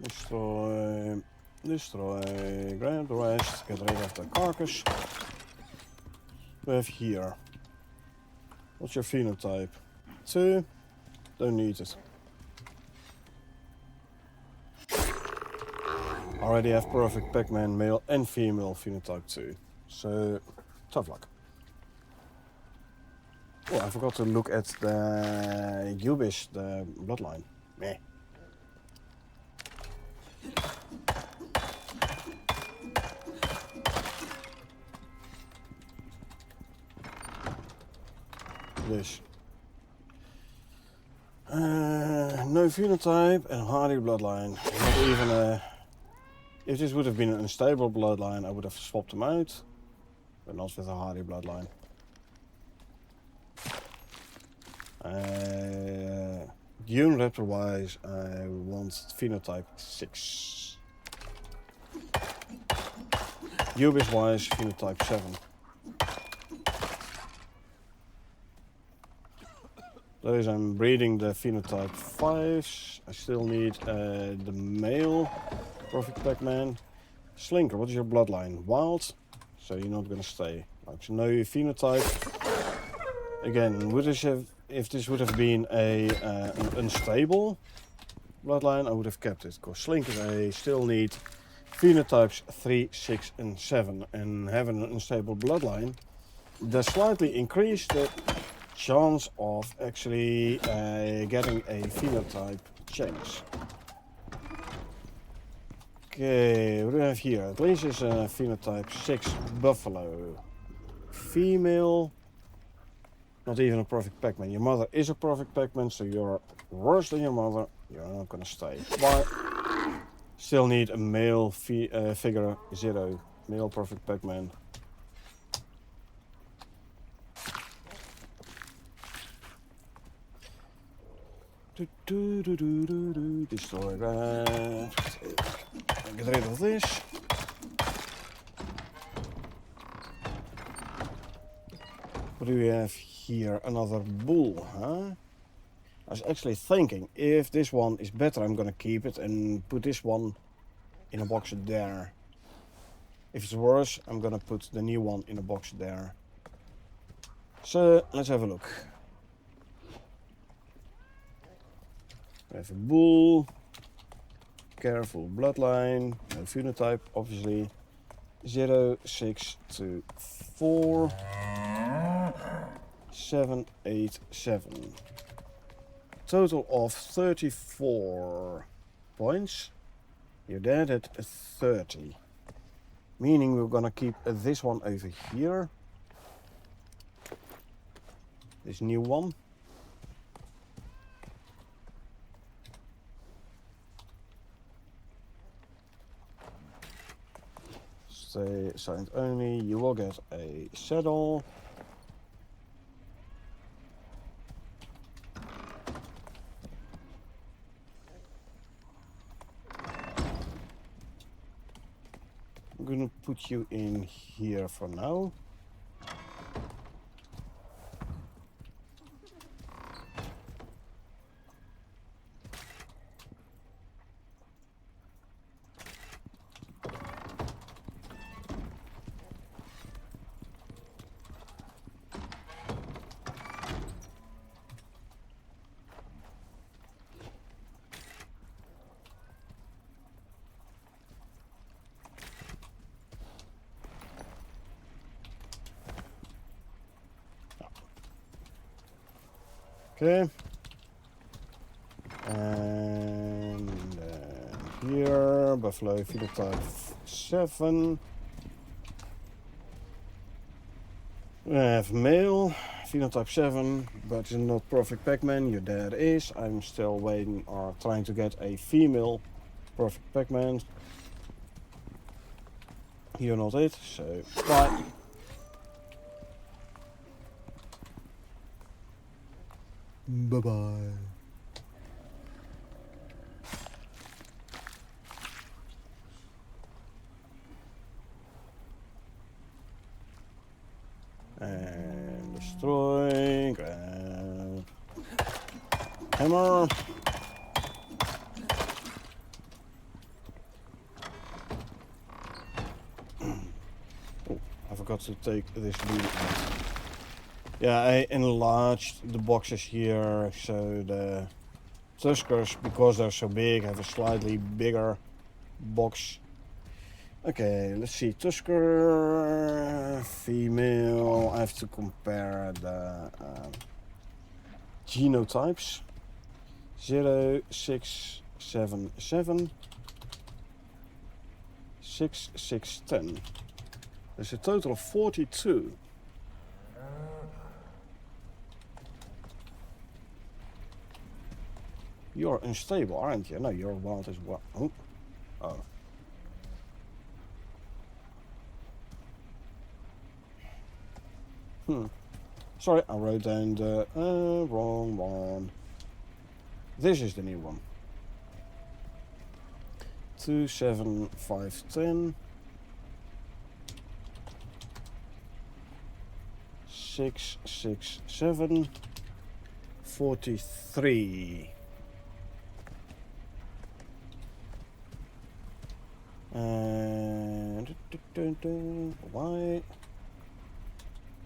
Destroy. Destroy. Grab the rest. Get rid of the carcass. We have here. What's your phenotype? 2. Don't need it. Already have perfect Pac-Man male and female phenotype 2. So, tough luck. Oh, I forgot to look at the Ubish, the bloodline. Meh. This. No phenotype and hardy bloodline. Not even a... If this would have been an unstable bloodline, I would have swapped them out. But not with a hardy bloodline. Dune Raptor wise, I want phenotype 6. Ubis wise, phenotype 7. Those I'm breeding the phenotype 5s. I still need the male Perfect Pac-Man. Slinker, what is your bloodline? Wild? So you're not gonna stay. Like, so know your phenotype. Again, would this have, if this would have been an unstable bloodline, I would have kept it. Because Slinkers, I still need phenotypes 3, 6 and 7. And having an unstable bloodline does slightly increase the chance of actually getting a phenotype change. Okay, what do we have here? At least is a phenotype 6 buffalo. Female. Not even a perfect Pac-Man. Your mother is a perfect Pac-Man, so you're worse than your mother. You're not gonna stay. But still need a male figure 0. Male perfect Pac-Man. Destroy that. Get rid of this. What do we have here? Another bull, huh? I was actually thinking, if this one is better, I'm gonna keep it and put this one in a box there. If it's worse, I'm gonna put the new one in a box there. So, let's have a look. We have a bull. Careful bloodline. No phenotype, obviously. 0, 6 to 4. 7, 8, 7. Total of 34 points. You're dead at 30. Meaning we're gonna keep this one over here. This new one. Stay silent only. You will get a saddle. I'm gonna put you in here for now. Okay. And here, buffalo phenotype 7. We have male phenotype 7, but it's not perfect Pac-Man. Your dad is. I'm still waiting or trying to get a female perfect Pac-Man. You're not it, so bye. Bye-bye. And destroy, grab, hammer. got to take this lead. Yeah, I enlarged the boxes here, so the Tuskers, because they're so big, have a slightly bigger box. Okay, let's see. Tusker, female. I have to compare the genotypes. 0, 6, 7, 7, 6, 6, 10. There's a total of 42. You're unstable, aren't you? No, you're wild as well. Oh. Oh. Sorry, I wrote down the wrong one. This is the new one. 2, 7, 5, 10. 6, 6, 7. 43. And why?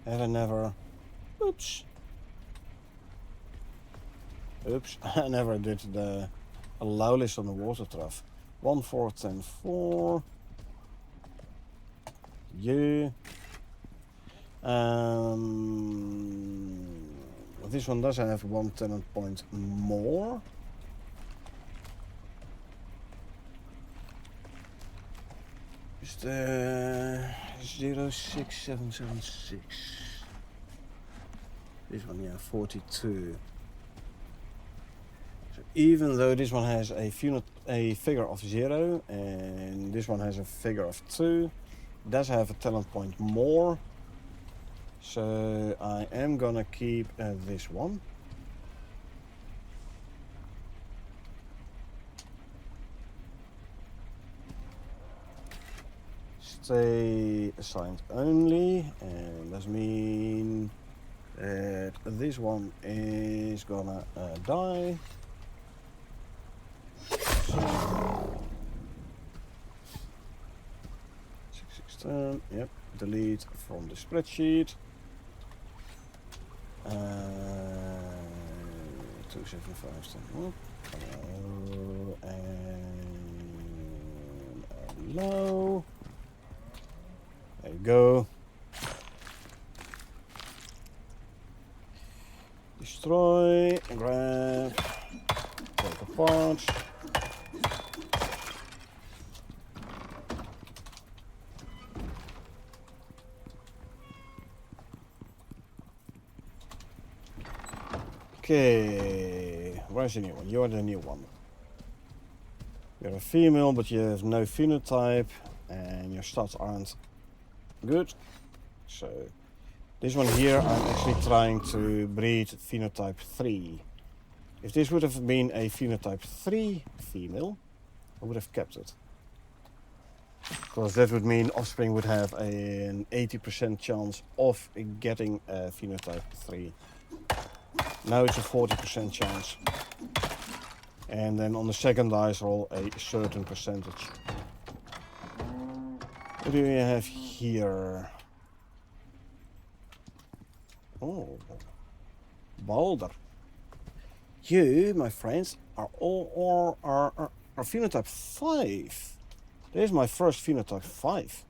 And I never. Oops. I never did the allow list on the water trough. 1, 4, 10, 4. Yeah. This one does have 1 talent point more. Is the 06776. This one, yeah, 42. So even though this one has a figure of 0 and this one has a figure of 2, it does have a talent point more. So I am gonna keep this one. Stay assigned only, and that means that this one is gonna die. So 6, 6, 10, yep, delete from the spreadsheet. 2, 7, 5, 10, and low. There you go. Destroy, grab, take apart. Okay, where's the new one? You're the new one. You're a female, but you have no phenotype, and your stats aren't good. So this one here, I'm actually trying to breed phenotype 3. If this would have been a phenotype 3 female, I would have kept it. Because that would mean offspring would have an 80% chance of getting a phenotype 3. Now it's a 40% chance. And then on the second dice roll, a certain percentage. What do you have here? Oh, Boulder. You, my friends, are all are phenotype 5. There's my first phenotype 5.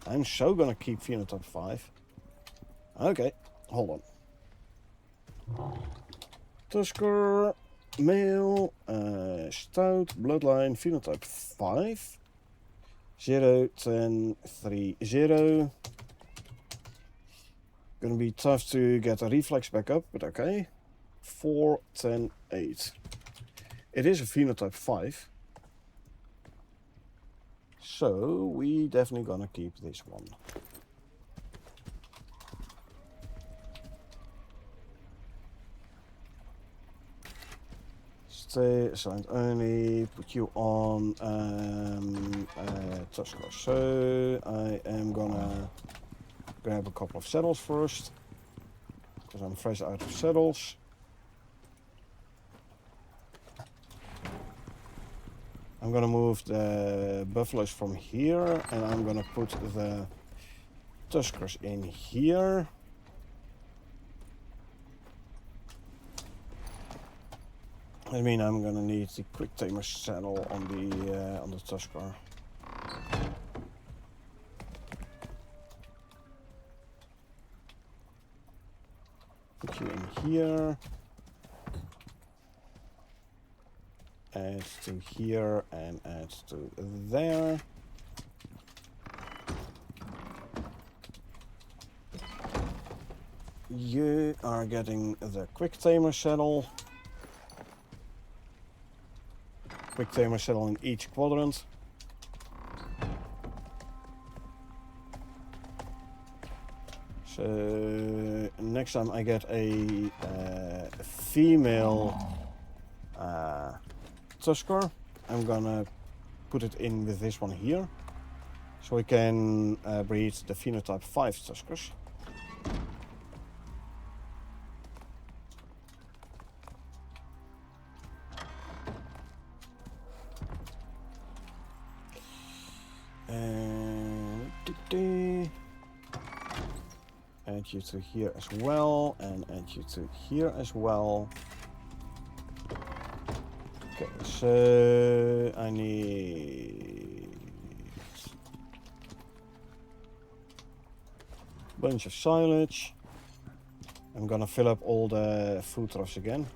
I'm so gonna keep phenotype 5. Okay, hold on. Tusker, male, stout, bloodline, phenotype 5. 0, 10, 3, 0. Gonna be tough to get a reflex back up, but okay. 4, 10, 8. It is a phenotype 5. So we definitely gonna keep this one. Stay assigned only, put you on Tusker. So I am gonna grab a couple of saddles first, because I'm fresh out of saddles. I'm gonna move the buffaloes from here, and I'm gonna put the tuskers in here. I mean, I'm gonna need the quick tamer saddle on the tusker. Put you in here. Add to here and add to there. You are getting the quick tamer saddle. Quick tamer saddle in each quadrant. So next time I get a female tusker, I'm gonna put it in with this one here, so we can breed the phenotype 5 tuskers. And add you to here as well, and add you to here as well. Okay, so I need a bunch of silage. I'm gonna fill up all the food troughs again.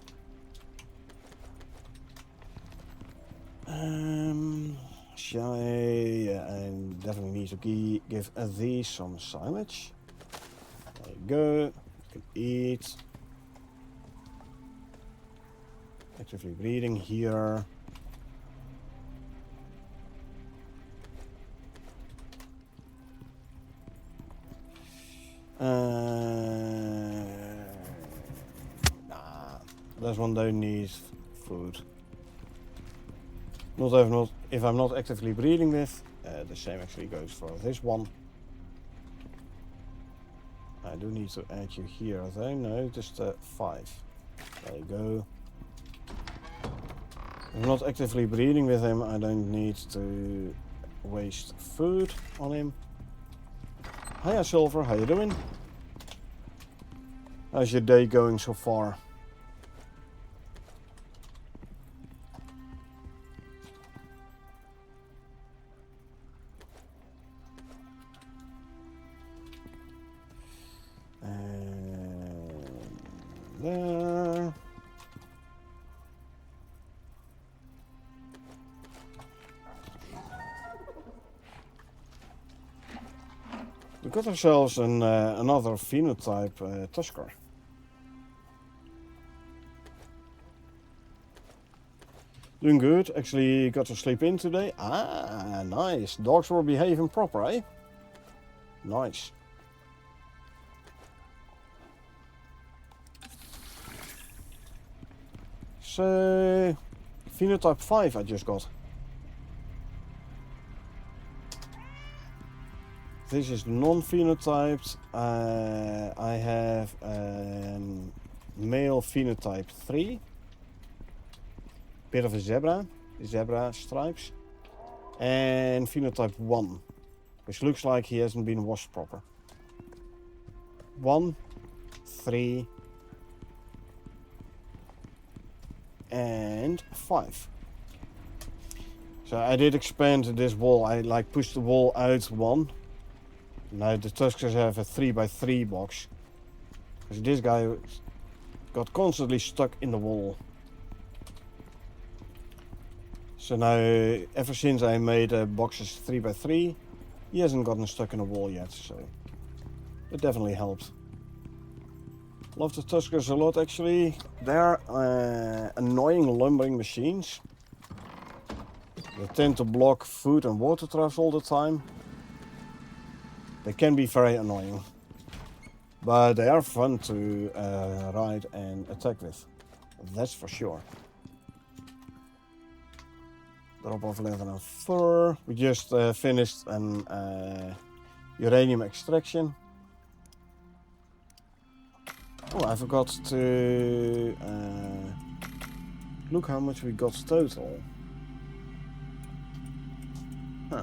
Shall I? Yeah, I definitely need to give these some silage. There you go. You can eat. Actively breeding here. Nah, this one don't need food. If I'm not actively breeding with. The same actually goes for this one. I do need to add you here though. No, just 5. There you go. If I'm not actively breeding with him, I don't need to waste food on him. Hiya Silver, how you doing? How's your day going so far? There. We got ourselves another phenotype tusker. Doing good. Actually got to sleep in today. Ah, nice. Dogs were behaving proper, eh? Nice. So, phenotype 5 I just got. This is non-phenotyped. I have male phenotype 3. Bit of a zebra stripes. And phenotype 1, which looks like he hasn't been washed proper. 1, 3, and 5. So I did expand this wall. I like pushed the wall out 1. Now the tuskers have a 3x3 box. Because this guy got constantly stuck in the wall. So now, ever since I made boxes 3x3, he hasn't gotten stuck in the wall yet. So it definitely helped. Love the tuskers a lot actually. They're annoying lumbering machines. They tend to block food and water troughs all the time. They can be very annoying. But they are fun to ride and attack with. That's for sure. Drop off leather and fur. We just finished an uranium extraction. Oh, I forgot to look how much we got total. Huh.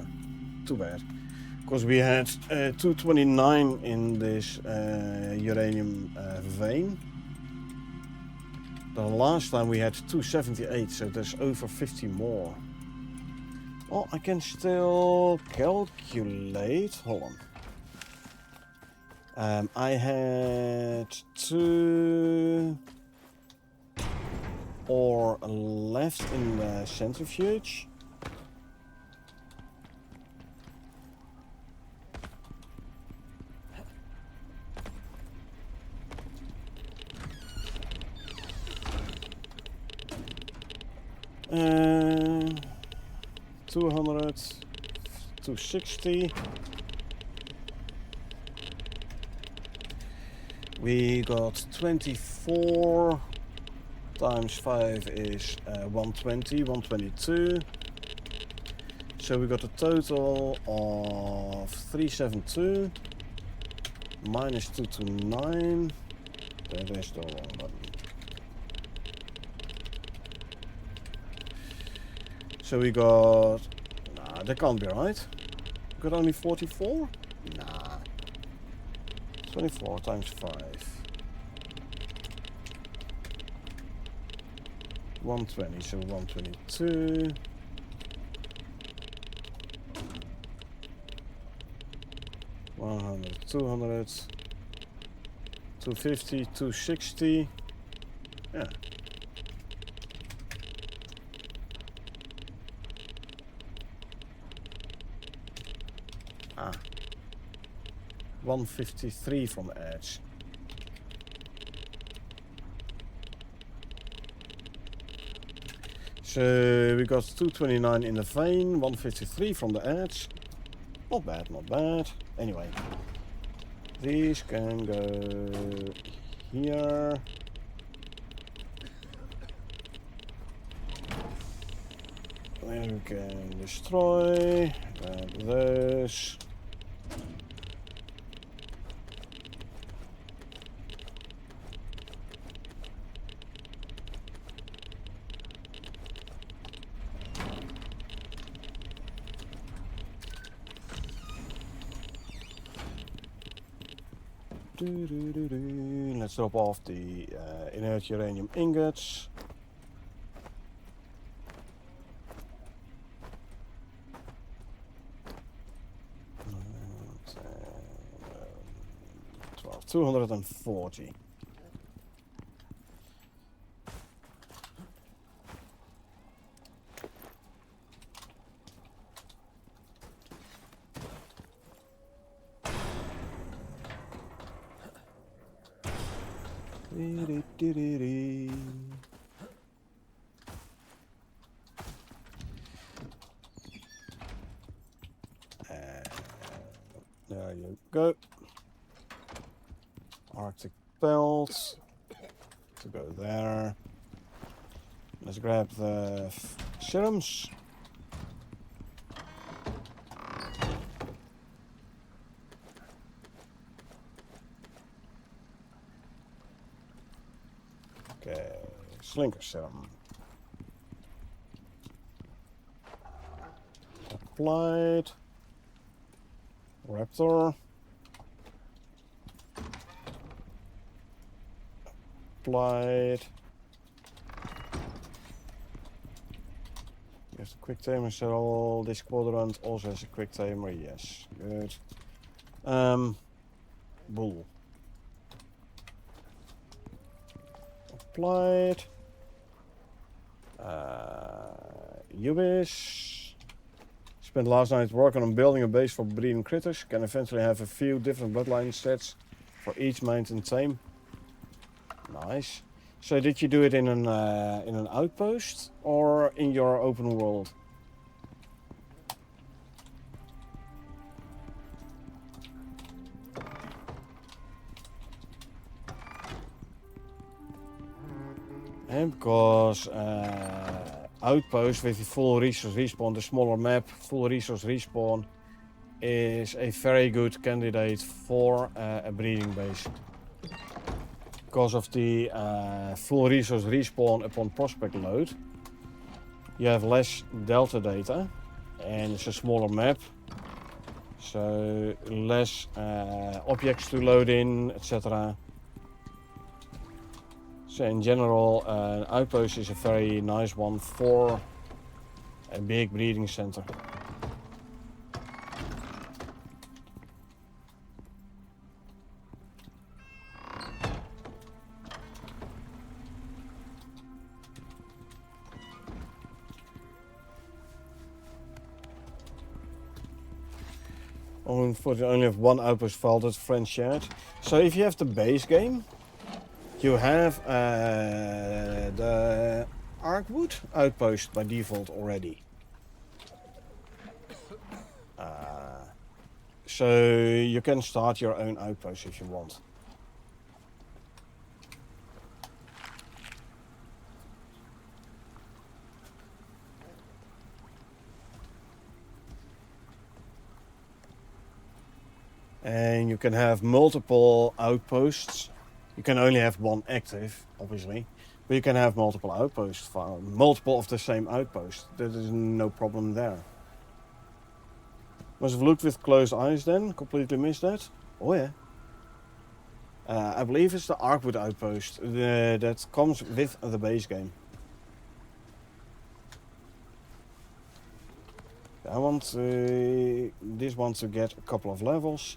Too bad. Because we had 229 in this uranium vein. The last time we had 278, so there's over 50 more. Well, I can still calculate. Hold on. I had 2 ore left in the centrifuge. Uh, 200, 260. We got 24 times 5 is 120, 122. So we got a total of 372 minus 229. That is the wrong button. So we got, nah, that can't be right. We got only 44? Nah. 24 times 5. 120, so 122. $100, $200, $250, $260. Yeah. Ah. 153 from the edge. So we got 229 in the vein, 153 from the edge. Not bad, not bad. Anyway, these can go here. Then we can destroy, grab those. Let's drop off the inert uranium ingots. And, 240. There you go. Arctic belts to go there. Let's grab the serums. Okay, slinker serum. Applied. Raptor. Applied. Here's a quick tamer cell. This quadrant also has a quick tamer. Yes, good. Bull. Applied. Ubis. Spent last night working on building a base for breeding critters. Can eventually have a few different bloodline sets for each mountain tame. Nice. So did you do it in an outpost or in your open world? And because outpost with the full resource respawn, the smaller map, full resource respawn is a very good candidate for a breeding base. Because of the full resource respawn upon prospect load, you have less delta data and it's a smaller map, so less objects to load in, etc. So in general, an outpost is a very nice one for a big breeding center. Unfortunately, I only have one outpost file that's friend shared. So if you have the base game, you have the Arkwood outpost by default already. So you can start your own outpost if you want. And you can have multiple outposts. You can only have one active, obviously, but you can have multiple outposts, multiple of the same outpost. There is no problem there. Must have looked with closed eyes then, completely missed that. Oh yeah. I believe it's the Arkwood outpost that comes with the base game. I want this one to get a couple of levels.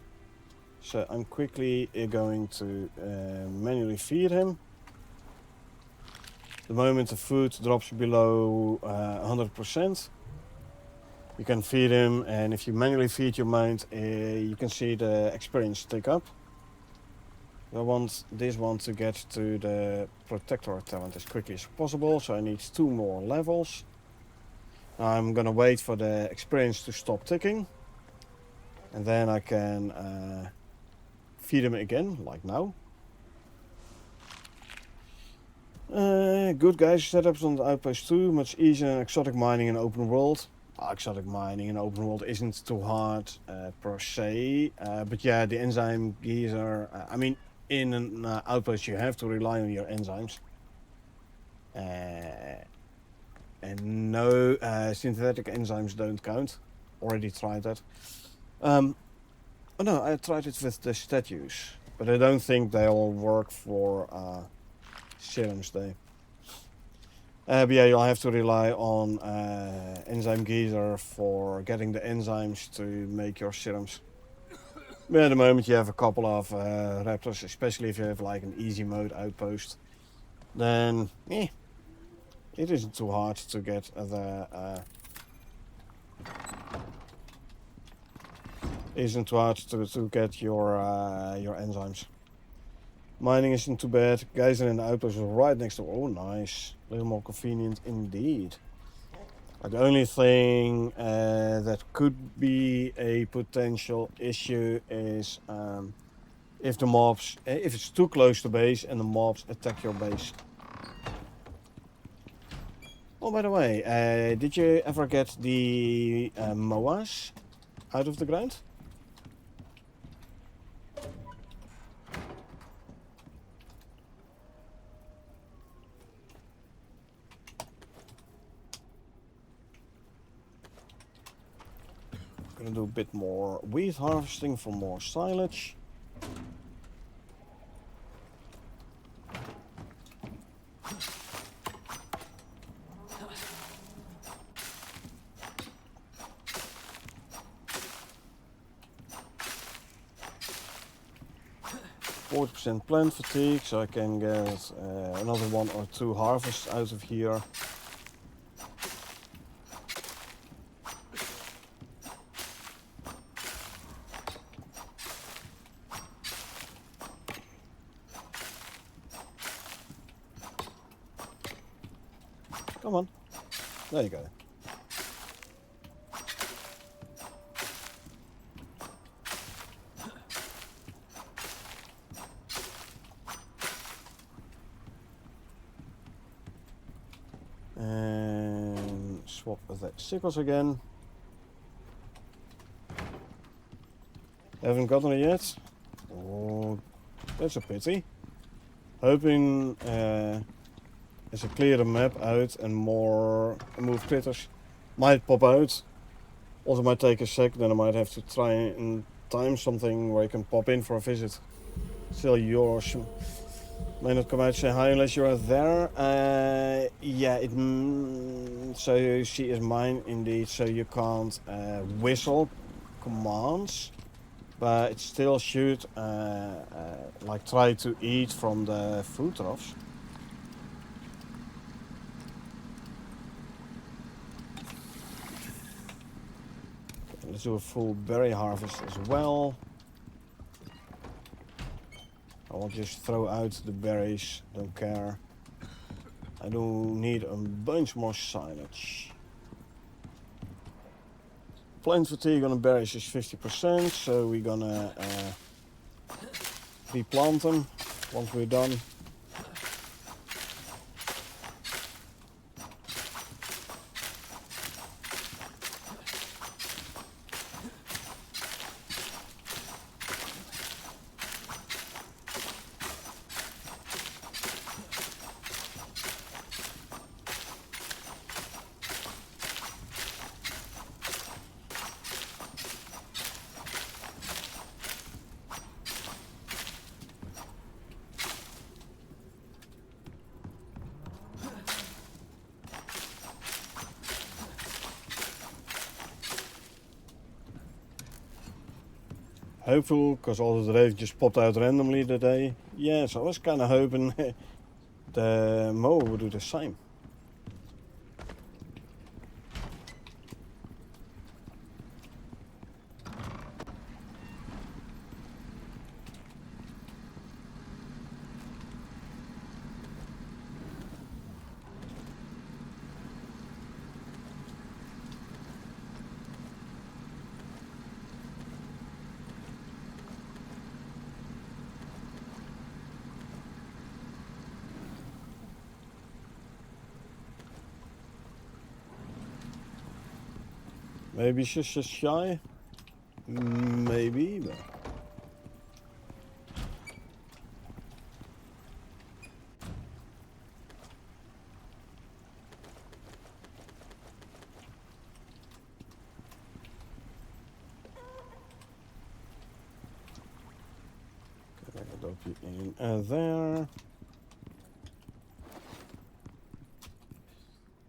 So I'm quickly going to manually feed him. The moment the food drops below 100%, you can feed him, and if you manually feed your mount, you can see the experience tick up. I want this one to get to the Protector talent as quickly as possible, so I need 2 more levels. I'm gonna wait for the experience to stop ticking, and then I can feed him again, like now. Good guys, setups on the Outpost 2, much easier than exotic mining in open world. Exotic mining in open world isn't too hard per se, but yeah, the enzyme geyser, I mean, in an outpost you have to rely on your enzymes. And no, synthetic enzymes don't count. Already tried that. Oh no, I tried it with the statues, but I don't think they all work for serums though. But yeah, you'll have to rely on enzyme geyser for getting the enzymes to make your serums. But at the moment you have a couple of raptors, especially if you have like an easy mode outpost, then it isn't too hard to get the to get your enzymes. Mining isn't too bad. Guys in the outpost is right next to. Oh, nice. A little more convenient indeed. The only thing that could be a potential issue is if the mobs, if it's too close to base and the mobs attack your base. Oh, by the way, did you ever get the MOAs out of the ground? Gonna do a bit more wheat harvesting for more silage. %, plant fatigue, so I can get another 1 or 2 harvests out of here. Come on. There you go. And swap the sickles again. Haven't gotten it yet. Oh, that's a pity. Hoping as I clear the map out and more moved critters might pop out. Also might take a sec, then I might have to try and time something where you can pop in for a visit. Still yours. May not come out and say hi unless you are there. Yeah, so she is mine indeed, so you can't whistle commands, but it still should like try to eat from the food troughs. Okay, let's do a full berry harvest as well. I will just throw out the berries, don't care. I do need a bunch more silage. Plant fatigue on the berries is 50%, so we're gonna replant them once we're done. Hopeful, because all the raven just popped out randomly today. Yeah, so I was kind of hoping the mower would do the same. Maybe she's just shy. Maybe, but... Okay, I'll dump you in there.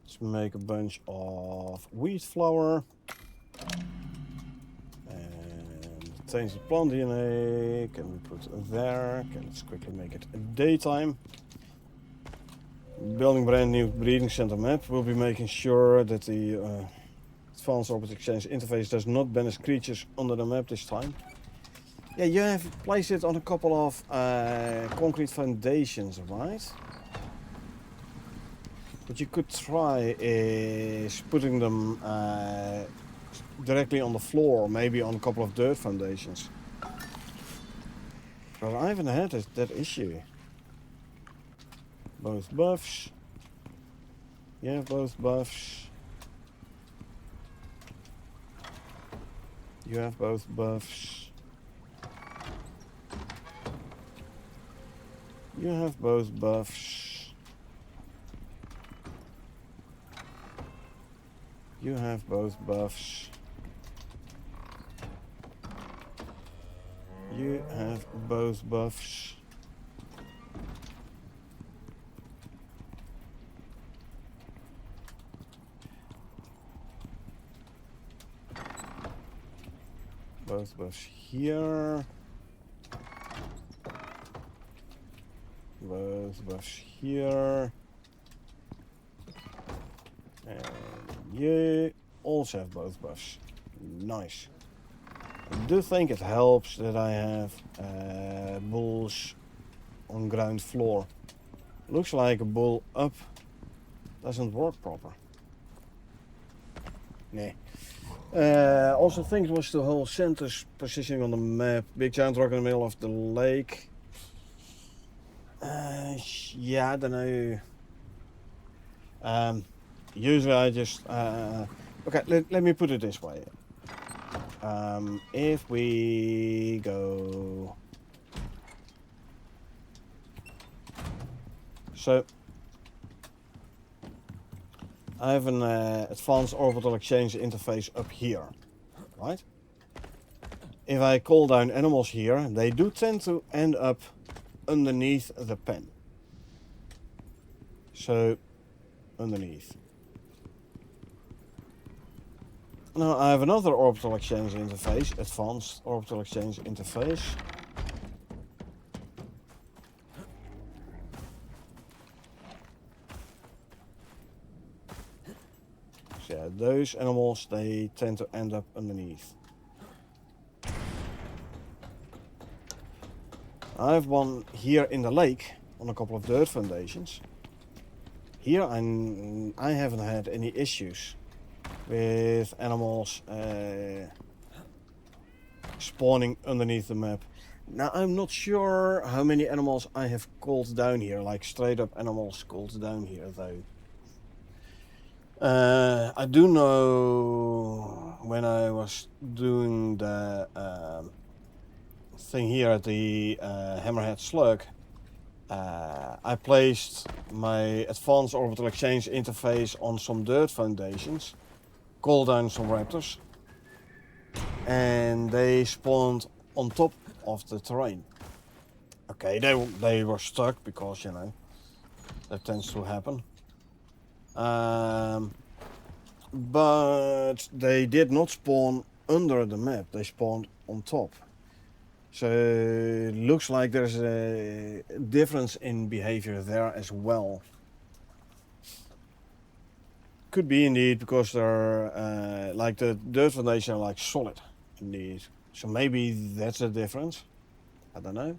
Let's make a bunch of wheat flour. And change the plant DNA. Can we put it there? Okay, let's quickly make it daytime. Building brand new breeding center map. We'll be making sure that the Advanced Orbit Exchange interface does not banish creatures under the map this time. Yeah, you have placed it on a couple of concrete foundations, right? What you could try is putting them directly on the floor, maybe on a couple of dirt foundations. But I haven't had that issue. Both buffs. Yeah, both buffs. You have both buffs. You have both buffs. You have both buffs. You have both buffs. Both buffs here. Both buffs here. And you also have both buffs. Nice. I do think it helps that I have bulls on ground floor. Looks like a bull up doesn't work proper. Nah. Also think it was the whole center's positioning on the map. Big giant rock in the middle of the lake. Yeah, I don't know. Usually I just... okay, let me put it this way. If we go... So... I have an advanced orbital exchange interface up here. right? If I call down animals here, they do tend to end up underneath the pen. So, underneath. Now I have another orbital exchange interface, advanced orbital exchange interface. So yeah, those animals, they tend to end up underneath. I have one here in the lake on a couple of dirt foundations. Here I haven't had any issues with animals spawning underneath the map. Now I'm not sure how many animals I have called down here, like straight up animals called down here though. I do know when I was doing the thing here at the Hammerhead Slug, I placed my advanced orbital exchange interface on some dirt foundations, called down some raptors, and they spawned on top of the terrain. Okay, they were stuck because, you know, that tends to happen. But they did not spawn under the map, they spawned on top. So it looks like there's a difference in behavior there as well. Could be indeed because they're like the dirt foundation are like solid indeed. So maybe that's a difference. I don't know.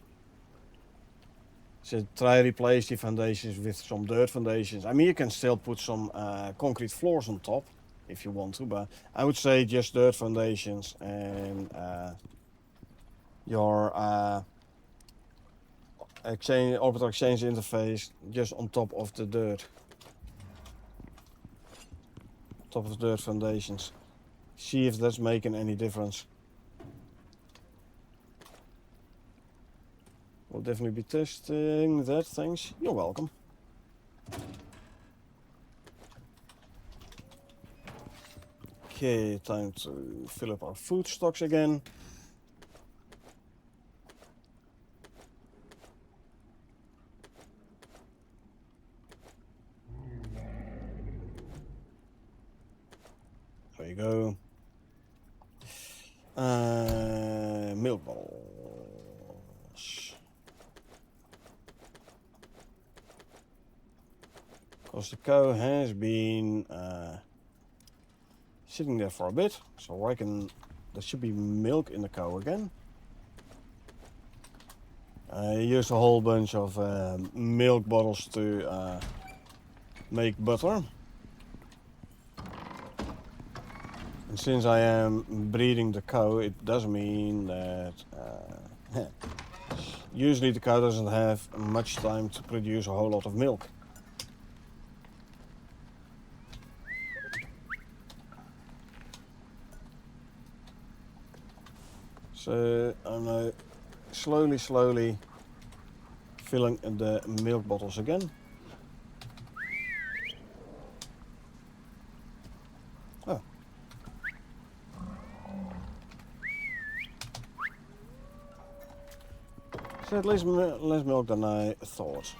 So try replace the foundations with some dirt foundations. I mean, you can still put some concrete floors on top if you want to, but I would say just dirt foundations and your orbital exchange interface just on top of the dirt. Top of the dirt foundations. See if that's making any difference. We'll definitely be testing that, thanks. You're welcome. Okay, time to fill up our food stocks again. There you go. Milk bottles. Because the cow has been sitting there for a bit, so I reckon there should be milk in the cow again. I used a whole bunch of milk bottles to make butter. And since I am breeding the cow, it does mean that usually the cow doesn't have much time to produce a whole lot of milk. So I'm now slowly filling the milk bottles again. Oh. So at least less milk than I thought.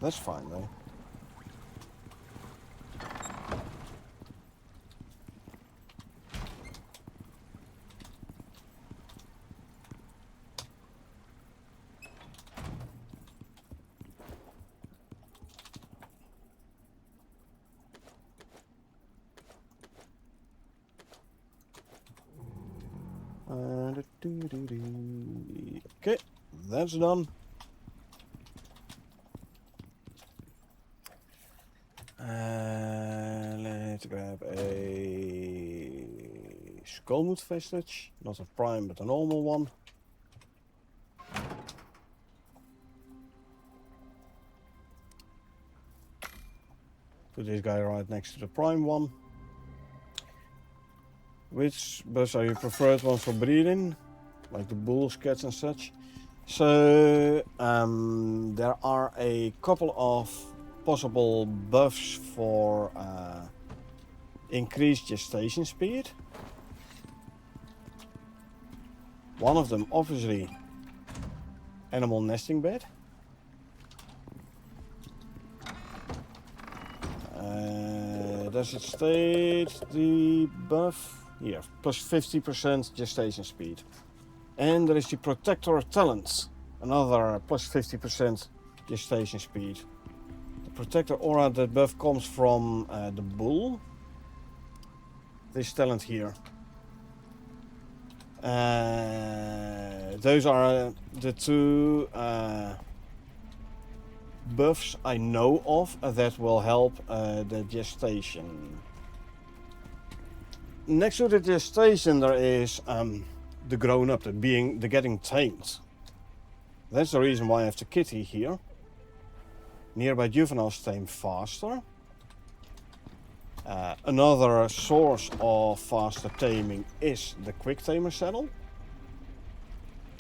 That's fine though. Okay, that's done. Let's grab a skullmoot vestige, not a prime but a normal one. Put this guy right next to the prime one. Which birds are your preferred ones for breeding? Like the bulls, cats and such. So there are a couple of possible buffs for increased gestation speed. One of them, obviously, animal nesting bed. Does it state the buff? Here, plus 50% gestation speed. And there is the protector talent, another plus 50% gestation speed. The protector aura, that buff comes from the bull. This talent here. Those are the two buffs I know of that will help the gestation. Next to the gestation there is the grown up, the getting tamed. That's the reason why I have the kitty here. Nearby juveniles tame faster. Another source of faster taming is the quick tamer saddle.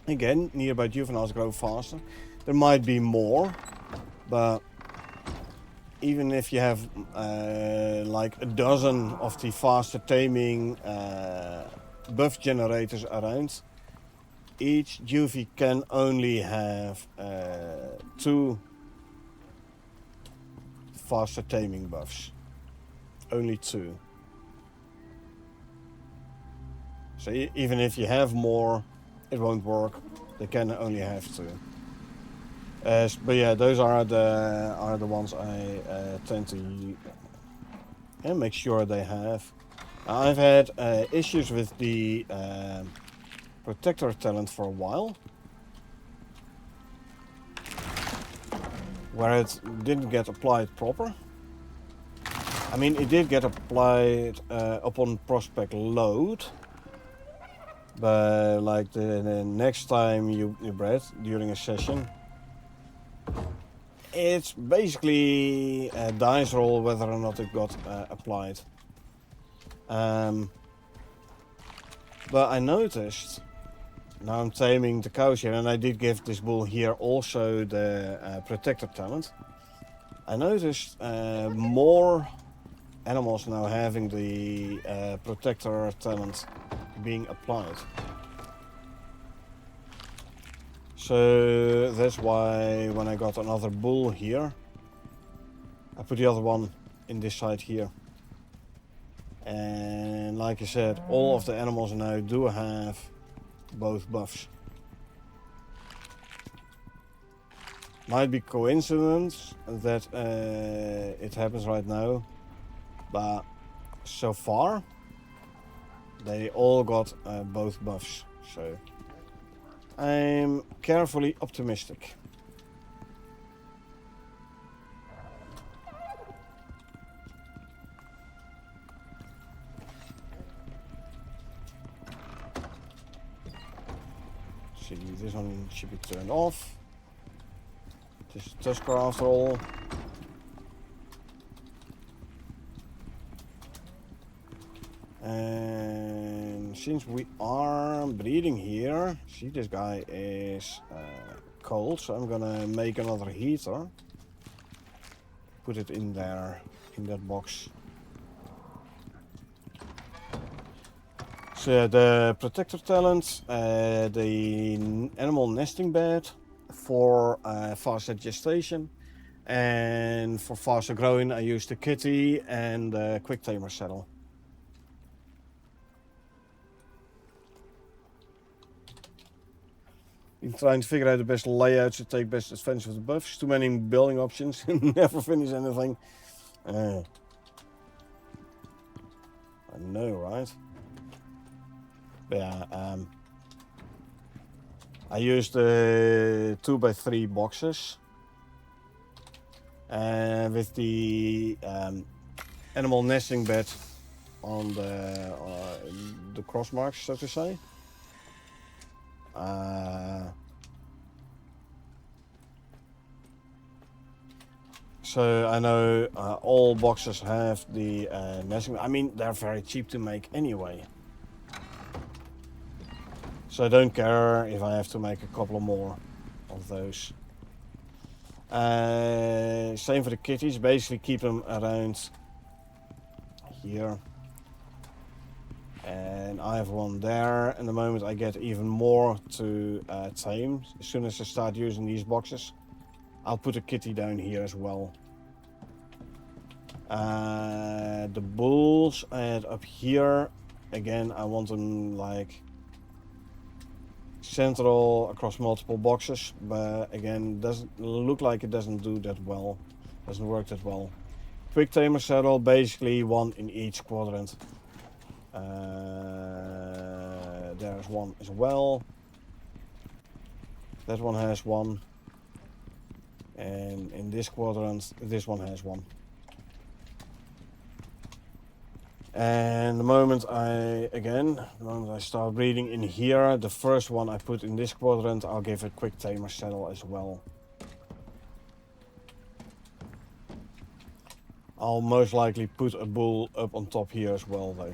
Again, nearby juveniles grow faster. There might be more, but even if you have like a dozen of the faster taming buff generators around, each juvie can only have 2 faster taming buffs. Only 2. So even if you have more, it won't work. They can only have 2. But yeah, those are the ones I tend to make sure they have. I've had issues with the protector talent for a while, where it didn't get applied proper. I mean, it did get applied upon prospect load, but like the next time you bred during a session, it's basically a dice roll whether or not it got applied. But I noticed, now I'm taming the cows here, and I did give this bull here also the protector talent. I noticed more animals now having the protector talent being applied. So that's why when I got another bull here, I put the other one in this side here. And like I said, all of the animals now do have both buffs. Might be coincidence that it happens right now, but so far they all got both buffs, so I'm carefully optimistic. See, this one should be turned off. This is Tusker after all. And since we are breeding here, see, this guy is cold, so I'm gonna make another heater. Put it in there, in that box. So the protector talent, the animal nesting bed for faster gestation, and for faster growing I use the kitty and the quick tamer saddle. Been trying to figure out the best layouts to take best advantage of the buffs. Too many building options and never finish anything. I know, right? But yeah, I used the 2x3 boxes. And with the animal nesting bed on the cross marks, so to say. So I know all boxes have the nesting. I mean, they're very cheap to make anyway. So I don't care if I have to make a couple more of those. Same for the kitties. Basically keep them around here. And I have one there. And the moment I get even more to tame, as soon as I start using these boxes, I'll put a kitty down here as well. The bulls I had up here. Again, I want them like central across multiple boxes, but again, doesn't look like it doesn't do that well. Doesn't work that well. Quick tamer saddle, basically one in each quadrant. There's one as well. That one has one. And in this quadrant, this one has one. And the moment I start breeding in here, the first one I put in this quadrant, I'll give it quick tamer saddle as well. I'll most likely put a bull up on top here as well though.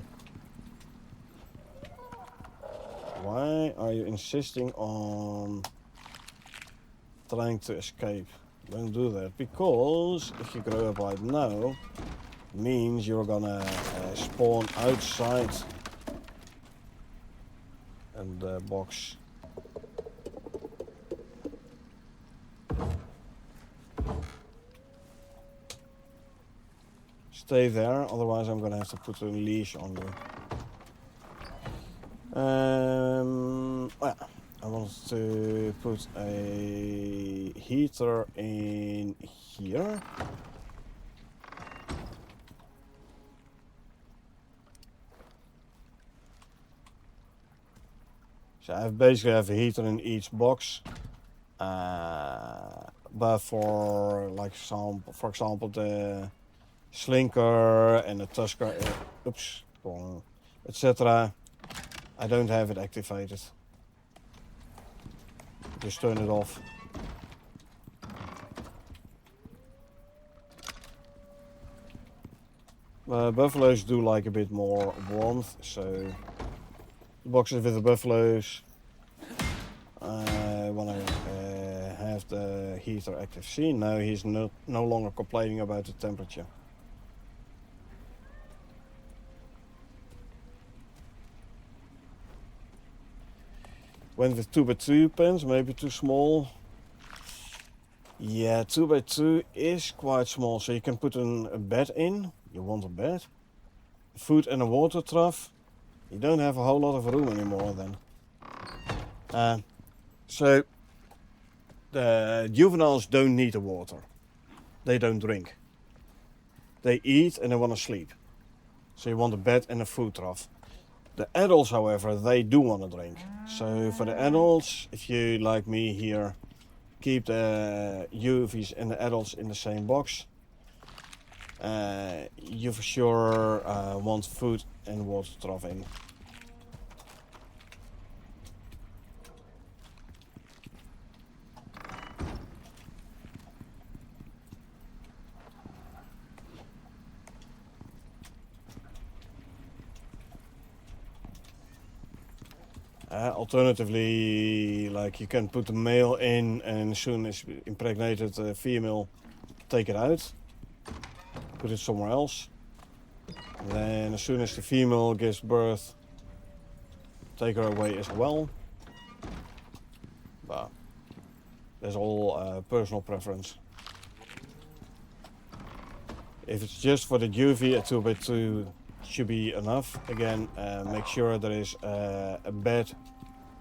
Why are you insisting on trying to escape? Don't do that, because if you grow up right now, it means you're gonna spawn outside and the box. Stay there, otherwise I'm gonna have to put a leash on you. Oh yeah, I want to put a heater in here. So I basically have a heater in each box. But for example the Slinker and the Tusker, etc. I don't have it activated. Just turn it off. Buffaloes do like a bit more warmth, so the boxes with the buffaloes, I want to have the heater active. See, now he's no longer complaining about the temperature. Went with 2x2 pens, maybe too small. Yeah, 2x2 is quite small, so you can put a bed in. You want a bed, food and a water trough. You don't have a whole lot of room anymore then. So the juveniles don't need the water. They don't drink. They eat and they want to sleep. So you want a bed and a food trough. The adults, however, they do want to drink. So for the adults, if you, like me here, keep the UVs and the adults in the same box, you for sure want food and water trough in. Alternatively, like you can put the male in, and as soon as impregnated female, take it out, put it somewhere else. And then as soon as the female gives birth, take her away as well. But that's all personal preference. If it's just for the UV, a 2x2 should be enough. Again, make sure there is a bed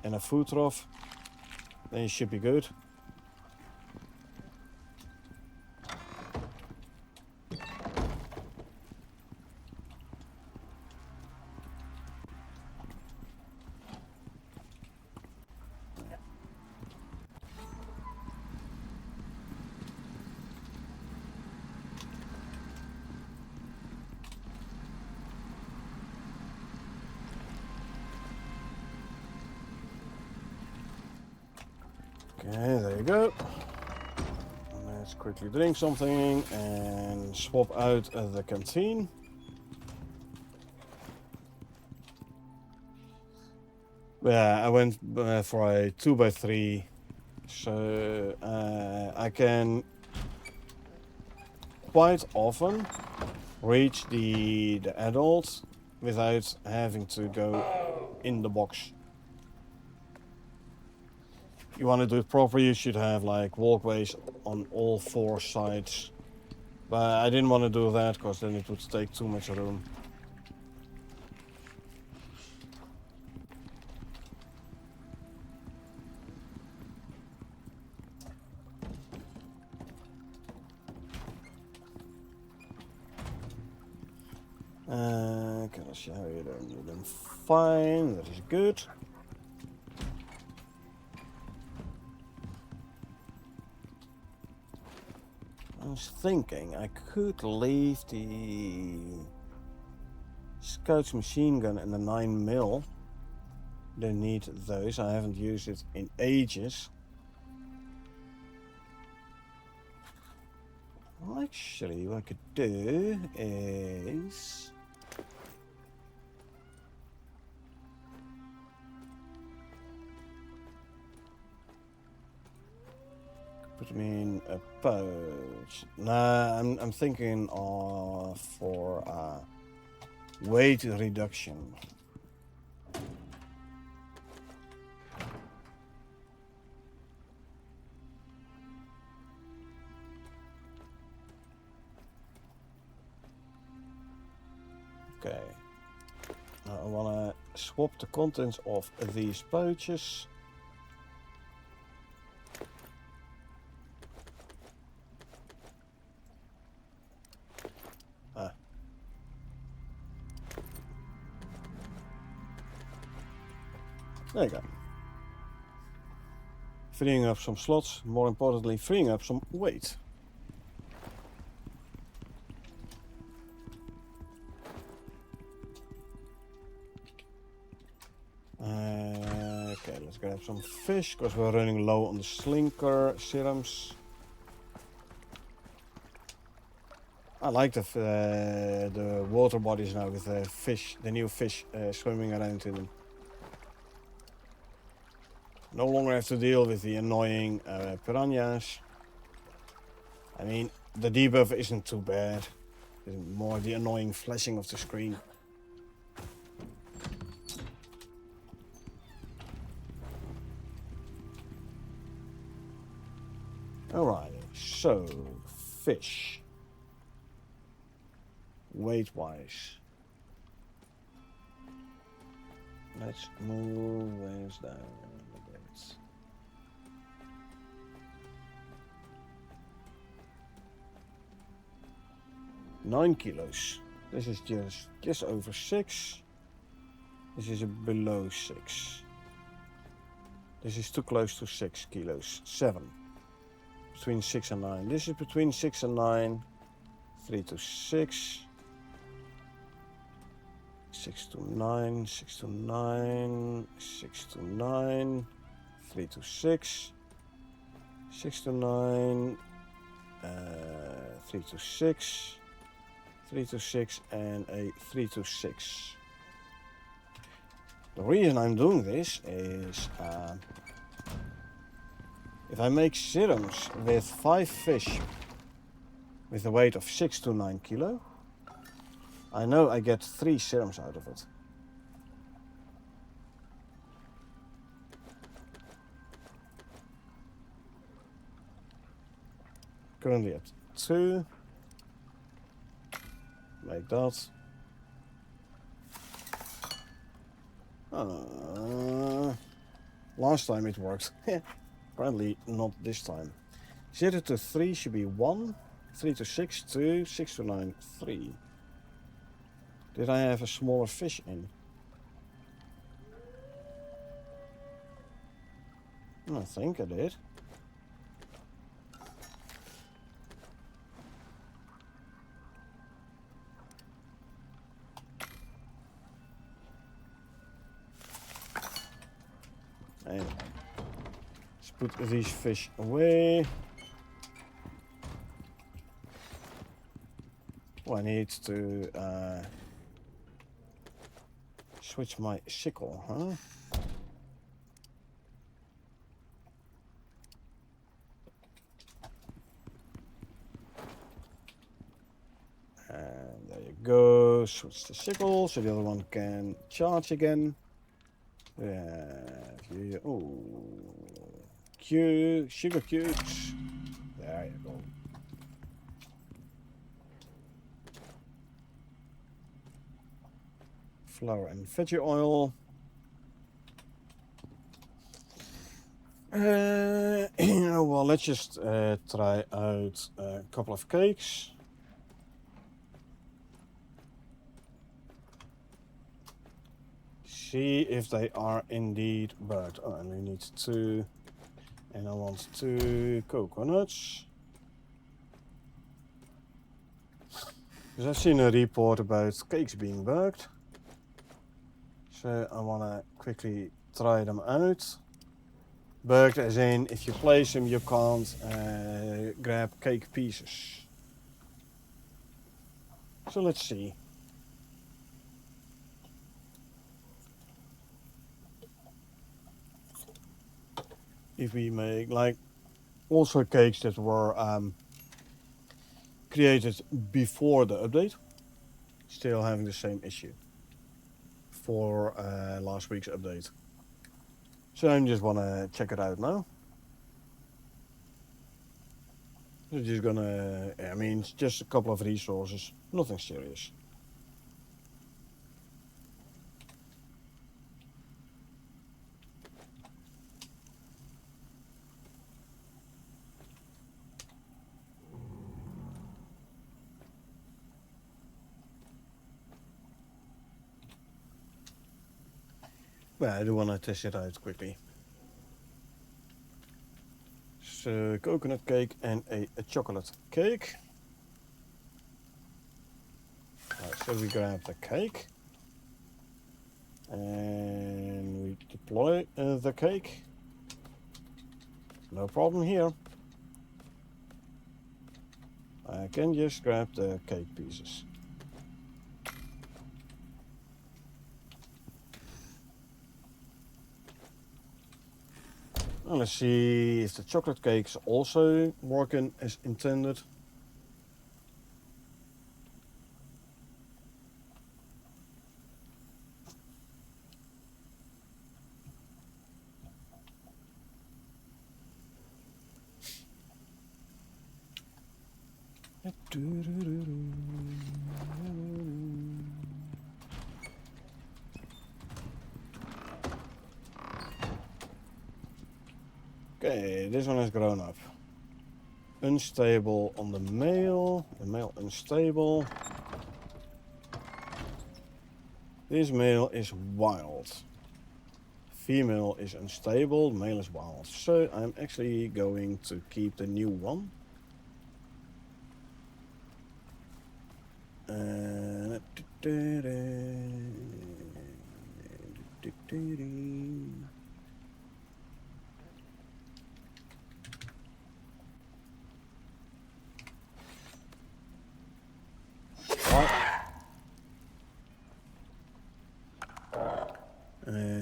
and a food trough, then you should be good. Okay, there you go. Let's quickly drink something and swap out the canteen. Yeah, I went for a 2x3, so I can quite often reach the adult without having to go in the box. You want to do it properly, you should have like walkways on all 4 sides. But I didn't want to do that because then it would take too much room. Can I show you them? Fine, that is good. I was thinking I could leave the Scout's machine gun and the 9mm. They need those. I haven't used it in ages. Well, actually, what I could do is put them in a pouch. Nah, I'm thinking of for weight reduction. Okay. Now I want to swap the contents of these pouches. There you go. Freeing up some slots, more importantly, freeing up some weight. Okay, let's grab some fish, because we're running low on the slinker serums. I like the water bodies now with the fish, the new fish swimming around in them. No longer have to deal with the annoying piranhas. I mean, the debuff isn't too bad. It's more the annoying flashing of the screen. Alright, so fish. Weight-wise. Let's move this down a bit. Nine kilos. This is just over 6. This is below 6. This is too close to 6 kilos. 7. Between 6 and 9. This is between 6 and 9. 3 to 6. 6 to 9, 6 to 9, 6 to 9, 3 to 6, 6 to 9, 3 to 6, 3 to 6, and a 3 to 6. The reason I'm doing this is if I make serums with 5 fish with a weight of 6 to 9 kilo, I know I get 3 serums out of it. Currently at 2. Like that. Last time it worked. Apparently not this time. 0 to 3 should be 1. 3 to 6, 2. 6 to 9, 3. Did I have a smaller fish in? I think I did. Anyway, let's put these fish away. Oh, I need to switch my sickle, huh? And there you go. arrow, switch to sickle, so the other one can charge again. Oh, sugar cubes. There you go. Flour and veggie oil. Well, let's just try out a couple of cakes. See if they are indeed burnt. Oh, and we need 2. And I want 2 coconuts. Because I've seen a report about cakes being burnt. So I want to quickly try them out. Burnt as in, if you place them, you can't grab cake pieces. So let's see. If we make like also cakes that were created before the update, still having the same issue for last week's update. So I just want to check it out now. We're just gonna, I mean, it's just a couple of resources, nothing serious. But I do want to test it out quickly. So coconut cake and a chocolate cake. Right, so we grab the cake and we deploy the cake. No problem here. I can just grab the cake pieces. Well, let's see if the chocolate cake's also working as intended. Okay, this one has grown up. Unstable on the male unstable. This male is wild. Female is unstable, male is wild. So I'm actually going to keep the new one.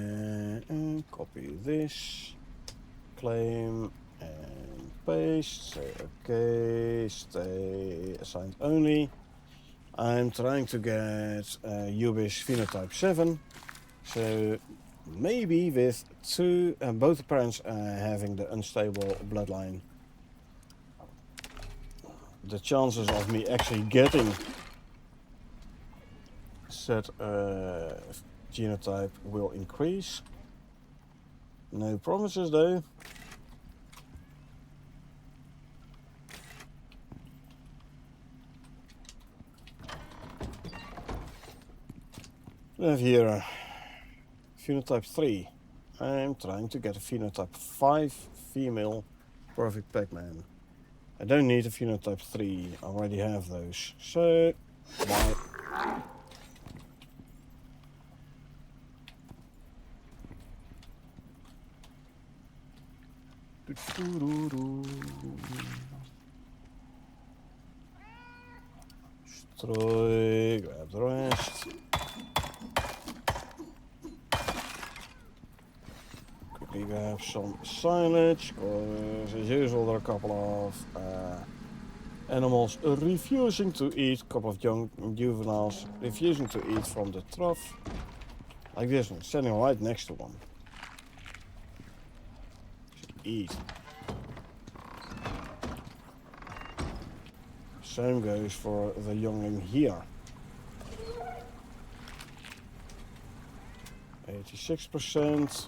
And copy this, claim and paste, say okay, stay assigned only. I'm trying to get Ubis phenotype 7, so maybe with both parents having the unstable bloodline, the chances of me actually getting said genotype will increase. No promises though. We have here phenotype 3. I'm trying to get a phenotype 5 female perfect Pac-Man. I don't need a phenotype 3, I already have those. So, bye. Destroy, grab the rest. Quickly grab some silage, because as usual there are a couple of Animals refusing to eat. Couple of young juveniles refusing to eat from the trough. Like this one, standing right next to one. Eat. Same goes for the youngling here. 86%.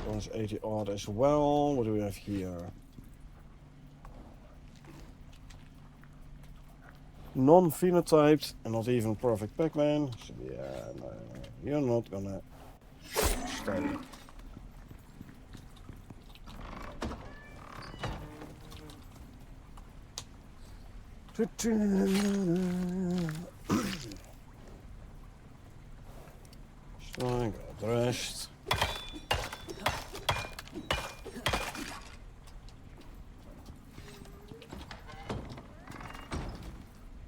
One is 80 odd as well. What do we have here? Non-phenotyped and not even perfect Pac-Man. So yeah, no, you're not gonna stay. So I got the rest.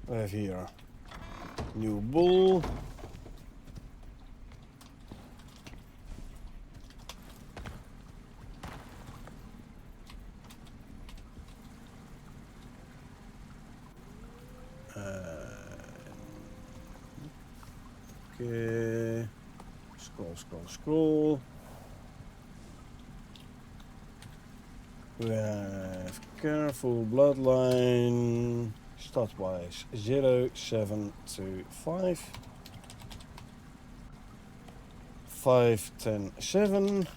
We have here new bull. Okay. Scroll. We have careful bloodline. Stat wise 0, 7 to 5. 5, 10, 7.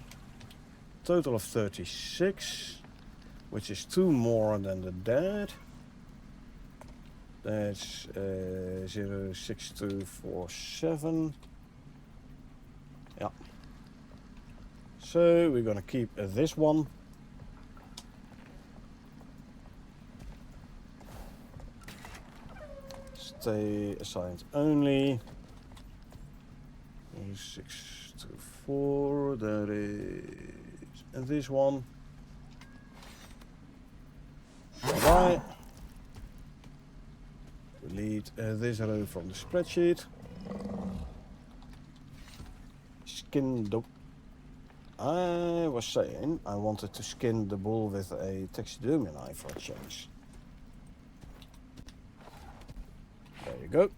Total of 36, which is 2 more than the dead. That's 0, 6, 2, 4, 7. Yeah. So we're gonna keep this one. Stay assigned only. 6 to 4. That is, and this one. Bye. Delete this row from the spreadsheet. Skin the. I was saying I wanted to skin the bull with a taxidermy knife for a change. There you go.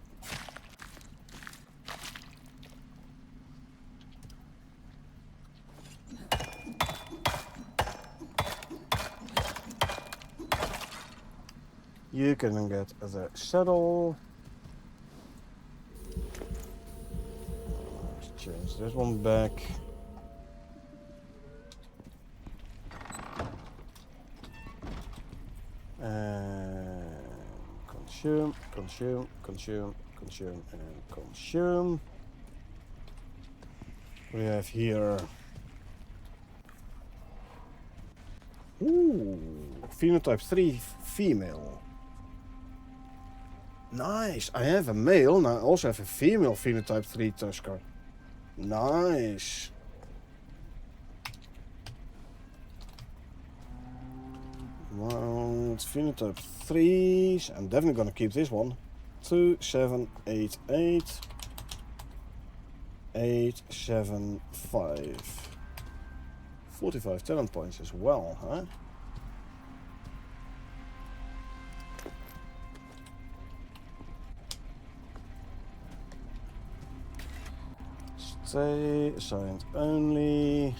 You can get the saddle. Let's change this one back. And consume, and consume. We have here. Ooh, phenotype 3 female. Nice. I have a male, and I also have a female phenotype 3 tusker. Nice. Well, it's phenotype 3s. I'm definitely gonna keep this one. 2, 7, 8, 8. 8, 7, 5. 45 talent points as well, huh? Stay assigned only.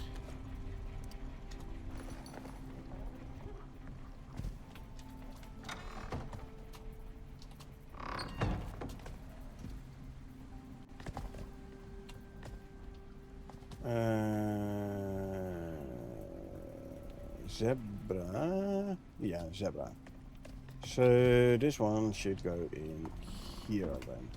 Zebra. Yeah, zebra. So this one should go in here then.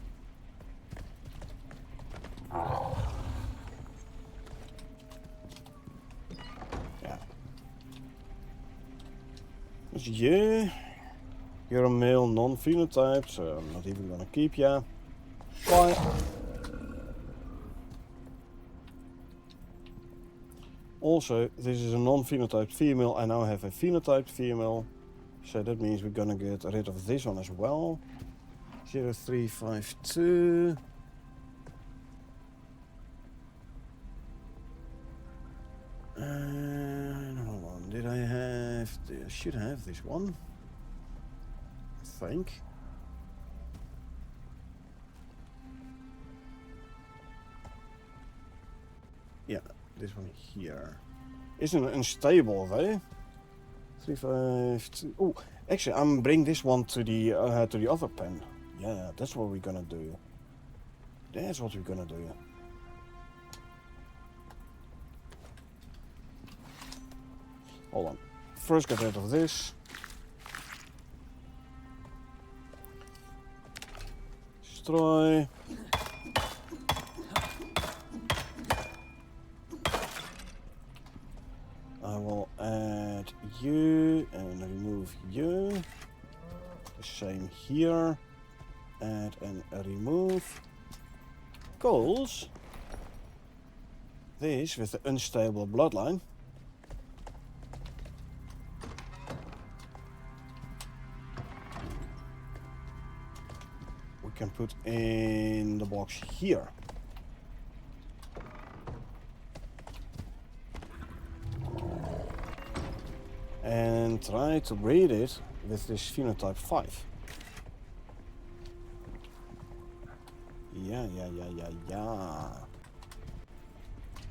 Yeah. Dus you. You're a male non-phenotype, so I'm not even gonna keep ya. Bye. Also, this is a non-phenotyped female. I now have a phenotyped female. So that means we're gonna get rid of this one as well. 0352. And hold on, did I have? I should have this one. think. Yeah, this one here. Isn't unstable though. 3, 5, 2. Oh, actually, I'm bring this one to the other pen. Yeah, that's what we're gonna do. That's what we're gonna do. Hold on. First, get rid of this. Destroy. I will add you and remove you. The same here. Add and remove. Goals. This with the unstable bloodline. We can put in the box here. And try to breed it with this phenotype 5. Yeah.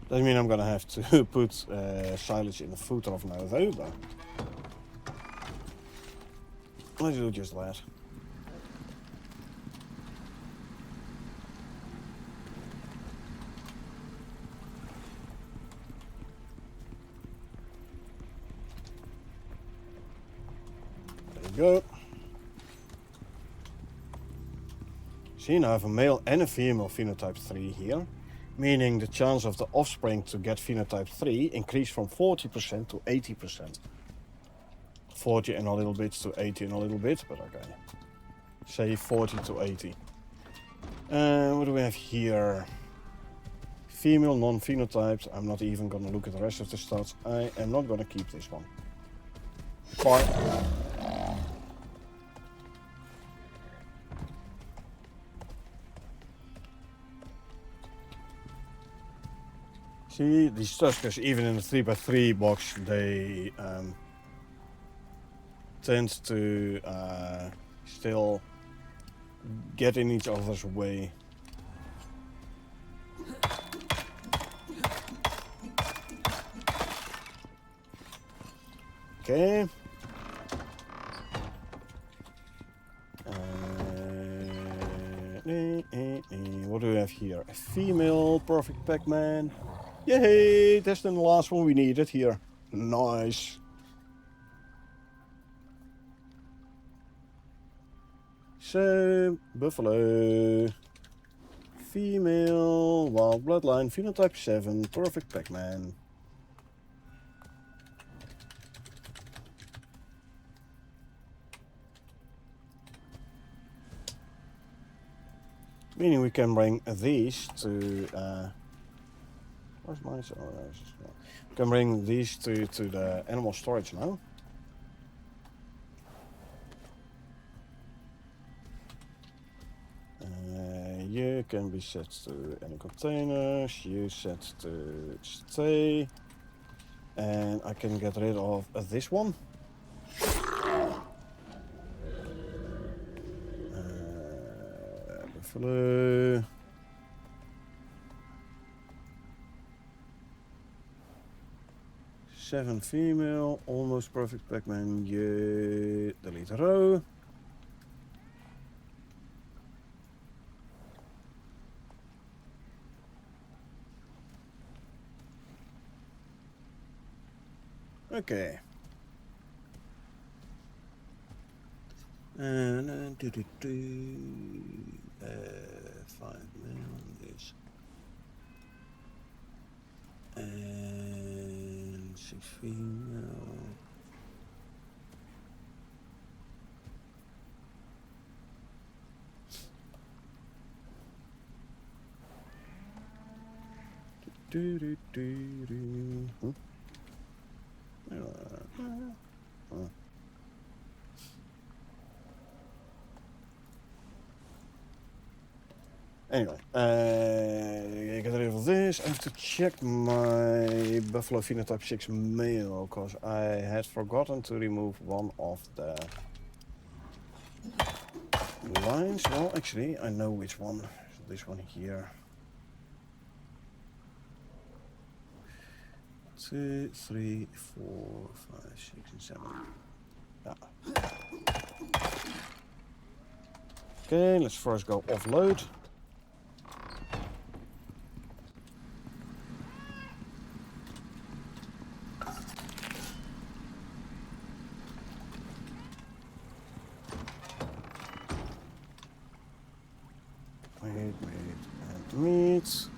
Doesn't mean I'm gonna have to put silage in the footer of now though, but let's do just that. Go. See, now I have a male and a female phenotype 3 here, meaning the chance of the offspring to get phenotype 3 increased from 40% to 80%. 40 and a little bit to 80 and a little bit, but okay. Say 40 to 80. What do we have here? Female, non-phenotyped. I'm not even gonna look at the rest of the stats. I am not gonna keep this one. Bye. See, these tuskers, even in the 3x3 box, they tend to still get in each other's way. Okay. What do we have here? A female, perfect Pac-Man. Yay! That's the last one we needed here. Nice. So, buffalo. Female, wild bloodline, phenotype 7, perfect Pac-Man. Meaning we can bring these to where's mine? Oh, we can bring these to the animal storage now. You can be set to any containers. You set to stay, and I can get rid of this one. Buffalo. Seven female, almost perfect Pac-Man. You delete a row. Okay. And 5 mil on this. And 6 female. Anyway, get rid of this. I have to check my Buffalo Phenotype 6 male, because I had forgotten to remove one of the lines. Well, actually, I know which one. This one here. 2, 3, 4, 5, 6, and 7. Yeah. Okay, let's first go offload. Meat, and meat.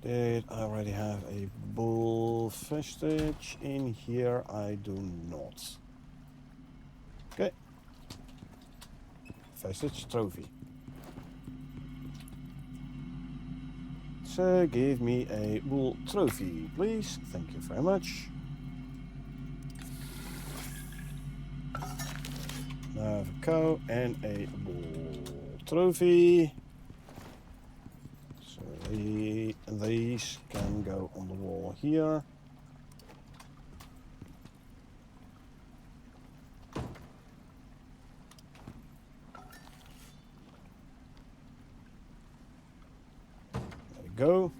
Did I already have a bull vestige in here? I do not. Okay. Vestige trophy. So give me a bull trophy, please. Thank you very much. Now I have a cow and a bull trophy. So these can go on the wall here. There we go.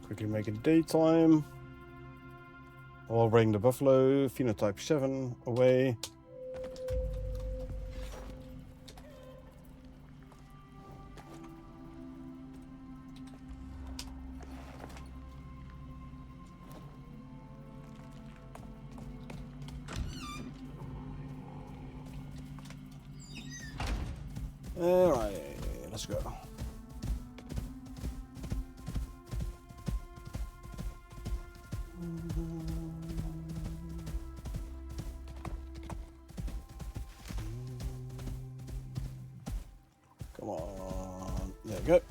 Quickly make it daytime. I'll bring the buffalo, phenotype 7, away. Alright, let's go. Come on, there we go.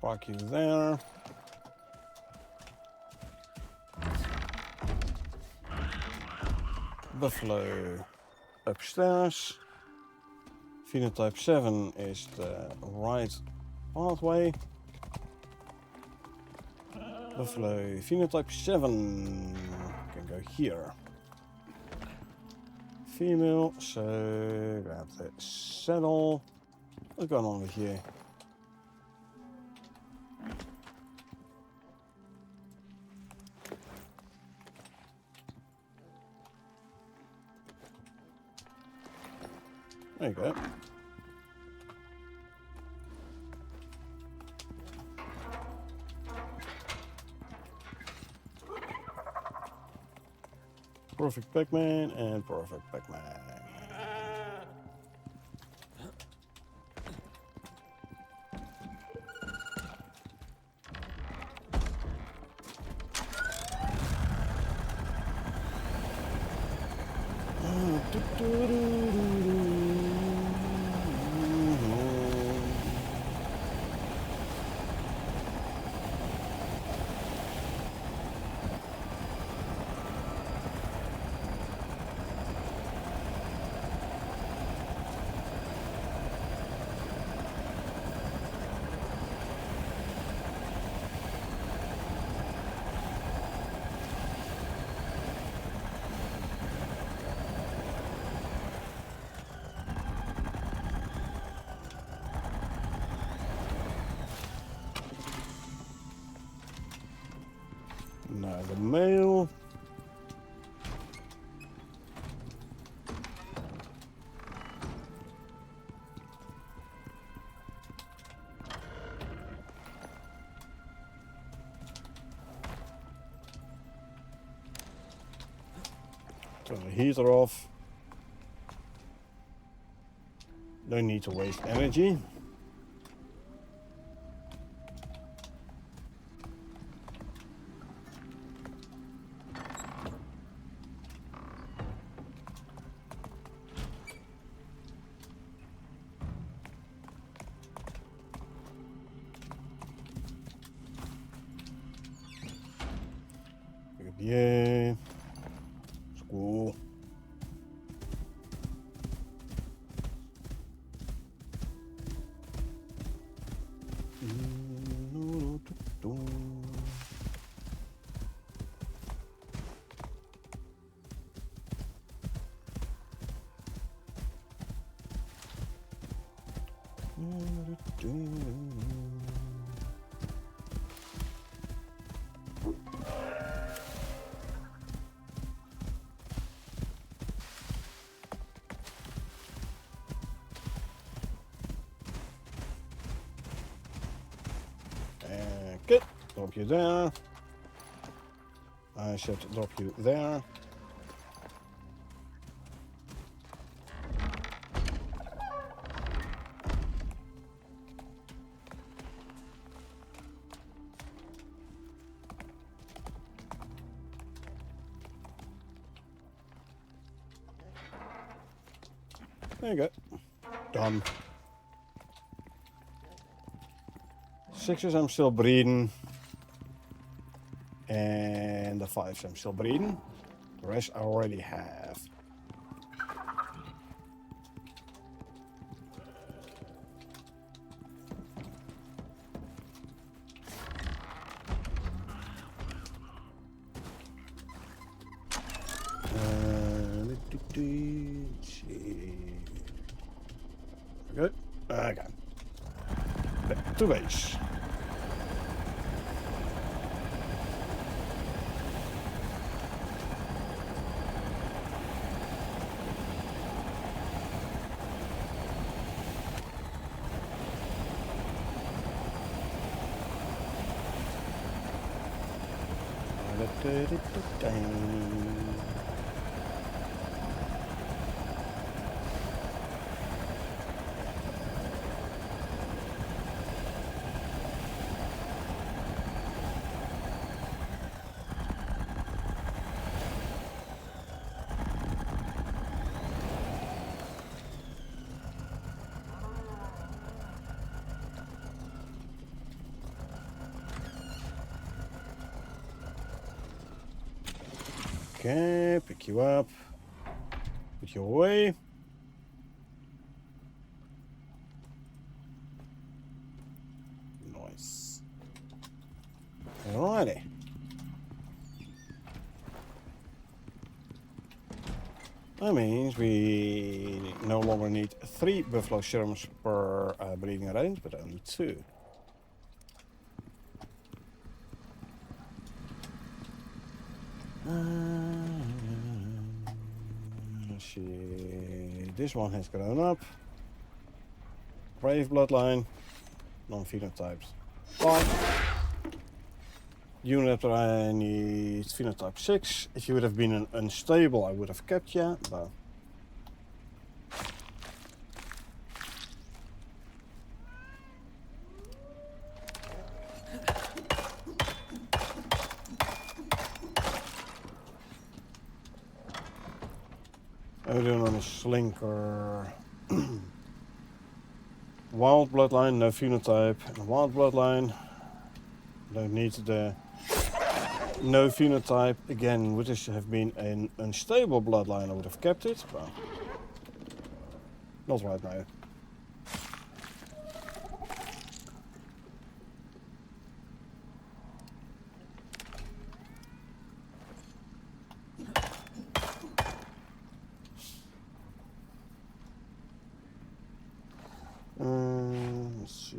Park you there. Buffalo upstairs. Phenotype 7 is the right pathway. Buffalo phenotype 7 can go here. Female, so grab the saddle. What's going on with you? There you go. Perfect Pac-Man and perfect Pac-Man. Naar de mail. Turn the heater off. No need to waste energy. Yeah. School. Okay, drop you there. I should drop you there. There you go. Done. 6s I'm still breeding. And the 5s I'm still breeding. The rest I already have. Good. Okay. Back to base. Okay, pick you up, put you away. Nice. Alrighty. That means we no longer need 3 buffalo serums per breeding range, but only 2. This one has grown up. Brave bloodline, non-phenotypes. Fine. Unit I need phenotype 6. If you would have been an unstable, I would have kept you, but I'm doing on a slinker. Wild bloodline, no phenotype. Wild bloodline, don't need the no phenotype. Again, would this have been an unstable bloodline, I would have kept it, but not right now. Let's see.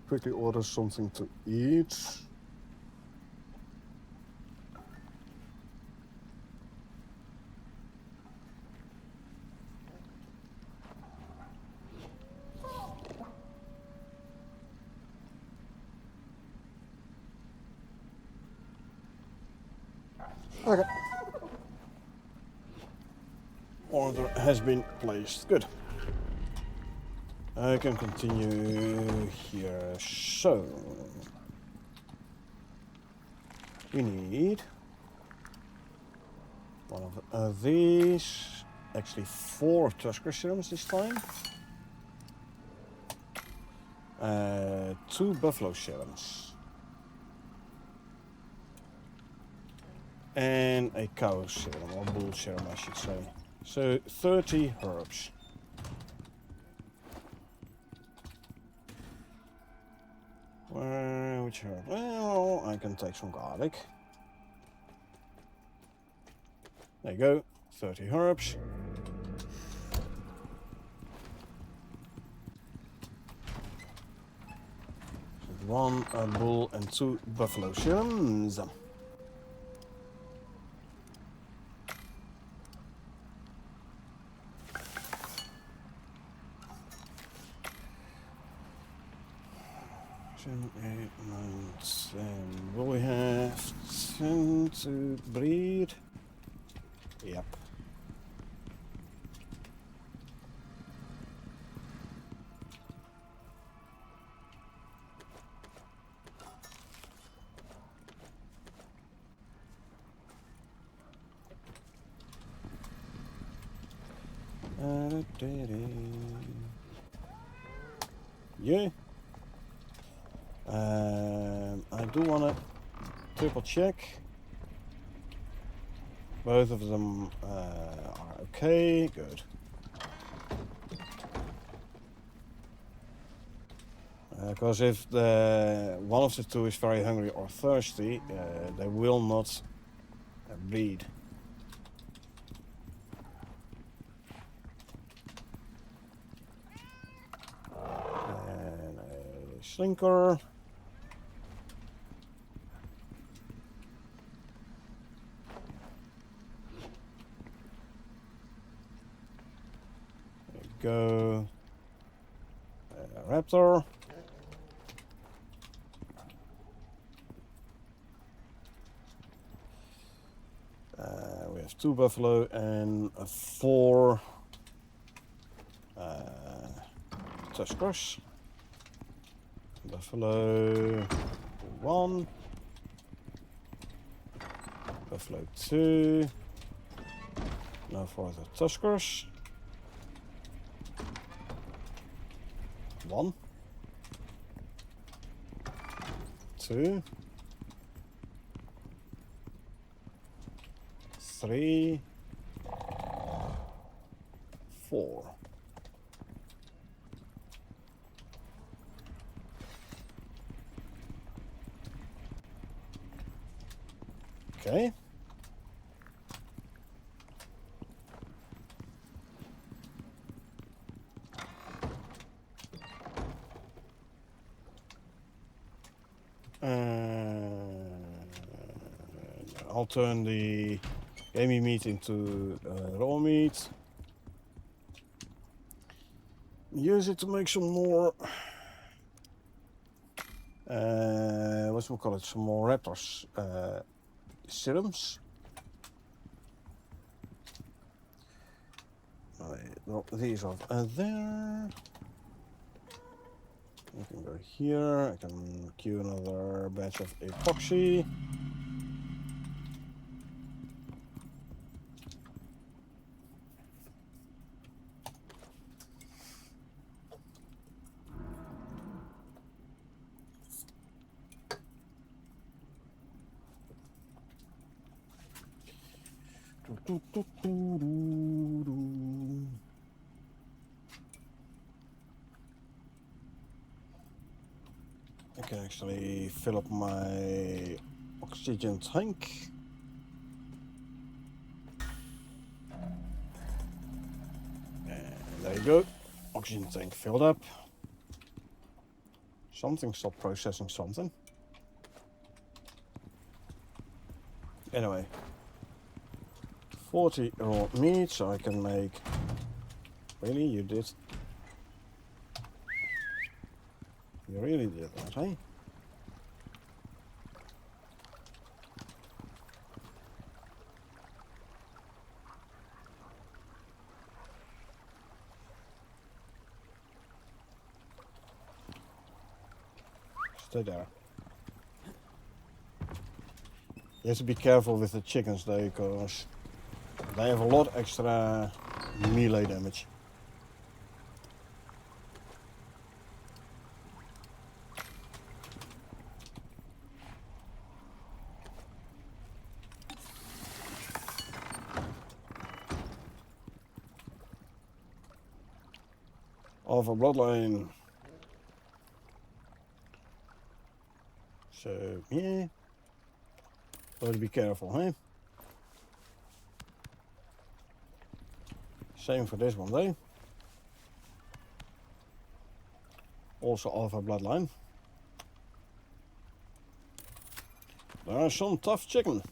Quickly order something to eat. Okay. Order has been placed. Good. I can continue here. So we need one of these. Actually, 4 Tusker serums this time. 2 buffalo serums. And a cow serum, or bull serum I should say. So 30 herbs. Which herb? Well, I can take some garlic. There you go, 30 herbs. So 1 bull and 2 buffalo serums. Seven, 8, 9, 10. Will we have 10 to breed? Yep. Yeah. I do want to triple check. Both of them are okay. Good. Because if one of the 2 is very hungry or thirsty, they will not breed. And a slinker. There you go. Raptor. We have 2 buffalo and 4 tuskers. Buffalo 1, buffalo 2. Now for the tuskers. 1, 2, 3, 4. Okay. I'll turn the gamey meat into raw meat. Use it to make some more some more raptors serums. Drop these off there. I can go here. I can queue another batch of epoxy. I can actually fill up my oxygen tank. And there you go. Oxygen tank filled up. Something stopped processing something. Anyway. 40 raw meat, so I can make... Really? You did? You really did that, hey? Stay there. You have to be careful with the chickens though, because they have a lot extra melee damage. Of a bloodline. So, yeah. Gotta be careful, huh? Same for this one, though. Also Alpha bloodline. There are some tough chicken.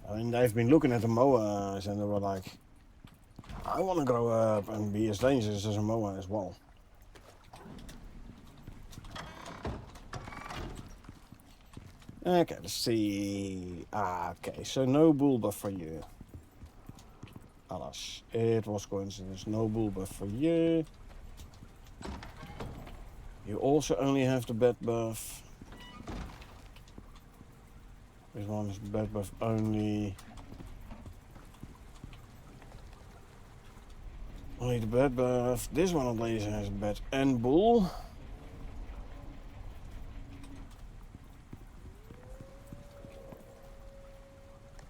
I mean, they've been looking at the moas and they were like, I want to grow up and be as dangerous as a moa as well. Okay, let's see. Okay, so no bull buff for you. Alas, it was coincidence. No bull buff for you. You also only have the bed buff. This one is bed buff only. Only the bed buff. This one at least has bed and bull.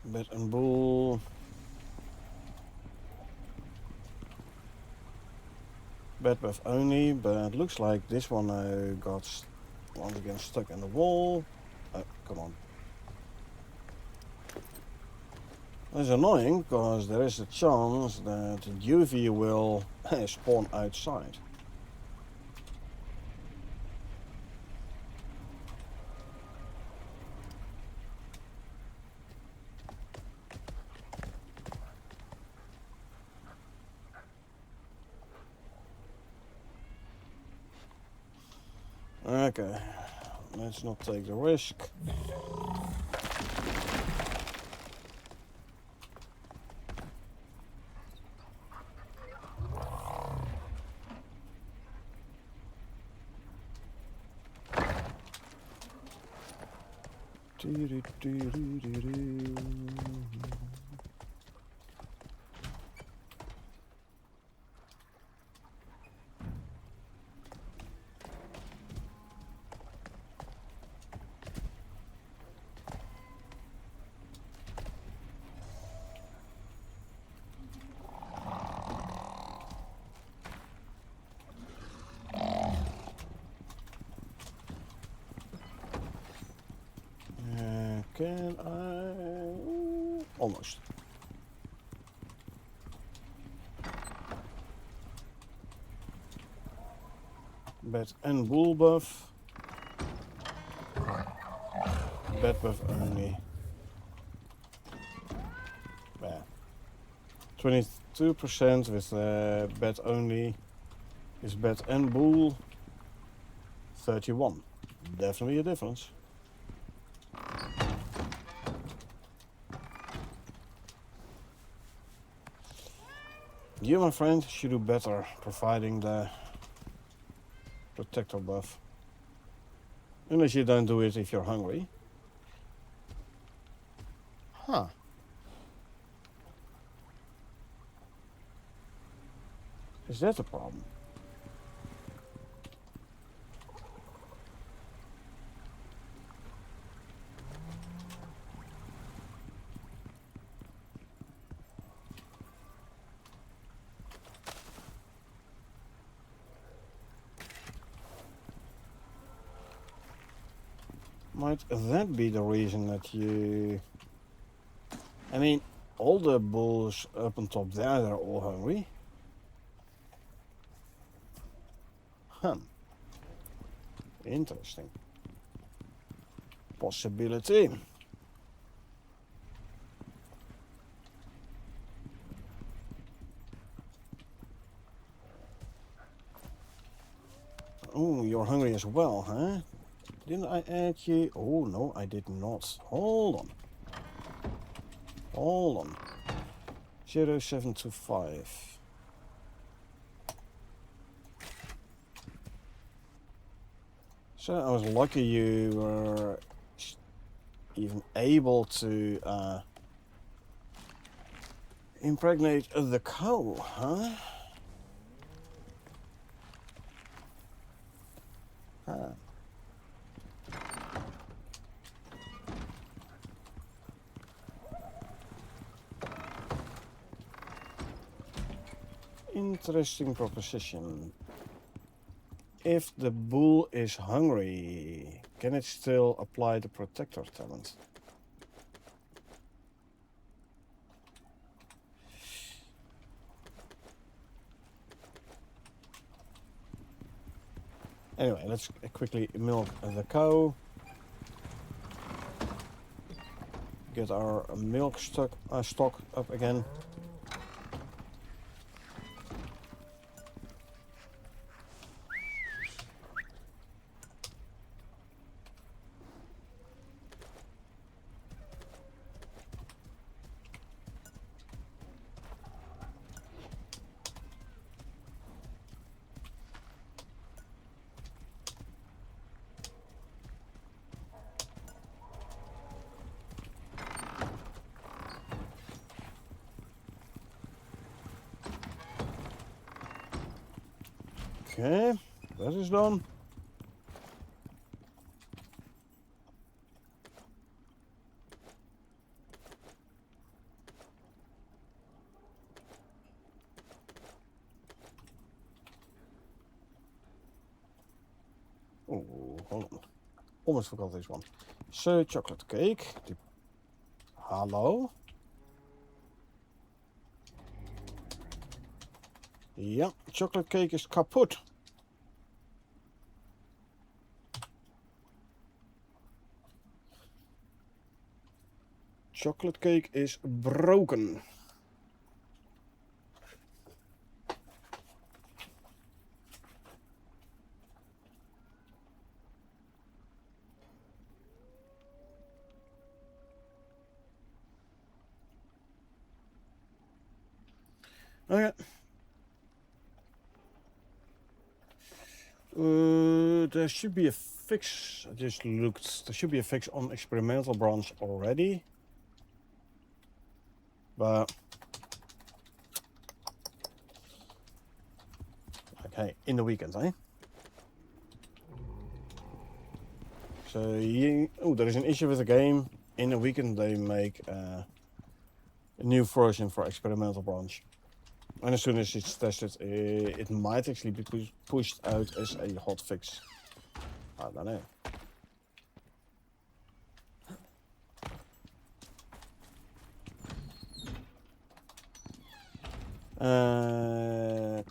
Bed and bull. Bed buff only, but it looks like this one got once again stuck in the wall. Oh, come on. That's annoying because there is a chance that UV will spawn outside. Okay, let's not take the risk. Can I? Almost. Bed and bull buff. Bed buff only. Yeah. 22% with bed only. Is bed and bull. 31. Definitely a difference. You, my friend, should do better providing the protector buff. Unless you don't do it if you're hungry. Huh. Is that a problem? Might that be the reason that you... I mean, all the bulls up on top there, they're all hungry. Huh. Interesting. Possibility. Oh, you're hungry as well, huh? Didn't I add you? Oh, no, I did not. Hold on. Hold on. 0725. So I was lucky you were even able to impregnate the cow, huh? Huh. Interesting proposition. If the bull is hungry, can it still apply the protector talent? Anyway, let's quickly milk the cow. Get our milk stock up again. Okay, that is done. Oh, hold on. Almost forgot this one. So, chocolate cake. Hallo? Ja, chocolate cake is kapot. Chocolate cake is broken. Okay. There should be a fix. I just looked. There should be a fix on experimental branch already. But okay, in the weekend, eh? So there is an issue with the game. In the weekend they make a new version for experimental branch. And as soon as it's tested, it might actually be pushed out as a hot fix. I don't know.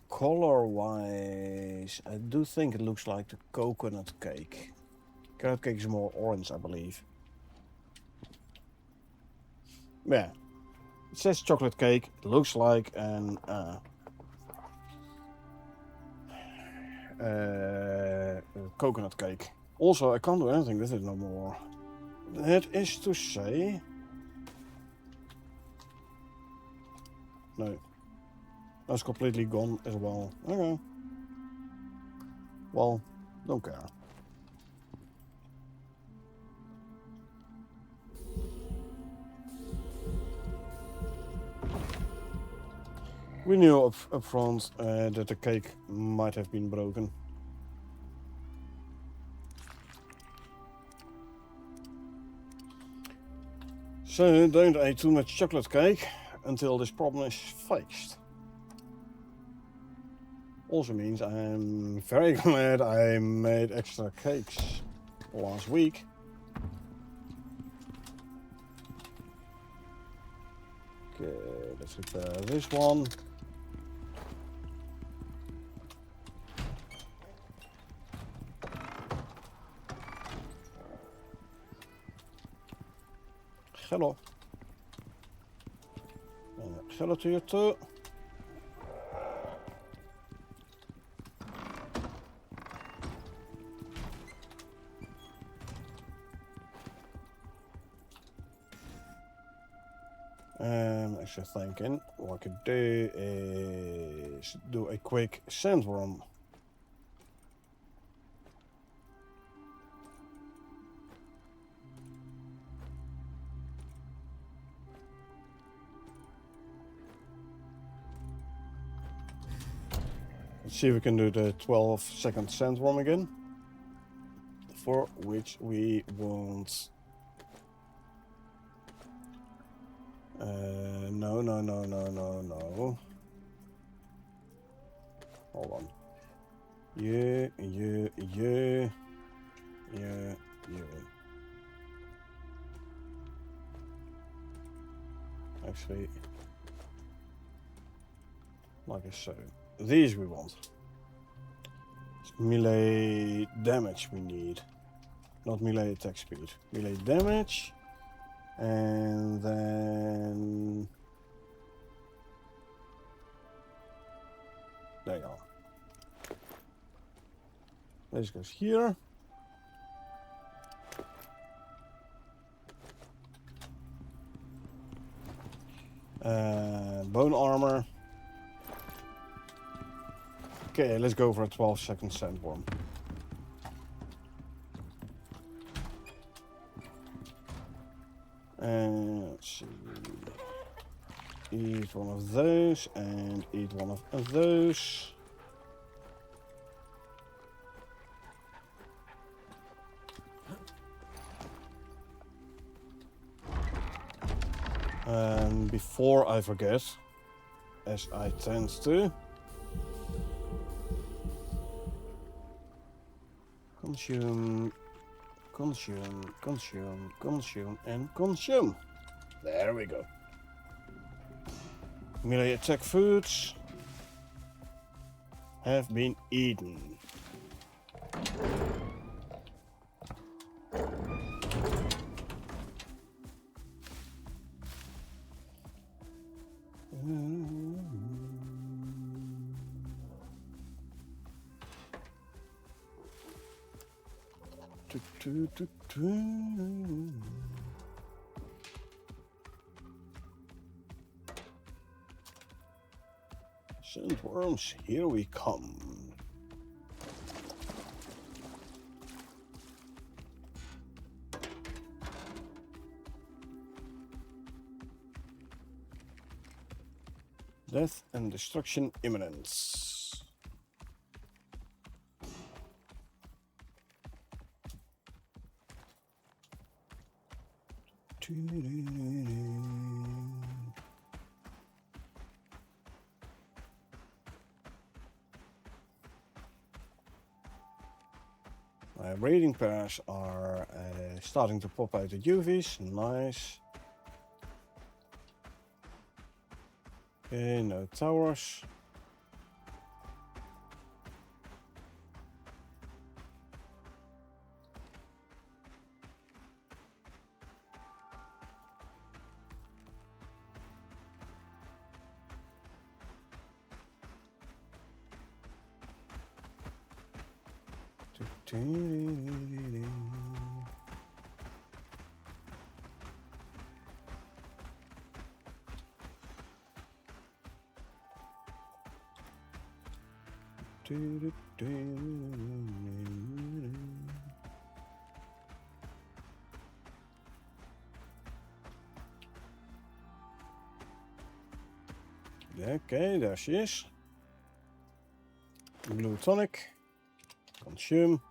Color-wise, I do think it looks like the coconut cake. Carrot cake is more orange, I believe. Yeah. It says chocolate cake. It looks like an coconut cake. Also, I can't do anything with it no more. That is to say... No. That's completely gone as well. Okay. Well, don't care. We knew up front that the cake might have been broken. So don't eat too much chocolate cake until this problem is fixed. Also means I'm very glad I made extra cakes last week. Okay, let's repair this one. Hello. Hello to you too. Actually thinking what I could do is do a quick sandworm. Let's see if we can do the 12-second sandworm again. For which we want... no. Hold on. Yeah. Actually, like I said, these we want. It's melee damage we need, not melee attack speed. Melee damage, and then there you go. This goes here. Bone armor. Okay, let's go for a 12-second sandworm. Let's see. Eat one of those and eat one of those. And before I forget, as I tend to, consume, and consume. There we go. Melee attack foods have been eaten. Sandworms, here we come. Death and destruction imminent. My raiding pairs are starting to pop out the UVs. Nice. Okay, no towers. Okay, there she is. Blue tonic. Consume.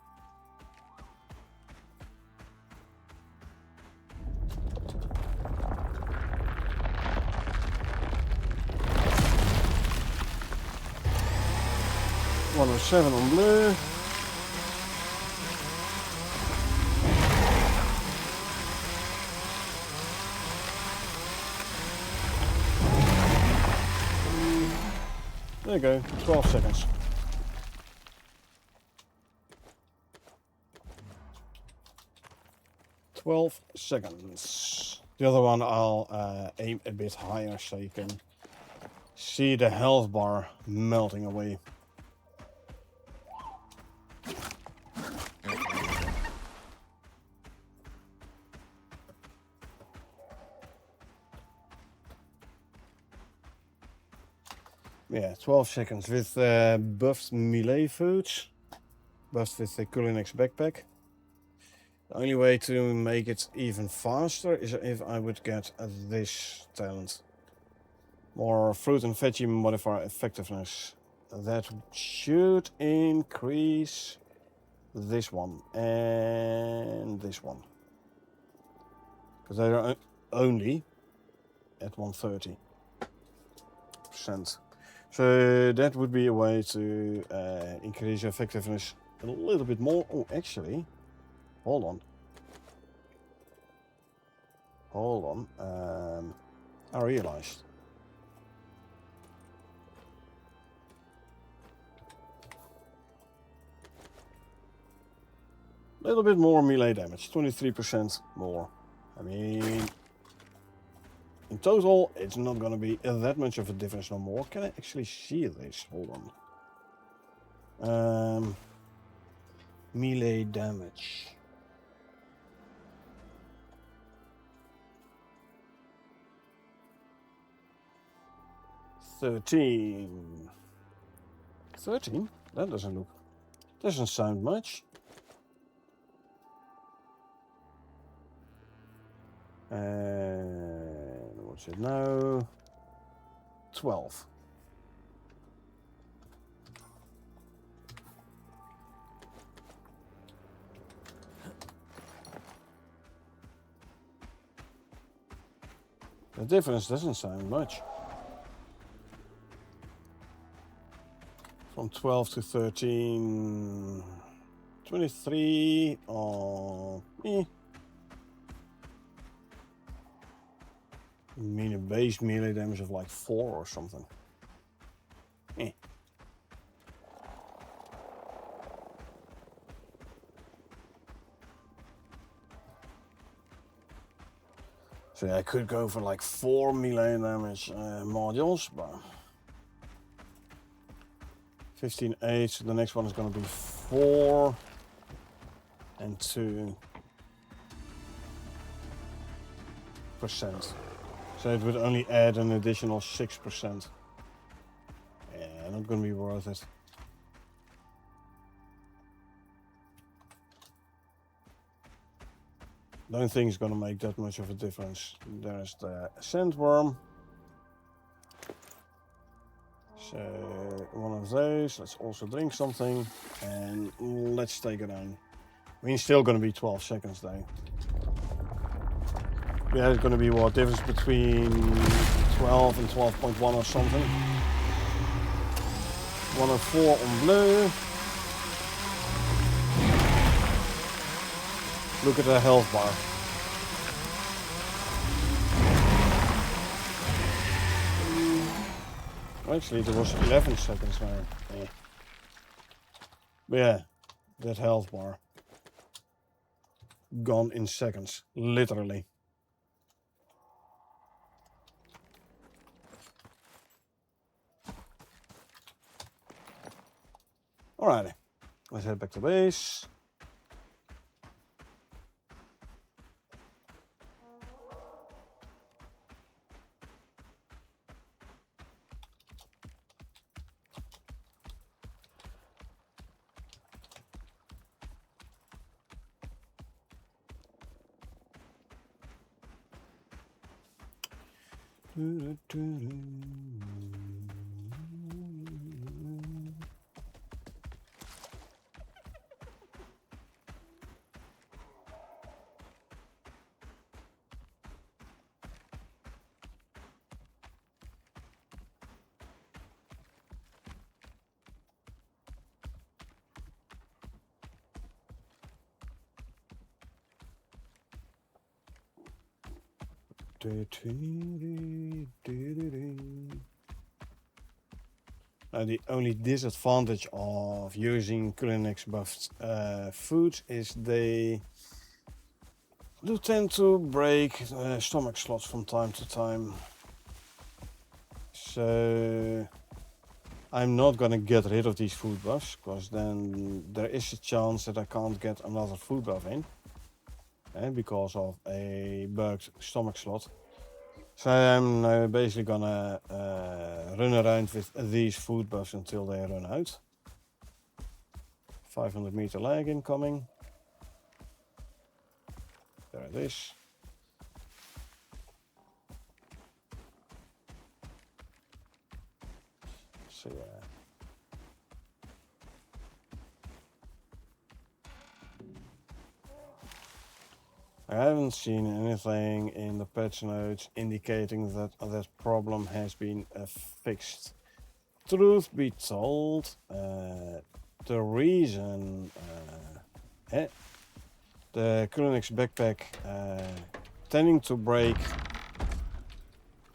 One of 7 on blue. There you go, 12 seconds. The other one I'll aim a bit higher so you can see the health bar melting away. Yeah, 12 seconds with buffed melee foods, buffed with the Culinix backpack. The only way to make it even faster is if I would get this talent. More fruit and veggie modifier effectiveness. That should increase this one and this one. Because they are only at 130%. So that would be a way to increase effectiveness a little bit more. Oh, actually, hold on. I realized. A little bit more melee damage, 23% more. I mean, in total, it's not going to be that much of a difference no more. Can I actually see this? Hold on. Melee damage. $13. That doesn't sound much. And what's it now? 12. The difference doesn't sound much. From 12 to 13, 23, or I mean a base melee damage of like 4 or something. So yeah, I could go for like 4 melee damage modules, but 15.8, so the next one is going to be 4 and 2%. So it would only add an additional 6%. Yeah, not going to be worth it. Don't think it's going to make that much of a difference. There's the sandworm. So one of those. Let's also drink something and let's take it on. I mean, still going to be 12 seconds though. Yeah, it's going to be what difference between 12 and 12.1 or something. 104 on blue. Look at the health bar. Actually, there was 11 seconds there. Yeah. But yeah, that health bar. Gone in seconds, literally. Alrighty, let's head back to base. The only disadvantage of using Kulinix buffed foods is they do tend to break stomach slots from time to time. So I'm not gonna get rid of these food buffs, because then there is a chance that I can't get another food buff in, because of a bugged stomach slot. So I'm basically gonna run around with these food buffs until they run out. 500 meter lag incoming. There it is. So yeah. I haven't seen anything in the patch notes indicating that that problem has been fixed. Truth be told, the reason the Kulinix backpack tending to break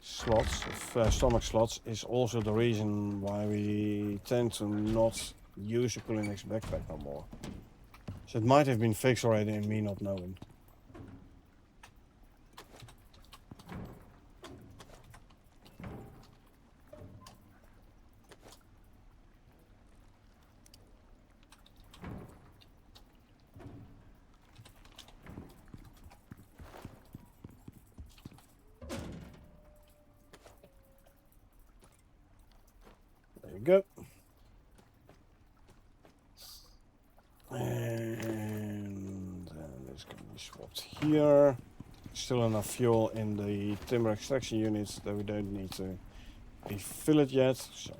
slots, stomach slots, is also the reason why we tend to not use a Kulinix backpack no more. So it might have been fixed already and me not knowing. There you go. And this can be swapped here. Still enough fuel in the timber extraction units that we don't need to refill it yet. So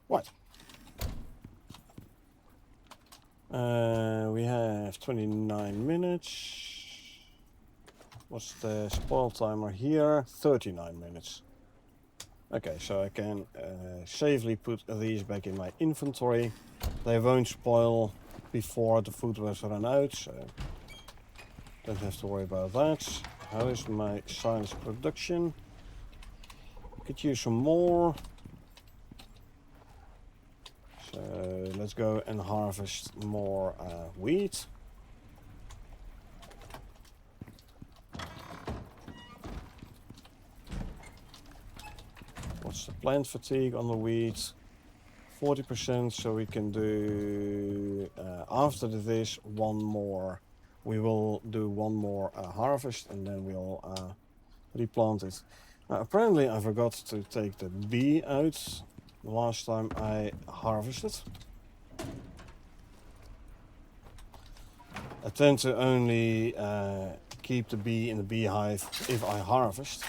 what? We have 29 minutes. What's the spoil timer here? 39 minutes. Okay, so I can safely put these back in my inventory. They won't spoil before the food was run out, so don't have to worry about that. How is my science production? Could use some more. So let's go and harvest more wheat. What's the plant fatigue on the wheat? 40%, so we can do after this one more. We will do one more harvest and then we'll replant it. Now, apparently I forgot to take the bee out the last time I harvested. I tend to only keep the bee in the beehive if I harvest,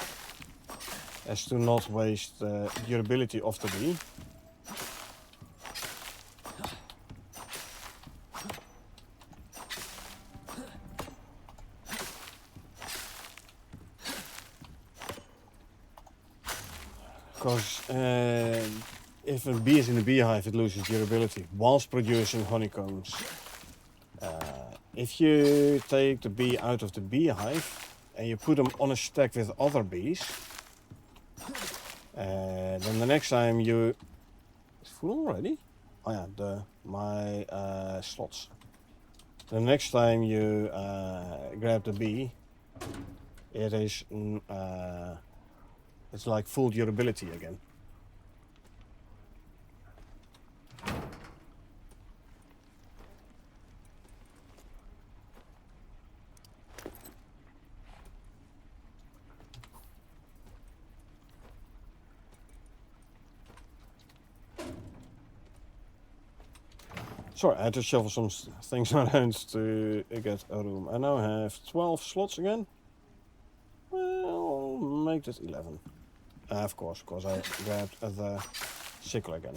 as to not waste the durability of the bee. Because if a bee is in the beehive, it loses durability whilst producing honeycombs. If you take the bee out of the beehive and you put them on a stack with other bees, then the next time you... It's full already? Oh yeah, my slots. The next time you grab the bee, it is... it's like full durability again. Sorry, I had to shuffle some things around to get a room. I now have 12 slots again. Well, make that 11. Of course, because I grabbed the sickle again.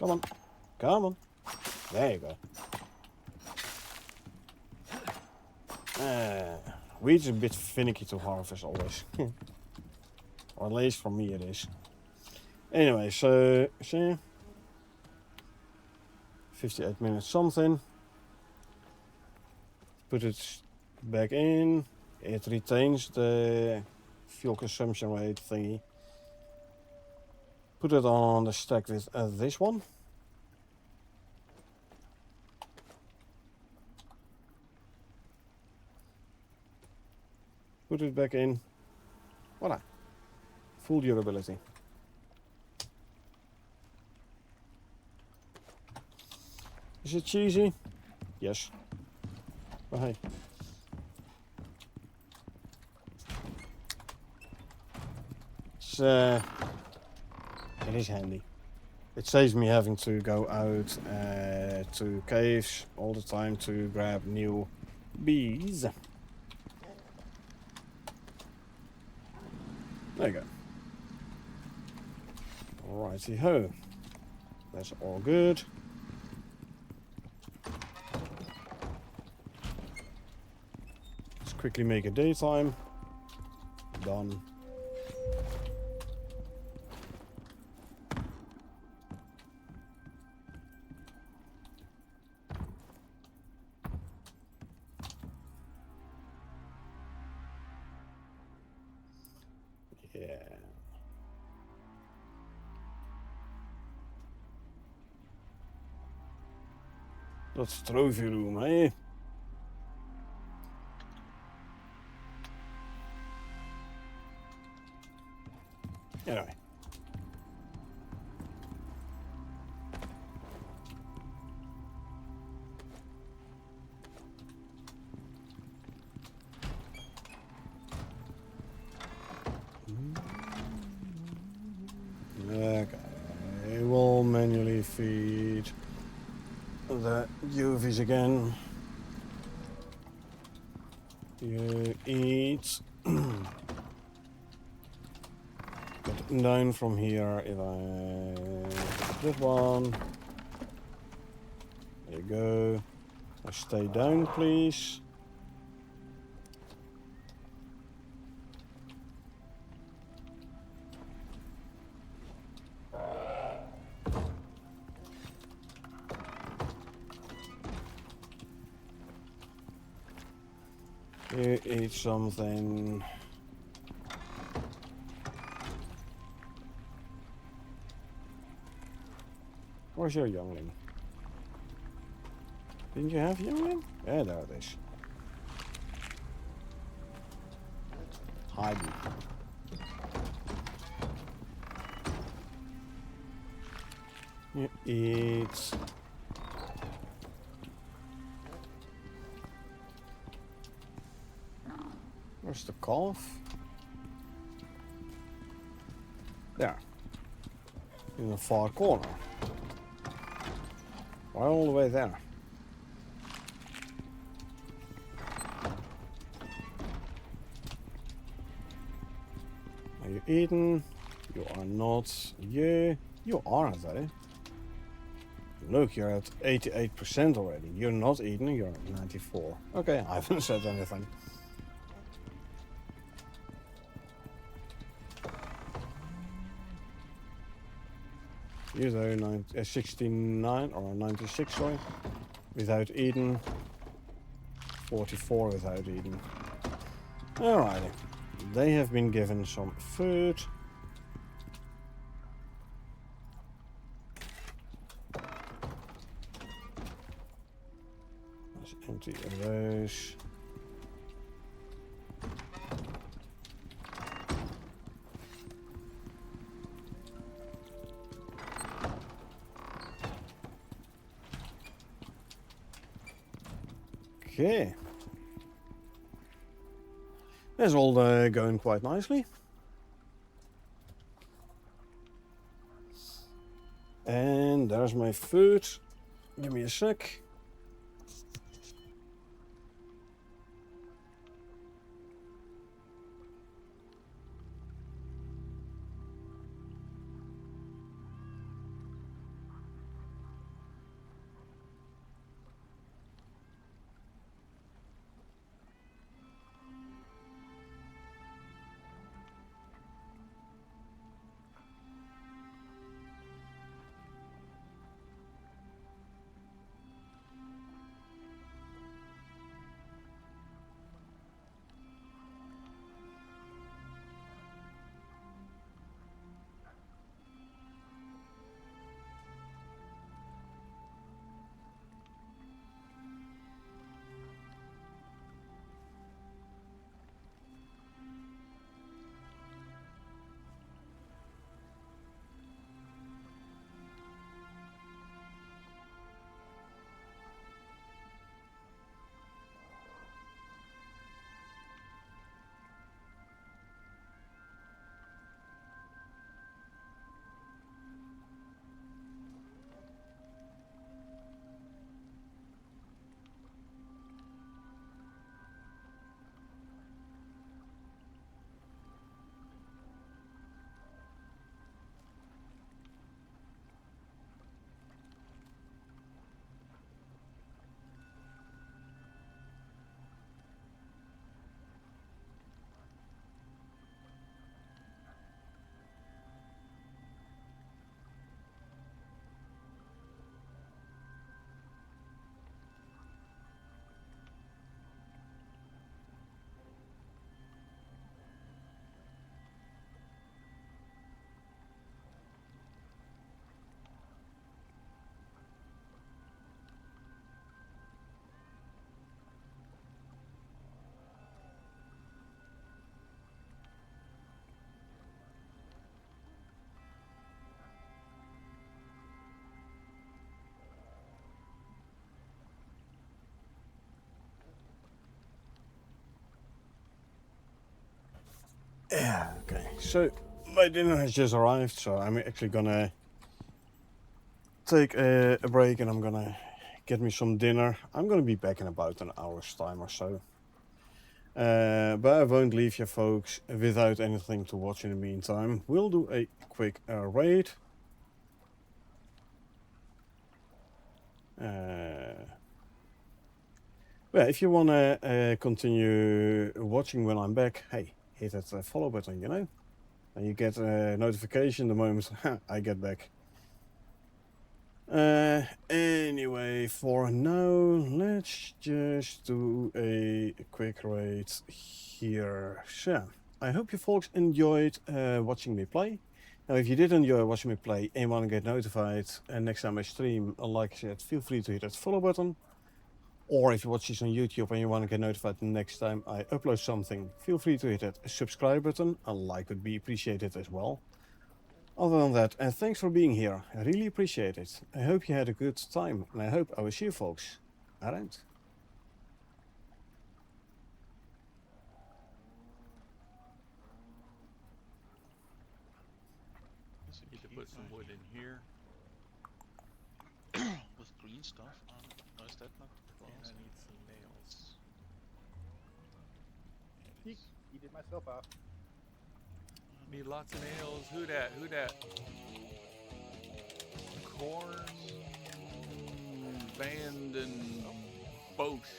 Come on. Come on. There you go. Wheat's a bit finicky to harvest always. Or at least for me it is. Anyway, so see, 58 minutes something. Put it back in. It retains the fuel consumption rate thingy. Put it on the stack with this one. Put it back in. Voila. Full durability. Is it cheesy? Yes. But hey. It is handy. It saves me having to go out to caves all the time to grab new bees. There you go. Alrighty ho. That's all good. Let's quickly make a daytime. Done. Yeah. Dat trophy room, hè? Anyway. Okay. We'll manually feed the UVs again. You eat. Get down from here if I this one. There you go. Now stay down, please. You eat something. Where's your youngling? Didn't you have youngling? Yeah, there it is. Hiding. You eat. Where's the calf? There. In the far corner. Why all the way there? Are you eating? You are not. Yeah, you are though. Look, you're at 88% already. You're not eating, you're at 94. Okay, I haven't said anything. You though, 69 or 96, sorry, without eating. 44 without eating. Alrighty. They have been given some food. Let's empty those. Okay. That's all going quite nicely. And there's my food. Give me a sec. Yeah, okay. So my dinner has just arrived, so I'm actually gonna take a break and I'm gonna get me some dinner. I'm gonna be back in about an hour's time or so. But I won't leave you folks without anything to watch in the meantime. We'll do a quick raid. Well, if you want to continue watching when I'm back, hey, hit that follow button, you know? And you get a notification the moment I get back. Anyway, for now, let's just do a quick raid here. So, I hope you folks enjoyed watching me play. Now, if you did enjoy watching me play and want to get notified next time I stream, like I said, feel free to hit that follow button. Or if you watch this on YouTube and you want to get notified the next time I upload something, feel free to hit that subscribe button. A like would be appreciated as well. Other than that, thanks for being here. I really appreciate it. I hope you had a good time, and I hope I will see you folks around. Need to put some wood in here. With green stuff? No, is that not And I need some nails. Eek, eated myself off. Need lots of nails. Who dat? Who dat? Corn Vanden Bosch.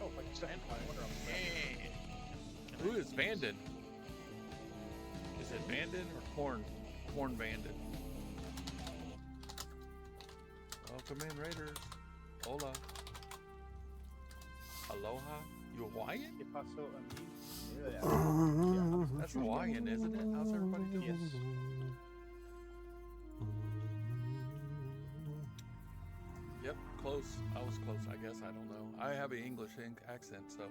Oh, like stand I wonder Who is Vanden? Is it Vanden or Corn? Corn Vanden. Welcome in, Raiders. Hola. Aloha. You Hawaiian? Que passou a mim? That's Hawaiian, isn't it? How's everybody doing? Yes. Yep, close. I was close, I guess. I don't know. I have an English accent, so.